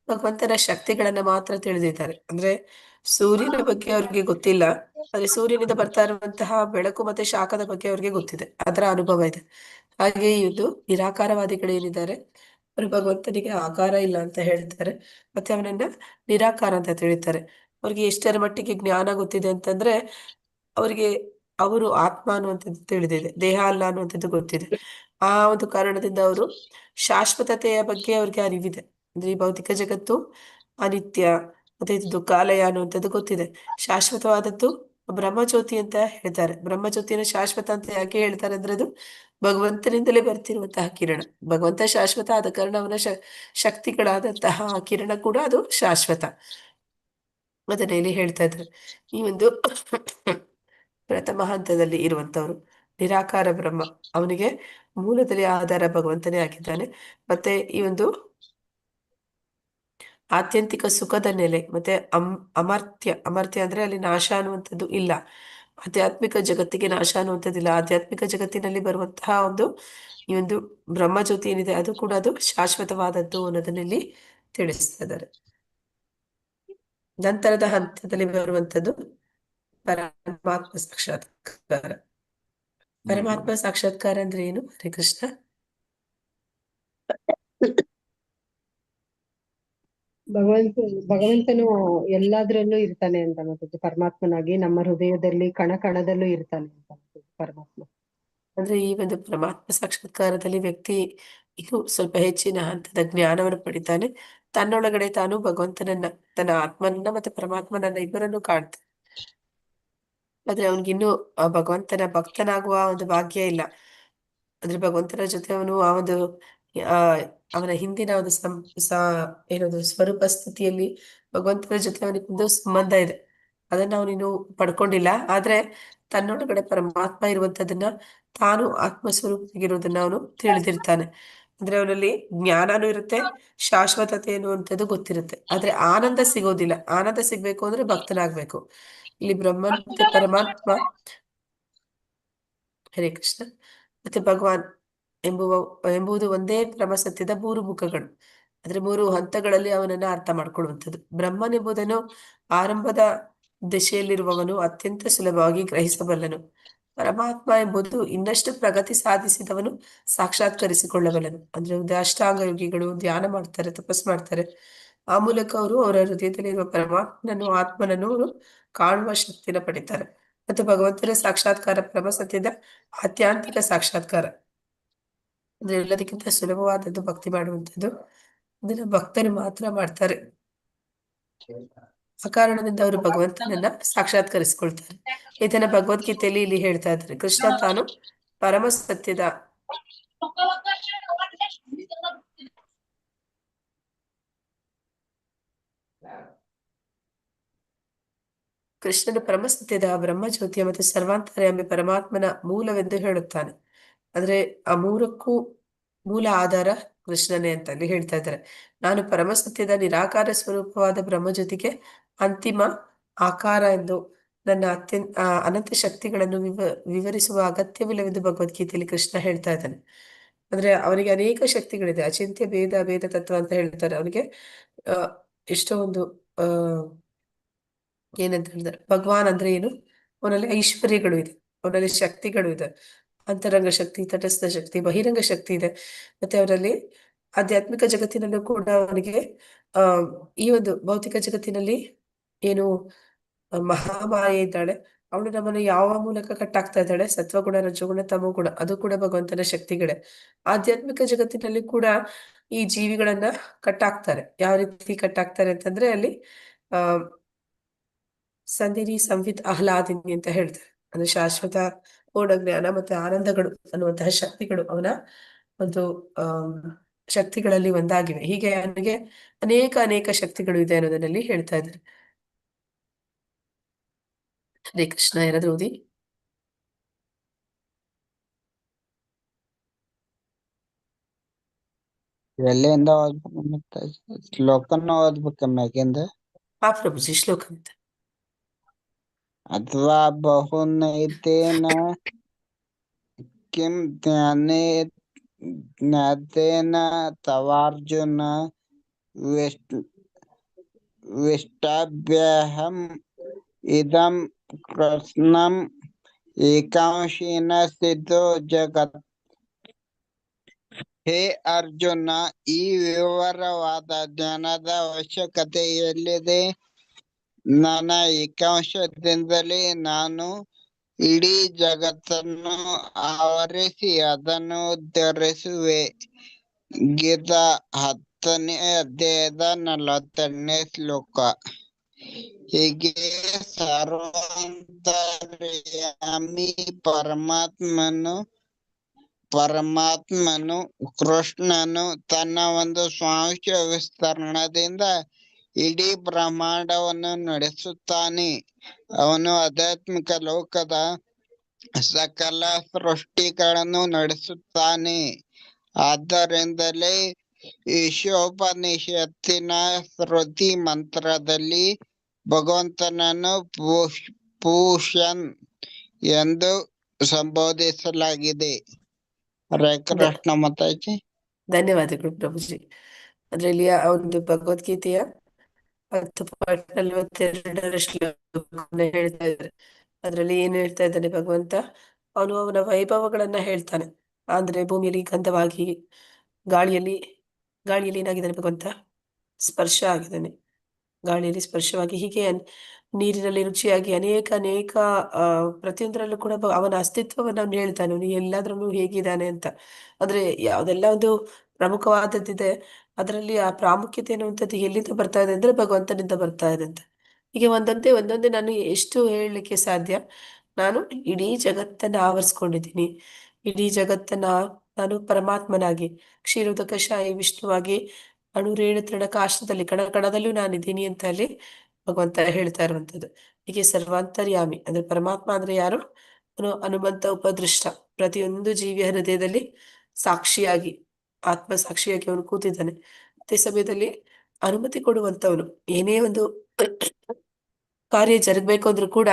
ಭಗವಂತನ ಶಕ್ತಿಗಳನ್ನ ಮಾತ್ರ ತಿಳಿದಿದ್ದಾರೆ. ಅಂದ್ರೆ ಸೂರ್ಯನ ಬಗ್ಗೆ ಅವ್ರಿಗೆ ಗೊತ್ತಿಲ್ಲ, ಆದ್ರೆ ಸೂರ್ಯನಿಂದ ಬರ್ತಾ ಇರುವಂತಹ ಬೆಳಕು ಮತ್ತೆ ಶಾಖದ ಬಗ್ಗೆ ಅವ್ರಿಗೆ ಗೊತ್ತಿದೆ, ಅದರ ಅನುಭವ ಇದೆ. ಹಾಗೆ ಇದು ನಿರಾಕಾರವಾದಿಗಳೇನಿದ್ದಾರೆ ಅವರು ಭಗವಂತನಿಗೆ ಆಕಾರ ಇಲ್ಲ ಅಂತ ಹೇಳ್ತಾರೆ, ಮತ್ತೆ ಅವನನ್ನ ನಿರಾಕಾರ ಅಂತ ತಿಳಿತಾರೆ. ಅವ್ರಿಗೆ ಎಷ್ಟರ ಮಟ್ಟಿಗೆ ಜ್ಞಾನ ಗೊತ್ತಿದೆ ಅಂತಂದ್ರೆ ಅವರಿಗೆ ಅವರು ಆತ್ಮ ಅನ್ನುವಂಥದ್ದು ತಿಳಿದಿದೆ, ದೇಹ ಅಲ್ಲ ಅನ್ನುವಂಥದ್ದು ಗೊತ್ತಿದೆ. ಆ ಒಂದು ಕಾರಣದಿಂದ ಅವರು ಶಾಶ್ವತತೆಯ ಬಗ್ಗೆ ಅವ್ರಿಗೆ ಅರಿವಿದೆ. ಅಂದ್ರೆ ಈ ಭೌತಿಕ ಜಗತ್ತು ಅನಿತ್ಯ ಮತ್ತೆ ಇದು ಕಾಲಯ ಅನ್ನುವಂಥದ್ದು ಗೊತ್ತಿದೆ. ಶಾಶ್ವತವಾದದ್ದು ಬ್ರಹ್ಮಜ್ಯೋತಿ ಅಂತ ಹೇಳ್ತಾರೆ. ಬ್ರಹ್ಮಜ್ಯೋತಿಯನ್ನು ಶಾಶ್ವತ ಅಂತ ಯಾಕೆ ಹೇಳ್ತಾರೆ ಅಂದ್ರೆ ಅದು ಭಗವಂತನಿಂದಲೇ ಬರ್ತಿರುವಂತಹ ಕಿರಣ. ಭಗವಂತ ಶಾಶ್ವತ ಆದ ಕಾರಣ ಅವನ ಶಕ್ತಿಗಳಾದಂತಹ ಕಿರಣ ಕೂಡ ಅದು ಶಾಶ್ವತ. ಅದನ್ನ ಇಲ್ಲಿ ಹೇಳ್ತಾ ಇದ್ದಾರೆ. ಈ ಒಂದು ಪ್ರಥಮ ಹಂತದಲ್ಲಿ ಇರುವಂತವ್ರು ನಿರಾಕಾರ ಬ್ರಹ್ಮ, ಅವನಿಗೆ ಮೂಲದಲ್ಲಿ ಆಧಾರ ಭಗವಂತನೇ ಆಗಿದ್ದಾನೆ. ಮತ್ತೆ ಈ ಒಂದು ಆತ್ಯಂತಿಕ ಸುಖದ ನೆಲೆ ಮತ್ತೆ ಅಮರ್ತ್ಯ ಅಂದ್ರೆ ಅಲ್ಲಿ ನಾಶ ಅನ್ನುವಂಥದ್ದು ಇಲ್ಲ. ಆಧ್ಯಾತ್ಮಿಕ ಜಗತ್ತಿಗೆ ನಾಶ ಅನ್ನುವಂಥದ್ದಿಲ್ಲ. ಆಧ್ಯಾತ್ಮಿಕ ಜಗತ್ತಿನಲ್ಲಿ ಬರುವಂತಹ ಈ ಒಂದು ಬ್ರಹ್ಮಜ್ಯೋತಿ ಏನಿದೆ ಅದು ಕೂಡ ಅದು ಶಾಶ್ವತವಾದದ್ದು ಅನ್ನೋದನ್ನ ಇಲ್ಲಿ ತಿಳಿಸ್ತಾ ಇದ್ದಾರೆ. ನಂತರದ ಹಂತದಲ್ಲಿ ಬರುವಂತದ್ದು ಪರಮಾತ್ಮ ಸಾಕ್ಷಾತ್ಕಾರ. ಪರಮಾತ್ಮ ಸಾಕ್ಷಾತ್ಕಾರ ಅಂದ್ರೆ ಏನು? ಹರೇ ಕೃಷ್ಣ. ಭಗವಂತನು ಎಲ್ಲಾದ್ರಲ್ಲೂ ಇರ್ತಾನೆ ಅಂತ ಮಾತಾಜಿ. ಪರಮಾತ್ಮನಾಗಿ ನಮ್ಮ ಹೃದಯದಲ್ಲಿ ಕಣ ಕಣದಲ್ಲೂ ಇರ್ತಾನೆ ಅಂತ ಮಾತಾಜಿ ಪರಮಾತ್ಮ. ಅಂದ್ರೆ ಈ ಒಂದು ಪರಮಾತ್ಮ ಸಾಕ್ಷಾತ್ಕಾರದಲ್ಲಿ ವ್ಯಕ್ತಿ ಇನ್ನೂ ಸ್ವಲ್ಪ ಹೆಚ್ಚಿನ ಹಂತದ ಜ್ಞಾನವನ್ನು ಪಡಿತಾನೆ. ತನ್ನೊಳಗಡೆ ತಾನು ಭಗವಂತನನ್ನ, ತನ್ನ ಆತ್ಮನನ್ನ ಮತ್ತೆ ಪರಮಾತ್ಮನನ್ನ ಇಬ್ಬರನ್ನು ಕಾಣ್ತಾನೆ. ಆದ್ರೆ ಅವನಿಗಿನ್ನೂ ಆ ಭಗವಂತನ ಭಕ್ತನಾಗುವ ಒಂದು ಭಾಗ್ಯ ಇಲ್ಲ. ಅಂದ್ರೆ ಭಗವಂತನ ಜೊತೆ ಅವನು ಆ ಒಂದು ಆ ಅವನ ಹಿಂದಿನ ಒಂದು ಏನದು ಸ್ವರೂಪ ಸ್ಥಿತಿಯಲ್ಲಿ ಭಗವಂತನ ಜೊತೆ ಅವನಿಗೊಂದು ಸಂಬಂಧ ಇದೆ. ಅದನ್ನ ಅವನಿನ್ನು ಪಡ್ಕೊಂಡಿಲ್ಲ. ಆದ್ರೆ ತನ್ನೊಳಗಡೆ ಪರಮಾತ್ಮ ಇರುವಂತದನ್ನ, ತಾನು ಆತ್ಮ ಸ್ವರೂಪವಾಗಿರುವುದನ್ನ ಅವನು ತಿಳಿದಿರ್ತಾನೆ. ಅಂದ್ರೆ ಅವನಲ್ಲಿ ಜ್ಞಾನನೂ ಇರುತ್ತೆ, ಶಾಶ್ವತತೆ ಅನ್ನುವಂಥದ್ದು ಗೊತ್ತಿರುತ್ತೆ. ಆದ್ರೆ ಆನಂದ ಸಿಗೋದಿಲ್ಲ. ಆನಂದ ಸಿಗ್ಬೇಕು ಅಂದ್ರೆ ಭಕ್ತನಾಗ್ಬೇಕು. ಇಲ್ಲಿ ಬ್ರಹ್ಮನ್ ಮತ್ತೆ ಪರಮಾತ್ಮ, ಹರೇ ಕೃಷ್ಣ, ಮತ್ತೆ ಭಗವಾನ್ ಎಂಬುದು ಒಂದೇ ಪರಮಸತ್ಯದ 3 ಮುಖಗಳು. ಅಂದ್ರೆ 3 ಹಂತಗಳಲ್ಲಿ ಅವನನ್ನ ಅರ್ಥ ಮಾಡ್ಕೊಳ್ಳುವಂಥದ್ದು. ಬ್ರಹ್ಮನೆಂಬುದನ್ನು ಆರಂಭದ ದಿಶೆಯಲ್ಲಿರುವವನು ಅತ್ಯಂತ ಸುಲಭವಾಗಿ ಗ್ರಹಿಸಬಲ್ಲನು. ಪರಮಾತ್ಮ ಎಂಬುದು ಇನ್ನಷ್ಟು ಪ್ರಗತಿ ಸಾಧಿಸಿದವನು ಸಾಕ್ಷಾತ್ಕರಿಸಿಕೊಳ್ಳಬಲ್ಲನು. ಅಂದ್ರೆ ಒಂದು ಅಷ್ಟಾಂಗ ಯೋಗಿಗಳು ಧ್ಯಾನ ಮಾಡ್ತಾರೆ, ತಪಸ್ ಮಾಡ್ತಾರೆ. ಆ ಮೂಲಕ ಅವರು ಅವರ ಹೃದಯದಲ್ಲಿರುವ ಪರಮಾತ್ಮನನ್ನು, ಆತ್ಮನನ್ನು ಅವರು ಕಾಣುವ ಶಕ್ತಿನ ಪಡಿತಾರೆ. ಮತ್ತು ಭಗವಂತನ ಸಾಕ್ಷಾತ್ಕಾರ ಪರಮಸತ್ಯದ ಆತ್ಯಾಂತಿಕ ಸಾಕ್ಷಾತ್ಕಾರ. ಅಂದ್ರೆ ಎಲ್ಲದಕ್ಕಿಂತ ಸುಲಭವಾದದ್ದು ಭಕ್ತಿ ಮಾಡುವಂಥದ್ದು. ಅದನ್ನ ಭಕ್ತರು ಮಾತ್ರ ಮಾಡ್ತಾರೆ. ಆ ಕಾರಣದಿಂದ ಅವರು ಭಗವಂತನನ್ನ ಸಾಕ್ಷಾತ್ಕರಿಸಿಕೊಳ್ತಾರೆ. ಇದನ್ನ ಭಗವದ್ಗೀತೆಯಲ್ಲಿ ಇಲ್ಲಿ ಹೇಳ್ತಾ ಇದ್ದಾರೆ. ಕೃಷ್ಣ ತಾನು ಪರಮ ಸತ್ಯದ ಕೃಷ್ಣನು ಪರಮಸತ್ಯದ ಬ್ರಹ್ಮಜ್ಯೋತಿಯ ಮತ್ತು ಸರ್ವಾಂತರ್ಯಾಮಿ ಪರಮಾತ್ಮನ ಮೂಲವೆಂದು ಹೇಳುತ್ತಾನೆ. ಅಂದ್ರೆ ಆ 3ಕ್ಕೂ ಮೂಲ ಆಧಾರ ಕೃಷ್ಣನೇ ಅಂತ ಅಲ್ಲಿ ಹೇಳ್ತಾ ಇದ್ದಾರೆ. ನಾನು ಪರಮಸತ್ಯದ ನಿರಾಕಾರ ಸ್ವರೂಪವಾದ ಬ್ರಹ್ಮಜ್ಯೋತಿಗೆ ಅಂತಿಮ ಆಕಾರ ಎಂದು ನನ್ನ ಅನಂತ ಶಕ್ತಿಗಳನ್ನು ವಿವರಿಸುವ ಅಗತ್ಯವಿಲ್ಲವೆಂದು ಭಗವದ್ಗೀತೆಯಲ್ಲಿ ಕೃಷ್ಣ ಹೇಳ್ತಾ ಇದ್ದಾನೆ. ಅಂದ್ರೆ ಅವನಿಗೆ ಅನೇಕ ಶಕ್ತಿಗಳಿದೆ. ಅಚಿಂತ್ಯ ಭೇದ ತತ್ವ ಅಂತ ಹೇಳ್ತಾರೆ. ಅವನಿಗೆ ಎಷ್ಟೋ ಒಂದು ಏನಂತ ಹೇಳಿದ್ರೆ, ಭಗವಾನ್ ಅಂದ್ರೆ ಏನು? ಅವನಲ್ಲಿ ಐಶ್ವರ್ಯಗಳು ಇದೆ, ಅವನಲ್ಲಿ ಶಕ್ತಿಗಳು ಇದೆ. ಅಂತರಂಗ ಶಕ್ತಿ, ತಟಸ್ಥ ಶಕ್ತಿ, ಬಹಿರಂಗ ಶಕ್ತಿ ಇದೆ. ಮತ್ತೆ ಅವರಲ್ಲಿ ಆಧ್ಯಾತ್ಮಿಕ ಜಗತ್ತಿನಲ್ಲೂ ಕೂಡ ಅವನಿಗೆ ಈ ಒಂದು ಭೌತಿಕ ಜಗತ್ತಿನಲ್ಲಿ ಏನು ಮಹಾಮಾಯೆ ಇದ್ದಾಳೆ, ಅವಳು ನಮ್ಮನ್ನು ಯಾವ ಮೂಲಕ ಕಟ್ಟಾಗ್ತಾ ಇದ್ದಾಳೆ? ಸತ್ವಗುಣ, ರಜಗುಣ, ತಮೋಗುಣ. ಅದು ಕೂಡ ಭಗವಂತನ ಶಕ್ತಿಗಳೇ. ಆಧ್ಯಾತ್ಮಿಕ ಜಗತ್ತಿನಲ್ಲಿ ಕೂಡ ಈ ಜೀವಿಗಳನ್ನ ಕಟ್ಟಾಕ್ತಾರೆ. ಯಾವ ರೀತಿ ಕಟ್ಟಾಕ್ತಾರೆ ಅಂತಂದ್ರೆ ಅಲ್ಲಿ ಸಂಧಿನಿ ಸಂವಿತ್ ಆಹ್ಲಾದಿನಿ ಅಂತ ಹೇಳ್ತಾರೆ. ಅಂದ್ರೆ ಶಾಶ್ವತ ಪೂರ್ಣ ಜ್ಞಾನ ಮತ್ತೆ ಆನಂದಗಳು ಅನ್ನುವಂತಹ ಶಕ್ತಿಗಳು ಅವನ ಒಂದು ಶಕ್ತಿಗಳಲ್ಲಿ ಒಂದಾಗಿವೆ. ಹೀಗೆ ಅವನಿಗೆ ಅನೇಕ ಶಕ್ತಿಗಳು ಇದೆ ಅನ್ನೋದನ್ನಲ್ಲಿ ಹೇಳ್ತಾ ಇದ್ದಾರೆ. ಹರೇ ಕೃಷ್ಣ. ಯಾರಾದ್ರೂ ಓದಿ. ಎಲ್ಲಿಂದ ಓದ್ಬೇಕು ಮತ್ತೆ? ಶ್ಲೋಕನ ಓದ್ಬೇಕ ಮ್ಯಾಗಿಂದ? ಆ ಪ್ರಭುಜಿ ಶ್ಲೋಕ ಅಂತ. ಅಥವಾ ಬಹುನೈತೇನ ಕಿಂ ಜ್ಞಾತೇನ ತವಾರ್ಜುನ ವಿಷ್ಟಾಭ್ಯಹಂ ಇದಂ ಕೃಷ್ಣಂ ಏಕಾಂಶೇನ ಸ್ಥಿತೋ ಜಗತ್. ಹೇ ಅರ್ಜುನ, ಈ ವಿವರವಾದ ಜ್ಞಾನದ ಅವಶ್ಯಕತೆ ಎಲ್ಲಿದೆ? ನನ್ನ ಏಕಾಂಶದಿಂದಲೇ ನಾನು ಇಡೀ ಜಗತ್ತನ್ನು ಆವರಿಸಿ ಅದನ್ನು ಉದ್ಧರಿಸುವೆ. ಗೀತಾ 10ನೇ ಅಧ್ಯಾಯದ 42ನೇ ಶ್ಲೋಕ. ಹೀಗೆ ಸರ್ವಾಂತರ್ಯಾಮಿ ಪರಮಾತ್ಮನು ಕೃಷ್ಣನು ತನ್ನ ಒಂದು ಸ್ವಾಂಶ ವಿಸ್ತರಣದಿಂದ ಇಡೀ ಬ್ರಹ್ಮಾಂಡವನ್ನು ನಡೆಸುತ್ತಾನೆ. ಅವನು ಆಧ್ಯಾತ್ಮಿಕ ಲೋಕದ ಸಕಲ ಸೃಷ್ಟಿಗಳನ್ನು ನಡೆಸುತ್ತಾನೆ. ಆದ್ದರಿಂದಲೇ ಈಶೋಪನಿಷತ್ತಿನ ಶ್ರುತಿ ಮಂತ್ರದಲ್ಲಿ ಭಗವಂತನನ್ನು ಪೂಷನ್ ಎಂದು ಸಂಬೋಧಿಸಲಾಗಿದೆ. ಹರೇ ಕೃಷ್ಣ ಮಾತಾಜಿ. ಧನ್ಯವಾದಗಳು ಪ್ರಭುಜಿ. ಅದರಲ್ಲಿ ಆ ಒಂದು ಭಗವದ್ಗೀತೆಯ 10:42 ಶ್ಲೋಕವನ್ನ ಹೇಳ್ತಾ ಇದ್ದಾರೆ. ಅದರಲ್ಲಿ ಏನ್ ಹೇಳ್ತಾ ಇದ್ದಾನೆ ಭಗವಂತ, ಅವನು ಅವನ ವೈಭವಗಳನ್ನ ಹೇಳ್ತಾನೆ. ಅಂದ್ರೆ ಭೂಮಿಯಲ್ಲಿ ಗಂಧವಾಗಿ, ಗಾಳಿಯಲ್ಲಿ ಏನಾಗಿದ್ದಾನೆ ಭಗವಂತ, ಸ್ಪರ್ಶ ಆಗಿದ್ದಾನೆ. ಗಾಳಿಯಲ್ಲಿ ಸ್ಪರ್ಶವಾಗಿ, ಹೀಗೆ ನೀರಿನಲ್ಲಿ ರುಚಿಯಾಗಿ ಅನೇಕ ಪ್ರತಿಯೊಂದರಲ್ಲೂ ಕೂಡ ಅವನ ಅಸ್ತಿತ್ವವನ್ನು ಅವನು ಹೇಳ್ತಾನೆ. ಅವನು ಎಲ್ಲಾದ್ರಲ್ಲೂ ಹೇಗಿದ್ದಾನೆ ಅಂತ. ಅಂದ್ರೆ ಯಾವ್ದೆಲ್ಲ ಒಂದು ಪ್ರಮುಖವಾದದ್ದಿದೆ, ಅದರಲ್ಲಿ ಆ ಪ್ರಾಮುಖ್ಯತೆ ಅನ್ನುವಂಥದ್ದು ಎಲ್ಲಿಂದ ಬರ್ತಾ ಇದೆ ಅಂದ್ರೆ ಭಗವಂತನಿಂದ ಬರ್ತಾ ಇದೆ ಅಂತ. ಹೀಗೆ ಒಂದೊಂದೇ ನಾನು ಎಷ್ಟು ಹೇಳಲಿಕ್ಕೆ ಸಾಧ್ಯ. ನಾನು ಇಡೀ ಜಗತ್ತನ್ನ ಆವರಿಸ್ಕೊಂಡಿದ್ದೀನಿ. ಇಡೀ ಜಗತ್ತನ್ನ ನಾನು ಪರಮಾತ್ಮನಾಗಿ, ಕ್ಷೀರೋದಕಶಾಹಿ ವಿಷ್ಣುವಾಗಿ, ಅಣುರೇಣು ತೃಣಕಾಷ್ಟದಲ್ಲಿ ಕಣ ಕಣದಲ್ಲೂ ನಾನಿದ್ದೀನಿ ಅಂತ ಅಲ್ಲಿ ಭಗವಂತ ಹೇಳ್ತಾ ಇರುವಂತದ್ದು. ಹೀಗೆ ಸರ್ವಾಂತರ್ಯಾಮಿ ಅಂದ್ರೆ ಪರಮಾತ್ಮ ಅಂದ್ರೆ ಯಾರು? ಅವನು ಹನುಮಂತ ಉಪದೃಷ್ಟ, ಪ್ರತಿಯೊಂದು ಜೀವಿಯ ಹೃದಯದಲ್ಲಿ ಸಾಕ್ಷಿಯಾಗಿ, ಆತ್ಮ ಸಾಕ್ಷಿಯಾಗಿ ಅವನು ಕೂತಿದ್ದಾನೆ. ಅದೇ ಸಮಯದಲ್ಲಿ ಅನುಮತಿ ಕೊಡುವಂತವನು. ಏನೇ ಒಂದು ಕಾರ್ಯ ಜರುಗಬೇಕು ಅಂದ್ರೂ ಕೂಡ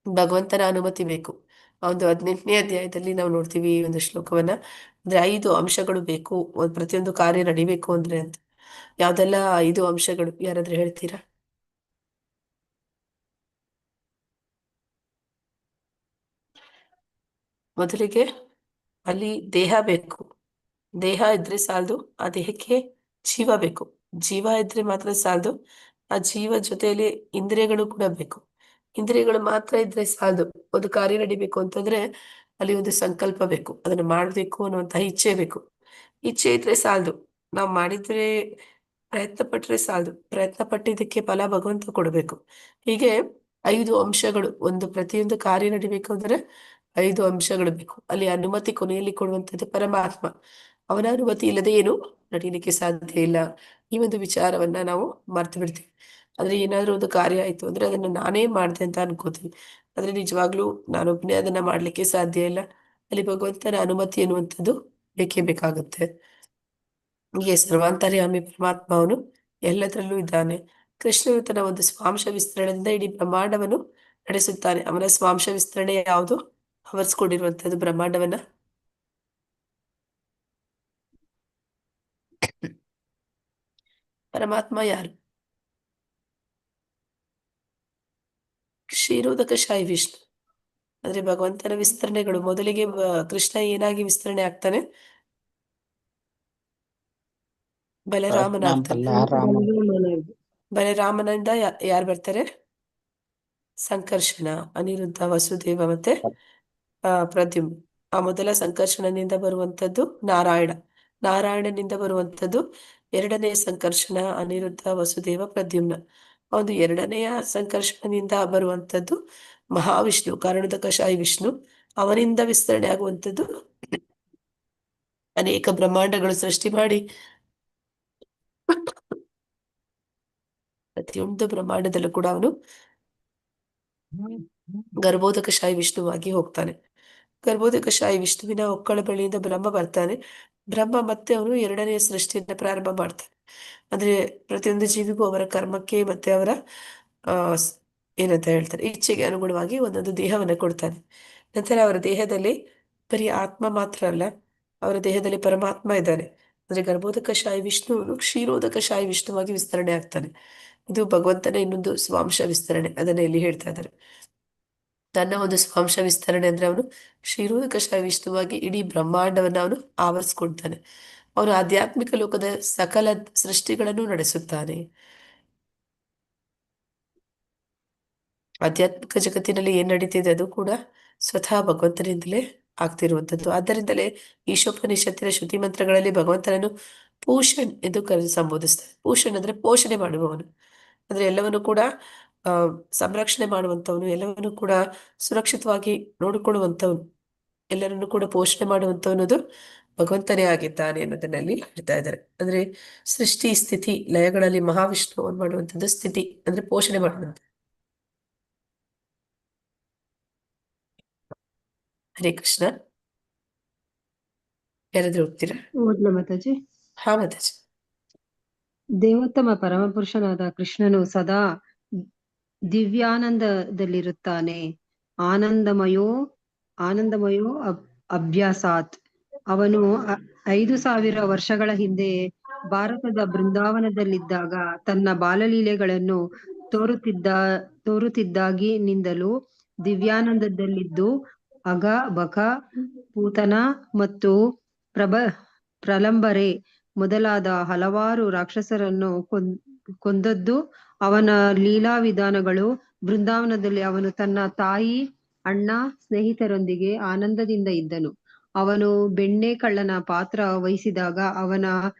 ಭಗವಂತನ ಅನುಮತಿ ಬೇಕು. ಆ ಒಂದು 18ನೇ ಅಧ್ಯಾಯದಲ್ಲಿ ನಾವು ನೋಡ್ತೀವಿ ಈ ಒಂದು ಶ್ಲೋಕವನ್ನ. ಅಂದ್ರೆ 5 ಅಂಶಗಳು ಬೇಕು ಪ್ರತಿಯೊಂದು ಕಾರ್ಯ ನಡಿಬೇಕು ಅಂದ್ರೆ ಅಂತ. ಯಾವ್ದೆಲ್ಲ 5 ಅಂಶಗಳು ಯಾರಾದ್ರೂ ಹೇಳ್ತೀರಾ? ಮೊದಲಿಗೆ ಅಲ್ಲಿ ದೇಹ ಬೇಕು. ದೇಹ ಇದ್ರೆ ಸಾಲದು, ಆ ದೇಹಕ್ಕೆ ಜೀವ ಬೇಕು. ಜೀವ ಇದ್ರೆ ಮಾತ್ರ ಸಾಲದು, ಆ ಜೀವ ಜೊತೆಯಲ್ಲಿ ಇಂದ್ರಿಯಗಳು ಕೂಡ ಬೇಕು. ಇಂದ್ರಿಯಗಳು ಮಾತ್ರ ಇದ್ರೆ ಸಾಲದು. ಒಂದು ಕಾರ್ಯ ನಡಿಬೇಕು ಅಂತಂದ್ರೆ ಅಲ್ಲಿ ಒಂದು ಸಂಕಲ್ಪ ಬೇಕು, ಅದನ್ನ ಮಾಡ್ಬೇಕು ಅನ್ನುವಂತಹ ಇಚ್ಛೆ ಬೇಕು. ಇಚ್ಛೆ ಇದ್ರೆ ಸಾಲದು, ನಾವು ಮಾಡಿದ್ರೆ, ಪ್ರಯತ್ನ ಪಟ್ರೆ ಸಾಲದು, ಪ್ರಯತ್ನ ಪಟ್ಟಿದ್ದಕ್ಕೆ ಫಲ ಭಗವಂತ ಕೊಡಬೇಕು. ಹೀಗೆ 5 ಅಂಶಗಳು, ಒಂದು ಪ್ರತಿಯೊಂದು ಕಾರ್ಯ ನಡಿಬೇಕು ಅಂದ್ರೆ 5 ಅಂಶಗಳು ಬೇಕು. ಅಲ್ಲಿ ಅನುಮತಿ ಕೊನೆಯಲ್ಲಿ ಕೊಡುವಂಥದ್ದು ಪರಮಾತ್ಮ. ಅವನ ಅನುಮತಿ ಇಲ್ಲದೆ ಏನು ನಡೀಲಿಕ್ಕೆ ಸಾಧ್ಯ ಇಲ್ಲ. ಈ ಒಂದು ವಿಚಾರವನ್ನ ನಾವು ಮರ್ತು ಬಿಡ್ತೀವಿ. ಆದ್ರೆ ಏನಾದ್ರೂ ಒಂದು ಕಾರ್ಯ ಆಯ್ತು ಅಂದ್ರೆ ಅದನ್ನ ನಾನೇ ಮಾಡ್ದೆ ಅಂತ ಅನ್ಕೋತೀವಿ. ಆದ್ರೆ ನಿಜವಾಗ್ಲೂ ನಾನೊಬ್ನೇ ಅದನ್ನ ಮಾಡ್ಲಿಕ್ಕೆ ಸಾಧ್ಯ ಇಲ್ಲ. ಅಲ್ಲಿ ಭಗವಂತನ ಅನುಮತಿ ಎನ್ನುವಂಥದ್ದು ಬೇಕೇ ಬೇಕಾಗುತ್ತೆ. ಹೀಗೆ ಸರ್ವಾಂತರ್ಯಾಮಿ ಪರಮಾತ್ಮ ಅವನು ಎಲ್ಲದರಲ್ಲೂ ಇದ್ದಾನೆ. ಕೃಷ್ಣನು ತನ್ನ ಒಂದು ಸ್ವಾಂಶ ವಿಸ್ತರಣೆಯಿಂದ ಇಡೀ ಬ್ರಹ್ಮಾಂಡವನ್ನು ನಡೆಸುತ್ತಾನೆ. ಅವನ ಸ್ವಾಂಶ ವಿಸ್ತರಣೆ ಯಾವುದು? ಆವರಿಸ್ಕೊಂಡಿರುವಂತದ್ದು ಬ್ರಹ್ಮಾಂಡವನ್ನ. ಪರಮಾತ್ಮ ಯಾರು? ಕ್ಷೀರೋದಕಶಾಹಿ ವಿಷ್ಣು. ಅಂದ್ರೆ ಭಗವಂತನ ವಿಸ್ತರಣೆಗಳು ಮೊದಲಿಗೆ ಕೃಷ್ಣ ಏನಾಗಿ ವಿಸ್ತರಣೆ ಆಗ್ತಾನೆ? ಬಲರಾಮನಾಗ್ತಾನೆ. ಬಲರಾಮನಿಂದ ಯಾರು ಬರ್ತಾರೆ? ಸಂಕರ್ಷಣ, ಅನಿರುದ್ಧ, ವಸುದೇವ ಮತ್ತೆ ಪ್ರದ್ಯುಮ್ನ. ಆ ಮೊದಲ ಸಂಕರ್ಷಣನಿಂದ ಬರುವಂತದ್ದು ನಾರಾಯಣ. ನಾರಾಯಣನಿಂದ ಬರುವಂತದ್ದು ಎರಡನೆಯ ಸಂಕರ್ಷಣ, ಅನಿರುದ್ಧ, ವಸುದೇವ, ಪ್ರದ್ಯುಮ್ನ. ಒಂದು ಎರಡನೆಯ ಸಂಕರ್ಷಣನಿಂದ ಬರುವಂತದ್ದು ಮಹಾವಿಷ್ಣು, ಕಾರಣೋದಕಶಾಹಿ ವಿಷ್ಣು. ಅವನಿಂದ ವಿಸ್ತರಣೆ ಆಗುವಂಥದ್ದು ಅನೇಕ ಬ್ರಹ್ಮಾಂಡಗಳು ಸೃಷ್ಟಿ ಮಾಡಿ ಪ್ರತಿಯೊಂದು ಬ್ರಹ್ಮಾಂಡದಲ್ಲೂ ಕೂಡ ಅವನು ಗರ್ಭೋದಕಶಾಹಿ ವಿಷ್ಣುವಾಗಿ ಹೋಗ್ತಾನೆ. ಗರ್ಭೋದಕಶಾಹಿ ವಿಷ್ಣುವಿನ ಒಕ್ಕಳ ಬಳಿಯಿಂದ ಬ್ರಹ್ಮ ಬರ್ತಾನೆ. ಬ್ರಹ್ಮ ಮತ್ತೆ ಅವನು ಎರಡನೆಯ ಸೃಷ್ಟಿಯನ್ನ ಪ್ರಾರಂಭ ಮಾಡ್ತಾನೆ. ಅಂದ್ರೆ ಪ್ರತಿಯೊಂದು ಜೀವಿಗೂ ಅವರ ಕರ್ಮಕ್ಕೆ ಮತ್ತೆ ಅವರ ಆ ಏನಂತ ಹೇಳ್ತಾರೆ, ಇಚ್ಛೆಗೆ ಅನುಗುಣವಾಗಿ ಒಂದೊಂದು ದೇಹವನ್ನ ಕೊಡ್ತಾನೆ. ನಂತರ ಅವರ ದೇಹದಲ್ಲಿ ಬರೀ ಆತ್ಮ ಮಾತ್ರ ಅಲ್ಲ, ಅವರ ದೇಹದಲ್ಲಿ ಪರಮಾತ್ಮ ಇದ್ದಾನೆ. ಅಂದ್ರೆ ಗರ್ಭೋದಕಶಾಹಿ ವಿಷ್ಣುವನು ಕ್ಷೀರೋದಕಶಾಹಿ ವಿಷ್ಣುವಾಗಿ ವಿಸ್ತರಣೆ ಆಗ್ತಾನೆ. ಇದು ಭಗವಂತನ ಇನ್ನೊಂದು ಸ್ವಾಂಶ ವಿಸ್ತರಣೆ, ಅದನ್ನ ಇಲ್ಲಿ ಹೇಳ್ತಾ ಇದ್ದಾರೆ. ತನ್ನ ಒಂದು ಸ್ವಾಂಶ ವಿಸ್ತರಣೆ ಅಂದ್ರೆ ಅವನು ಕ್ಷೀರೋದಕಶಾಹಿ ವಿಷ್ಣುವಾಗಿ ಇಡೀ ಬ್ರಹ್ಮಾಂಡವನ್ನ ಅವನು ಆವರಿಸ್ಕೊಳ್ತಾನೆ. ಅವನು ಆಧ್ಯಾತ್ಮಿಕ ಲೋಕದ ಸಕಲ ಸೃಷ್ಟಿಗಳನ್ನು ನಡೆಸುತ್ತಾನೆ. ಆಧ್ಯಾತ್ಮಿಕ ಜಗತ್ತಿನಲ್ಲಿ ಏನ್ ನಡೀತಿದೆ ಅದು ಕೂಡ ಸ್ವತಃ ಭಗವಂತನಿಂದಲೇ ಆಗ್ತಿರುವಂಥದ್ದು. ಆದ್ದರಿಂದಲೇ ಈಶೋಪನಿಷತ್ತಿನ ಶ್ರುತಿ ಮಂತ್ರಗಳಲ್ಲಿ ಭಗವಂತನನ್ನು ಪೂಷಣ್ ಎಂದು ಸಂಬೋಧಿಸ್ತಾರೆ. ಪೂಷಣ್ ಅಂದ್ರೆ ಪೋಷಣೆ ಮಾಡುವವನು, ಅಂದ್ರೆ ಎಲ್ಲವನ್ನು ಕೂಡ ಸಂರಕ್ಷಣೆ ಮಾಡುವಂಥವನು, ಎಲ್ಲವನ್ನು ಕೂಡ ಸುರಕ್ಷಿತವಾಗಿ ನೋಡಿಕೊಳ್ಳುವಂಥವನು, ಎಲ್ಲರನ್ನು ಕೂಡ ಪೋಷಣೆ ಮಾಡುವಂಥವನದು ಭಗವಂತನೇ ಆಗಿದ್ದಾನೆ ಅನ್ನೋದನ್ನಲ್ಲಿ ಹೇಳ್ತಾ ಇದ್ದಾರೆ. ಅಂದ್ರೆ ಸೃಷ್ಟಿ ಸ್ಥಿತಿ ಲಯಗಳಲ್ಲಿ ಮಹಾವಿಷ್ಣು ಮಾಡುವಂಥದ್ದು ಸ್ಥಿತಿ ಅಂದ್ರೆ ಪೋಷಣೆ ಮಾಡುವಂಥದ್ದು. ಹರೇ ಕೃಷ್ಣ. ಯಾರಾದ್ರೂ ಹೋಗ್ತೀರಾ? ಓದ್ಲಾ ಮಾತಾಜಿ? ಹಾ ಮಾತಾಜಿ. ದೇವೋತ್ತಮ ಪರಮಪುರುಷನಾದ ಕೃಷ್ಣನು ಸದಾ ದಿವ್ಯಾನಂದದಲ್ಲಿರುತ್ತಾನೆ. ಆನಂದಮಯೋ ಆನಂದಮಯೋ ಅಭ್ಯಾಸಾತ್. ಅವನು 5,000 ವರ್ಷಗಳ ಹಿಂದೆ ಭಾರತದ ಬೃಂದಾವನದಲ್ಲಿದ್ದಾಗ ತನ್ನ ಬಾಲಲೀಲೆಗಳನ್ನು ತೋರುತ್ತಿದ್ದಾಗಿನಿಂದಲೂ ದಿವ್ಯಾನಂದದಲ್ಲಿದ್ದು ಅಗ, ಬಕ, ಪೂತನ ಮತ್ತು ಪ್ರಲಂಬರೆ ಮೊದಲಾದ ಹಲವಾರು ರಾಕ್ಷಸರನ್ನು ಕೊಂದದ್ದು ಅವನ ಲೀಲಾ ವಿಧಾನಗಳು. ಬೃಂದಾವನದಲ್ಲಿ ಅವನು ತನ್ನ ತಾಯಿ, ಅಣ್ಣ, ಸ್ನೇಹಿತರೊಂದಿಗೆ ಆನಂದದಿಂದ ಇದ್ದನು. ಅವನು ಬೆಣ್ಣೆ ಕಳ್ಳನ ಪಾತ್ರ ವಹಿಸಿದಾಗ ಅವನ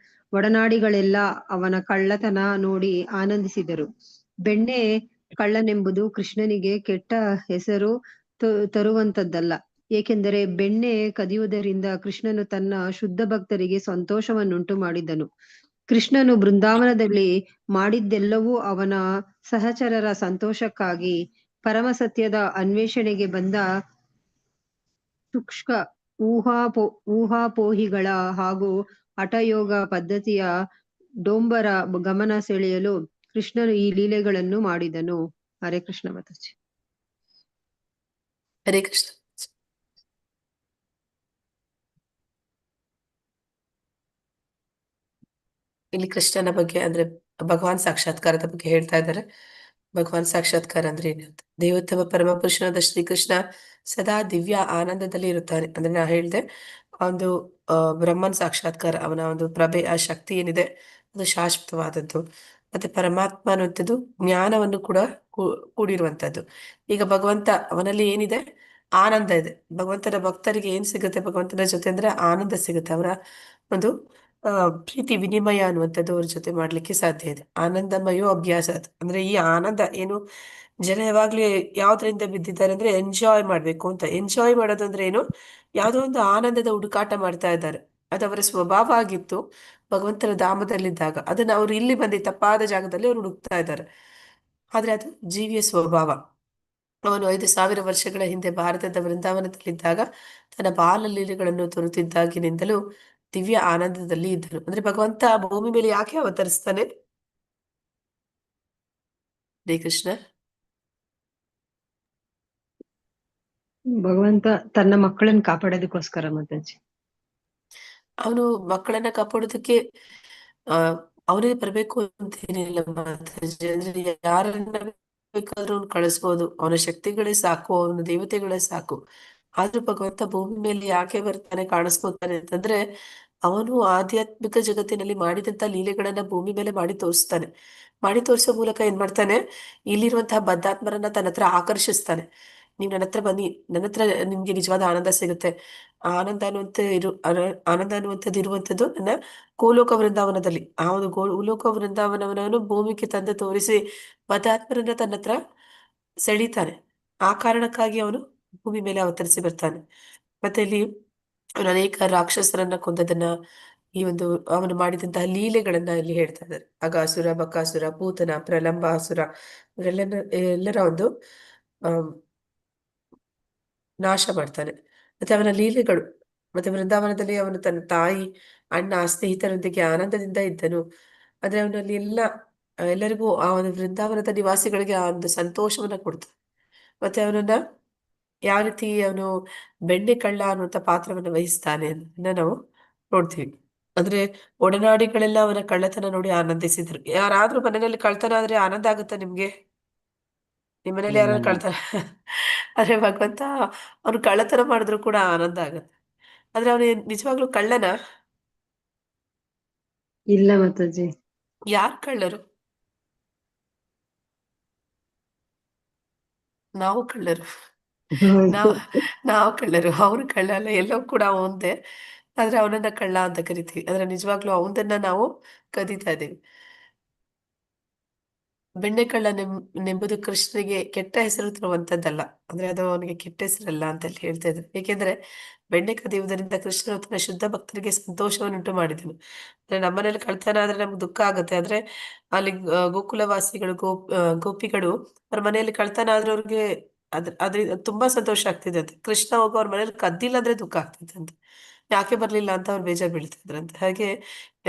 ಒಡನಾಡಿಗಳೆಲ್ಲ ಅವನ ಕಳ್ಳತನ ನೋಡಿ ಆನಂದಿಸಿದರು. ಬೆಣ್ಣೆ ಕಳ್ಳನೆಂಬುದು ಕೃಷ್ಣನಿಗೆ ಕೆಟ್ಟ ಹೆಸರು ತರುವಂತದ್ದಲ್ಲ, ಏಕೆಂದರೆ ಬೆಣ್ಣೆ ಕದಿಯುವುದರಿಂದ ಕೃಷ್ಣನು ತನ್ನ ಶುದ್ಧ ಭಕ್ತರಿಗೆ ಸಂತೋಷವನ್ನುಂಟು ಮಾಡಿದನು. ಕೃಷ್ಣನು ಬೃಂದಾವನದಲ್ಲಿ ಮಾಡಿದ್ದೆಲ್ಲವೂ ಅವನ ಸಹಚರರ ಸಂತೋಷಕ್ಕಾಗಿ. ಪರಮಸತ್ಯದ ಅನ್ವೇಷಣೆಗೆ ಬಂದ ಶುಷ್ಕ ಊಹಾಪೋಹಿಗಳ ಹಾಗೂ ಹಠಯೋಗ ಪದ್ಧತಿಯ ಡೋಂಬರ ಗಮನ ಸೆಳೆಯಲು ಕೃಷ್ಣನು ಈ ಲೀಲೆಗಳನ್ನು ಮಾಡಿದನು. ಹರೇ ಕೃಷ್ಣ ಮಾತಾಜಿ. ಹರೇ ಕೃಷ್ಣ. ಇಲ್ಲಿ ಕೃಷ್ಣನ ಬಗ್ಗೆ ಅಂದ್ರೆ ಭಗವಾನ್ ಸಾಕ್ಷಾತ್ಕಾರದ ಬಗ್ಗೆ ಹೇಳ್ತಾ ಇದ್ದಾರೆ. ಭಗವಾನ್ ಸಾಕ್ಷಾತ್ಕಾರ ಅಂದ್ರೆ ಏನು ಅಂತ, ದೇವೋತ್ತಮ ಪರಮಪುರುಷನಾದ ಶ್ರೀಕೃಷ್ಣ ಸದಾ ದಿವ್ಯ ಆನಂದದಲ್ಲಿ ಇರುತ್ತಾನೆ. ಅಂದ್ರೆ ನಾ ಹೇಳ್ದೆ ಒಂದು ಬ್ರಹ್ಮನ್ ಸಾಕ್ಷಾತ್ಕಾರ, ಅವನ ಒಂದು ಪ್ರಭೆ, ಆ ಶಕ್ತಿ ಏನಿದೆ ಅದು ಶಾಶ್ವತವಾದದ್ದು. ಮತ್ತೆ ಪರಮಾತ್ಮ ಅನ್ನುವಂಥದ್ದು ಜ್ಞಾನವನ್ನು ಕೂಡ ಕೂಡಿರುವಂತದ್ದು. ಈಗ ಭಗವಂತ ಅವನಲ್ಲಿ ಏನಿದೆ, ಆನಂದ ಇದೆ. ಭಗವಂತನ ಭಕ್ತರಿಗೆ ಏನ್ ಸಿಗುತ್ತೆ ಭಗವಂತನ ಜೊತೆ ಅಂದ್ರೆ ಆನಂದ ಸಿಗುತ್ತೆ. ಅವರ ಒಂದು ಪ್ರೀತಿ ವಿನಿಮಯ ಅನ್ನುವಂಥದ್ದು ಅವ್ರ ಜೊತೆ ಮಾಡ್ಲಿಕ್ಕೆ ಸಾಧ್ಯ ಇದೆ. ಆನಂದಮಯೋ ಅಭ್ಯಾಸ ಅಂದ್ರೆ ಈ ಆನಂದ ಏನು, ಜನ ಯಾವಾಗ್ಲೂ ಯಾವ್ದ್ರಿಂದ ಬಿದ್ದಿದ್ದಾರೆ ಅಂದ್ರೆ ಎಂಜಾಯ್ ಮಾಡ್ಬೇಕು ಅಂತ. ಎಂಜಾಯ್ ಮಾಡೋದು ಅಂದ್ರೆ ಏನು, ಯಾವ್ದೋ ಒಂದು ಆನಂದದ ಹುಡುಕಾಟ ಮಾಡ್ತಾ ಇದ್ದಾರೆ. ಅದು ಅವರ ಸ್ವಭಾವ ಆಗಿತ್ತು ಭಗವಂತನ ಧಾಮದಲ್ಲಿದ್ದಾಗ. ಅದನ್ನ ಅವ್ರು ಇಲ್ಲಿ ಬಂದು ತಪ್ಪಾದ ಜಾಗದಲ್ಲಿ ಅವ್ರು ಹುಡುಕ್ತಾ ಇದ್ದಾರೆ. ಆದ್ರೆ ಅದು ಜೀವಿಯ ಸ್ವಭಾವ. ಅವನು 5,000 ವರ್ಷಗಳ ಹಿಂದೆ ಭಾರತದ ವೃಂದಾವನದಲ್ಲಿದ್ದಾಗ ತನ್ನ ಬಾಲಲೀಲೆಗಳನ್ನು ತೋರುತ್ತಿದ್ದಾಗಿನಿಂದಲೂ ದಿವ್ಯ ಆನಂದದಲ್ಲಿ ಇದ್ದನು. ಅಂದ್ರೆ ಭಗವಂತ ಭೂಮಿ ಮೇಲೆ ಯಾಕೆ ಅವತರಿಸ್ತಾನೆ? ಹರೇ ಕೃಷ್ಣ. ಭಗವಂತ ತನ್ನ ಮಕ್ಕಳನ್ನು ಕಾಪಾಡೋದಕ್ಕೋಸ್ಕರ ಮಾತಾಜಿ. ಅವನು ಮಕ್ಕಳನ್ನ ಕಾಪಾಡೋದಕ್ಕೆ ಅವನೇ ಬರ್ಬೇಕು ಅಂತ ಏನಿಲ್ಲ ಮಾತಾಜಿ. ಅಂದ್ರೆ ಯಾರನ್ನ ಬೇಕಾದ್ರೂ ಅವ್ನು ಕಳಿಸ್ಬೋದು, ಅವನ ಶಕ್ತಿಗಳೇ ಸಾಕು, ಅವನ ದೇವತೆಗಳೇ ಸಾಕು. ಆದ್ರೂ ಭಗವಂತ ಭೂಮಿ ಮೇಲೆ ಯಾಕೆ ಬರ್ತಾನೆ, ಕಾಣಿಸ್ಕೊತಾನೆ ಅಂತಂದ್ರೆ ಅವನು ಆಧ್ಯಾತ್ಮಿಕ ಜಗತ್ತಿನಲ್ಲಿ ಮಾಡಿದಂತ ಲೀಲೆಗಳನ್ನ ಭೂಮಿ ಮೇಲೆ ಮಾಡಿ ತೋರಿಸ್ತಾನೆ. ಮಾಡಿ ತೋರಿಸೋ ಮೂಲಕ ಏನ್ ಮಾಡ್ತಾನೆ, ಇಲ್ಲಿರುವಂತಹ ಬದ್ಧಾತ್ಮರನ್ನ ತನ್ನ ಹತ್ರ ಆಕರ್ಷಿಸ್ತಾನೆ. ನೀವ್ ನನ್ನ ಹತ್ರ ಬನ್ನಿ, ನನ್ನ ಹತ್ರ ನಿಮ್ಗೆ ನಿಜವಾದ ಆನಂದ ಸಿಗುತ್ತೆ. ಆನಂದ ಅನ್ನುವಂಥದ್ದು ಇರುವಂತದ್ದು ನನ್ನ ಗೋಲೋಕ ವೃಂದಾವನದಲ್ಲಿ. ಆ ಒಂದು ಗೋಲೋಕ ವೃಂದಾವನವನ್ನು ಭೂಮಿಗೆ ತಂದು ತೋರಿಸಿ ಬದ್ಧಾತ್ಮರನ್ನ ತನ್ನ ಹತ್ರ ಸೆಳೀತಾನೆ. ಆ ಕಾರಣಕ್ಕಾಗಿ ಅವನು ಭೂಮಿ ಮೇಲೆ ಅವತರಿಸಿ ಬರ್ತಾನೆ. ಮತ್ತೆ ಇಲ್ಲಿ ಅವನು ಅನೇಕ ರಾಕ್ಷಸರನ್ನ ಕೊಂದದನ್ನ, ಈ ಒಂದು ಅವನು ಮಾಡಿದಂತಹ ಲೀಲೆಗಳನ್ನ ಇಲ್ಲಿ ಹೇಳ್ತಾ ಇದ್ದಾರೆ. ಅಗಾಸುರ, ಬಕಾಸುರ, ಪೂತನ, ಪ್ರಲಂಬಾಸುರ ಎಲ್ಲರ ಒಂದು ನಾಶ ಮಾಡ್ತಾನೆ. ಮತ್ತೆ ಅವನ ಲೀಲೆಗಳು, ಮತ್ತೆ ವೃಂದಾವನದಲ್ಲಿ ಅವನು ತನ್ನ ತಾಯಿ, ಅಣ್ಣ, ಸ್ನೇಹಿತರೊಂದಿಗೆ ಆನಂದದಿಂದ ಇದ್ದನು. ಆದ್ರೆ ಅವನಲ್ಲಿ ಎಲ್ಲರಿಗೂ ಆ ಒಂದು ವೃಂದಾವನದ ನಿವಾಸಿಗಳಿಗೆ ಆ ಒಂದು ಸಂತೋಷವನ್ನ ಕೊಡ್ತಾನೆ. ಮತ್ತೆ ಅವನನ್ನ ಯಾವ ರೀತಿ ಅವನು ಬೆಣ್ಣೆ ಕಳ್ಳ ಅನ್ನುವಂಥ ಪಾತ್ರವನ್ನು ವಹಿಸ್ತಾನೆ ಅನ್ನೋದನ್ನ ನಾವು ನೋಡ್ತೀವಿ. ಅಂದ್ರೆ ಒಡನಾಡಿಗಳೆಲ್ಲ ಅವನ ಕಳ್ಳತನ ನೋಡಿ ಆನಂದಿಸಿದ್ರು. ಯಾರಾದ್ರೂ ಮನೆಯಲ್ಲಿ ಕಳ್ತನ ಆದ್ರೆ ಆನಂದ ಆಗುತ್ತಾ ನಿಮ್ಗೆ? ನಿಮ್ ಮನೇಲಿ ಯಾರು ಕಳ್ತನ ಆದ್ರೆ ಭಗವಂತ ಅವನು ಕಳ್ಳತನ ಮಾಡಿದ್ರು ಕೂಡ ಆನಂದ ಆಗುತ್ತೆ. ಆದ್ರೆ ಅವನು ನಿಜವಾಗ್ಲೂ ಕಳ್ಳನ? ಇಲ್ಲ ಮಾತಾಜಿ. ಯಾರು ಕಳ್ಳರು? ನಾವು ಕಳ್ಳರು. ನಾವು ಕಳ್ಳರು, ಅವನು ಕಳ್ಳ ಅಲ್ಲ. ಎಲ್ಲವೂ ಕೂಡ ಅವಂದೇ, ಆದ್ರೆ ಅವನನ್ನ ಕಳ್ಳ ಅಂತ ಕರಿತೀವಿ. ಆದ್ರೆ ನಿಜವಾಗ್ಲೂ ಅವನನ್ನ ನಾವು ಕದೀತಾ ಇದ್ದೀವಿ. ಬೆಣ್ಣೆ ಕಳ್ಳ ನೆಂಬುದು ಕೃಷ್ಣನಿಗೆ ಕೆಟ್ಟ ಹೆಸರು ತರುವಂತದ್ದಲ್ಲ. ಅಂದ್ರೆ ಅದು ಅವನಿಗೆ ಕೆಟ್ಟ ಹೆಸರಲ್ಲ ಅಂತ ಹೇಳಿ ಹೇಳ್ತಾ ಇದ್ರು. ಏಕೆಂದ್ರೆ ಬೆಣ್ಣೆ ಕದಿಯುವುದರಿಂದ ಕೃಷ್ಣನು ತನ್ನ ಶುದ್ಧ ಭಕ್ತರಿಗೆ ಸಂತೋಷವನ್ನುಂಟು ಮಾಡಿದನು. ಅಂದ್ರೆ ನಮ್ಮನೇಲಿ ಕಳ್ತನ ಆದ್ರೆ ನಮ್ಗೆ ದುಃಖ ಆಗುತ್ತೆ. ಆದ್ರೆ ಅಲ್ಲಿ ಗೋಕುಲವಾಸಿಗಳು ಗೋಪಿಗಳು ಅವ್ರ ಮನೆಯಲ್ಲಿ ಕಳ್ತನ ಆದ್ರೆ ಅವ್ರಿಗೆ ಅದ್ರಿಂದ ತುಂಬಾ ಸಂತೋಷ ಆಗ್ತಿದೆ ಅಂತ. ಕೃಷ್ಣ ಹೋಗೋ ಅವ್ರ ಮನೇಲಿ ಕದ್ದಿಲ್ಲ ಅಂದ್ರೆ ದುಃಖ ಆಗ್ತಿದೆ ಅಂತ. ಯಾಕೆ ಬರ್ಲಿಲ್ಲ ಅಂತ ಅವ್ರು ಬೇಜಾರು ಬೀಳ್ತಿದ್ರಂತೆ. ಹಾಗೆ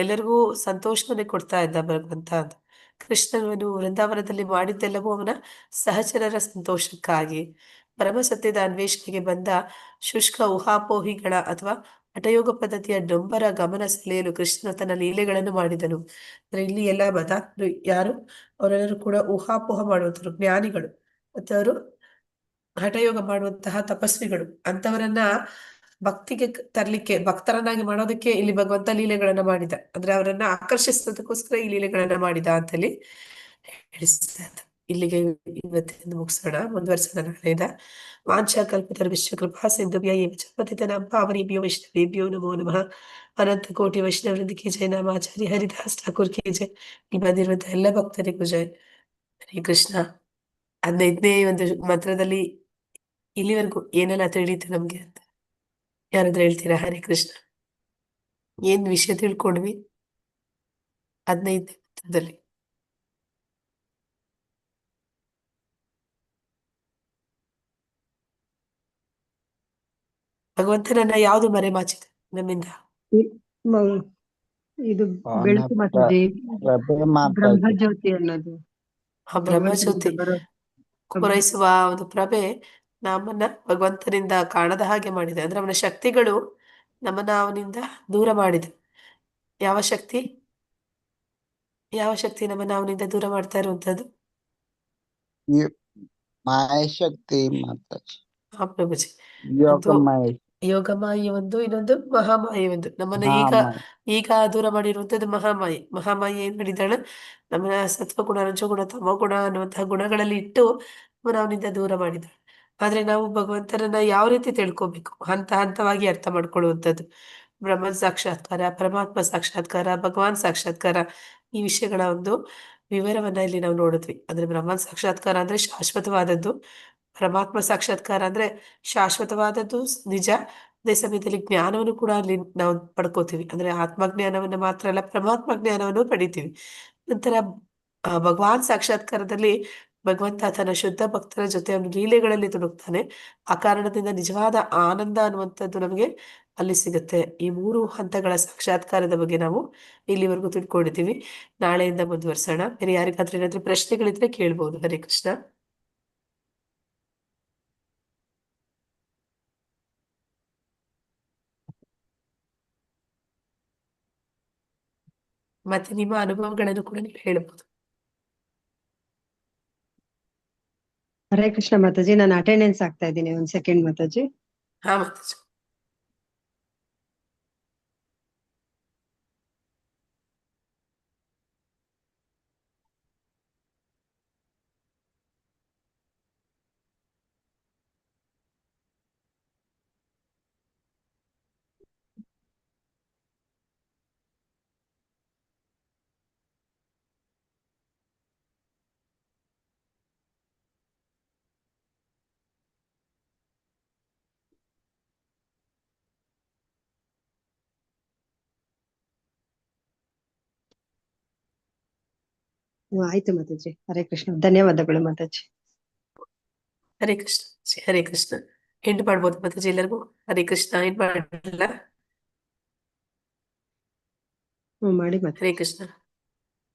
ಎಲ್ಲರಿಗೂ ಸಂತೋಷವನ್ನೇ ಕೊಡ್ತಾ ಇದ್ದ ಭಗವಂತ ಅಂತ. ಕೃಷ್ಣನು ವೃಂದಾವನದಲ್ಲಿ ಮಾಡಿದ್ದೆಲ್ಲವೂ ಅವನ ಸಹಚರರ ಸಂತೋಷಕ್ಕಾಗಿ. ಪರಮಸತ್ಯದ ಅನ್ವೇಷಣೆಗೆ ಬಂದ ಶುಷ್ಕ ಊಹಾಪೋಹಿಗಳ ಅಥವಾ ಹಠಯೋಗ ಪದ್ಧತಿಯ ಡೊಂಬರ ಗಮನ ಸೆಳೆಯಲು ಕೃಷ್ಣ ತನ್ನ ಲೀಲೆಗಳನ್ನು ಮಾಡಿದನು. ಅಂದ್ರೆ ಇಲ್ಲಿ ಎಲ್ಲ ಮತಾತ್ಮರು ಯಾರು, ಅವರೆಲ್ಲರೂ ಕೂಡ ಊಹಾಪೋಹ ಮಾಡುವಂತರು, ಜ್ಞಾನಿಗಳು, ಮತ್ತೆ ಅವರು ಹಠಯೋಗ ಮಾಡುವಂತಹ ತಪಸ್ವಿಗಳು. ಅಂತವರನ್ನ ಭಕ್ತಿಗೆ ತರ್ಲಿಕ್ಕೆ, ಭಕ್ತರನ್ನಾಗಿ ಮಾಡೋದಕ್ಕೆ ಇಲ್ಲಿ ಭಗವಂತ ಲೀಲೆಗಳನ್ನ ಮಾಡಿದ. ಅಂದ್ರೆ ಅವರನ್ನ ಆಕರ್ಷಿಸೋದಕ್ಕೋಸ್ಕರ ಈ ಲೀಲೆಗಳನ್ನ ಮಾಡಿದ ಅಂತಲ್ಲಿ ಹೇಳಿಸ್ತಾರೆ. ಇಲ್ಲಿಗೆ ಇವತ್ತಿನ ಮುಗಿಸೋಣ, ಮುಂದುವರಿಸೋಣ ನಾಳೆಯಿಂದ. ವಾಂಛಾಕಲ್ಪಿತರ ವಿಶ್ವಕೃಪಾ ಸಿಂಧುಭ್ಯ ಏವ ಚ ಪತಿತನಾಂ ಪಾವನೇಭ್ಯೋ ವೈಷ್ಣವೇಭ್ಯೋ ನಮೋ ನಮಃ. ಅನಂತ ಕೋಟಿ ವೈಷ್ಣವೃಂದಕ್ಕೆ ಜಯ. ನಾಮಾಚಾರ್ಯ ಹರಿದಾಸ್ ಠಾಕೂರ್ ಗೆ ಜಯ. ಇಲ್ಲಿ ಬಂದಿರುವಂತಹ ಎಲ್ಲ ಭಕ್ತರಿಗೂ ಜಯ. ಹರೇ ಕೃಷ್ಣ. 15ನೇ ಒಂದು ಮಂತ್ರದಲ್ಲಿ ಇಲ್ಲಿವರೆಗೂ ಏನೆಲ್ಲ ತಿಳಿಯಿತು ನಮ್ಗೆ ಅಂತ ಯಾರಾದ್ರೂ ಹೇಳ್ತೀರಾ? ಹರೇ ಕೃಷ್ಣ. ಏನ್ ವಿಷಯ ತಿಳ್ಕೊಂಡ್ವಿ 15ನೇ ಮಂತ್ರದಲ್ಲಿ? ಭಗವಂತನನ್ನ ಯಾವುದು ಮರೆಮಾಚಿದೆ ನಮ್ಮಿಂದ? ಇ- ಮ- ಇದು ಬೆಳಕು ಅವನ ಮಾತಾಜಿ, ಪ್ರಭೆ ಮಾತಾಜಿ. ಬ್ರಹ್ಮಜ್ಯೋತಿ ಅನ್ನೋದು ಆ ಬ್ರಹ್ಮಜ್ಯೋತಿ ಭಗವಂತನಿಂದ ಬರೋ ಪೂರೈಸುವ ಒಂದು ಪ್ರಭೆ ನಮ್ಮನ್ನ ಭಗವಂತನಿಂದ ಕಾಣದ ಹಾಗೆ ಮಾಡಿದೆ. ಅಂದ್ರೆ ಅವನ ಶಕ್ತಿಗಳು ನಮ್ಮನ್ನ ಅವನಿಂದ ದೂರ ಮಾಡಿದೆ. ಯಾವ ಶಕ್ತಿ, ಯಾವ ಶಕ್ತಿ ನಮ್ಮನ್ನ ಅವನಿಂದ ದೂರ ಮಾಡ್ತಾ ಇರುವಂತದ್ದು? ಈ ಮಾಯಾಶಕ್ತಿ ಮಾತಾಜಿ, ಆ ಪ್ರಭುಜಿ. ಯೋಗ ಒಂದು ಮಾಯ. ಯೋಗಮಾಯಿ ಒಂದು, ಇನ್ನೊಂದು ಮಹಾಮಾಯಿ ಒಂದು. ನಮ್ಮನ್ನ ಹಾ ಈಗ ಮಾಯ. ಈಗ ದೂರ ಮಾಡಿರುವಂತದ್ದು ಮಹಾಮಾಯಿ. ಮಹಾಮಾಯಿ ಏನ್ ಮಾಡಿದಾಳೆ? ನಮ್ಮನ್ನ ಸತ್ವಗುಣ, ರಜೋಗುಣ, ತಮೋಗುಣ ಅನ್ನುವಂತಹ ಗುಣಗಳಲ್ಲಿ ಇಟ್ಟು ನಮ್ಮನ್ನ ಅವನಿಂದ ದೂರ ಮಾಡಿದಾಳೆ. ಆದ್ರೆ ನಾವು ಭಗವಂತನನ್ನ ಯಾವ ರೀತಿ ತಿಳ್ಕೊಬೇಕು, ಹಂತ ಹಂತವಾಗಿ ಅರ್ಥ ಮಾಡ್ಕೊಳ್ಳುವಂಥದ್ದು. ಬ್ರಹ್ಮ ಸಾಕ್ಷಾತ್ಕಾರ, ಪರಮಾತ್ಮ ಸಾಕ್ಷಾತ್ಕಾರ, ಭಗವಾನ್ ಸಾಕ್ಷಾತ್ಕಾರ, ಈ ವಿಷಯಗಳ ಒಂದು ವಿವರವನ್ನ ಇಲ್ಲಿ ನಾವು ನೋಡಿದ್ವಿ. ಅಂದ್ರೆ ಬ್ರಹ್ಮ ಸಾಕ್ಷಾತ್ಕಾರ ಅಂದ್ರೆ ಶಾಶ್ವತವಾದದ್ದು, ಪರಮಾತ್ಮ ಸಾಕ್ಷಾತ್ಕಾರ ಅಂದ್ರೆ ಶಾಶ್ವತವಾದದ್ದು ನಿಜ. ಅದೇ ಸಮಯದಲ್ಲಿ ಜ್ಞಾನವನ್ನು ಕೂಡ ಅಲ್ಲಿ ನಾವು ಪಡ್ಕೋತೀವಿ. ಅಂದ್ರೆ ಆತ್ಮಜ್ಞಾನವನ್ನು ಮಾತ್ರ ಅಲ್ಲ, ಪರಮಾತ್ಮ ಜ್ಞಾನವನ್ನು ಪಡಿತೀವಿ. ನಂತರ ಭಗವಾನ್ ಸಾಕ್ಷಾತ್ಕಾರದಲ್ಲಿ ಭಗವಂತ ತನ್ನ ಶುದ್ಧ ಭಕ್ತರ ಜೊತೆ ಅವನು ಲೀಲೆಗಳಲ್ಲಿ ತೊಡಗ್ತಾನೆ. ಆ ಕಾರಣದಿಂದ ನಿಜವಾದ ಆನಂದ ಅನ್ನುವಂಥದ್ದು ನಮಗೆ ಅಲ್ಲಿ ಸಿಗುತ್ತೆ. ಈ 3 ಹಂತಗಳ ಸಾಕ್ಷಾತ್ಕಾರದ ಬಗ್ಗೆ ನಾವು ಇಲ್ಲಿವರೆಗೂ ತಿಳ್ಕೊಂಡಿದ್ದೀವಿ. ನಾಳೆಯಿಂದ ಮುಂದುವರ್ಸೋಣ. ಬೇರೆ ಯಾರಿಗಾದ್ರೂ ಏನಾದ್ರೂ ಪ್ರಶ್ನೆಗಳಿದ್ರೆ ಕೇಳ್ಬೋದು. ಹರೇ ಕೃಷ್ಣ. ಮತ್ತೆ ನಿಮ್ಮ ಅನುಭವಗಳನ್ನು ಕೂಡ ನೀವು ಹೇಳ್ಬೋದು. ಹರೇ ಕೃಷ್ಣ ಮಾತಾಜಿ. ನಾನು ಅಟೆಂಡೆನ್ಸ್ ಆಗ್ತಾ ಇದ್ದೀನಿ, ಒಂದ್ ಸೆಕೆಂಡ್ ಮಾತಾಜಿ. ಹಾ ಮಾತಾಜಿ. ಆಯ್ತು ಮಾತಾಜಿ. ಹರೇ ಕೃಷ್ಣ, ಧನ್ಯವಾದಗಳು ಮಾತಾಜಿ. ಹರೇ ಕೃಷ್ಣ. ಹರೇ ಕೃಷ್ಣ. ಎಂಡ್ ಮಾಡ್ಬೋದು ಮಾತಾಜಿ ಎಲ್ಲರಿಗೂ? ಹರೇ ಕೃಷ್ಣ. ಎಂಡ್ ಮಾಡಲ್ಲ? ಮಾಡಿ ಮಾತಾಜಿ. ಹರೇ ಕೃಷ್ಣ.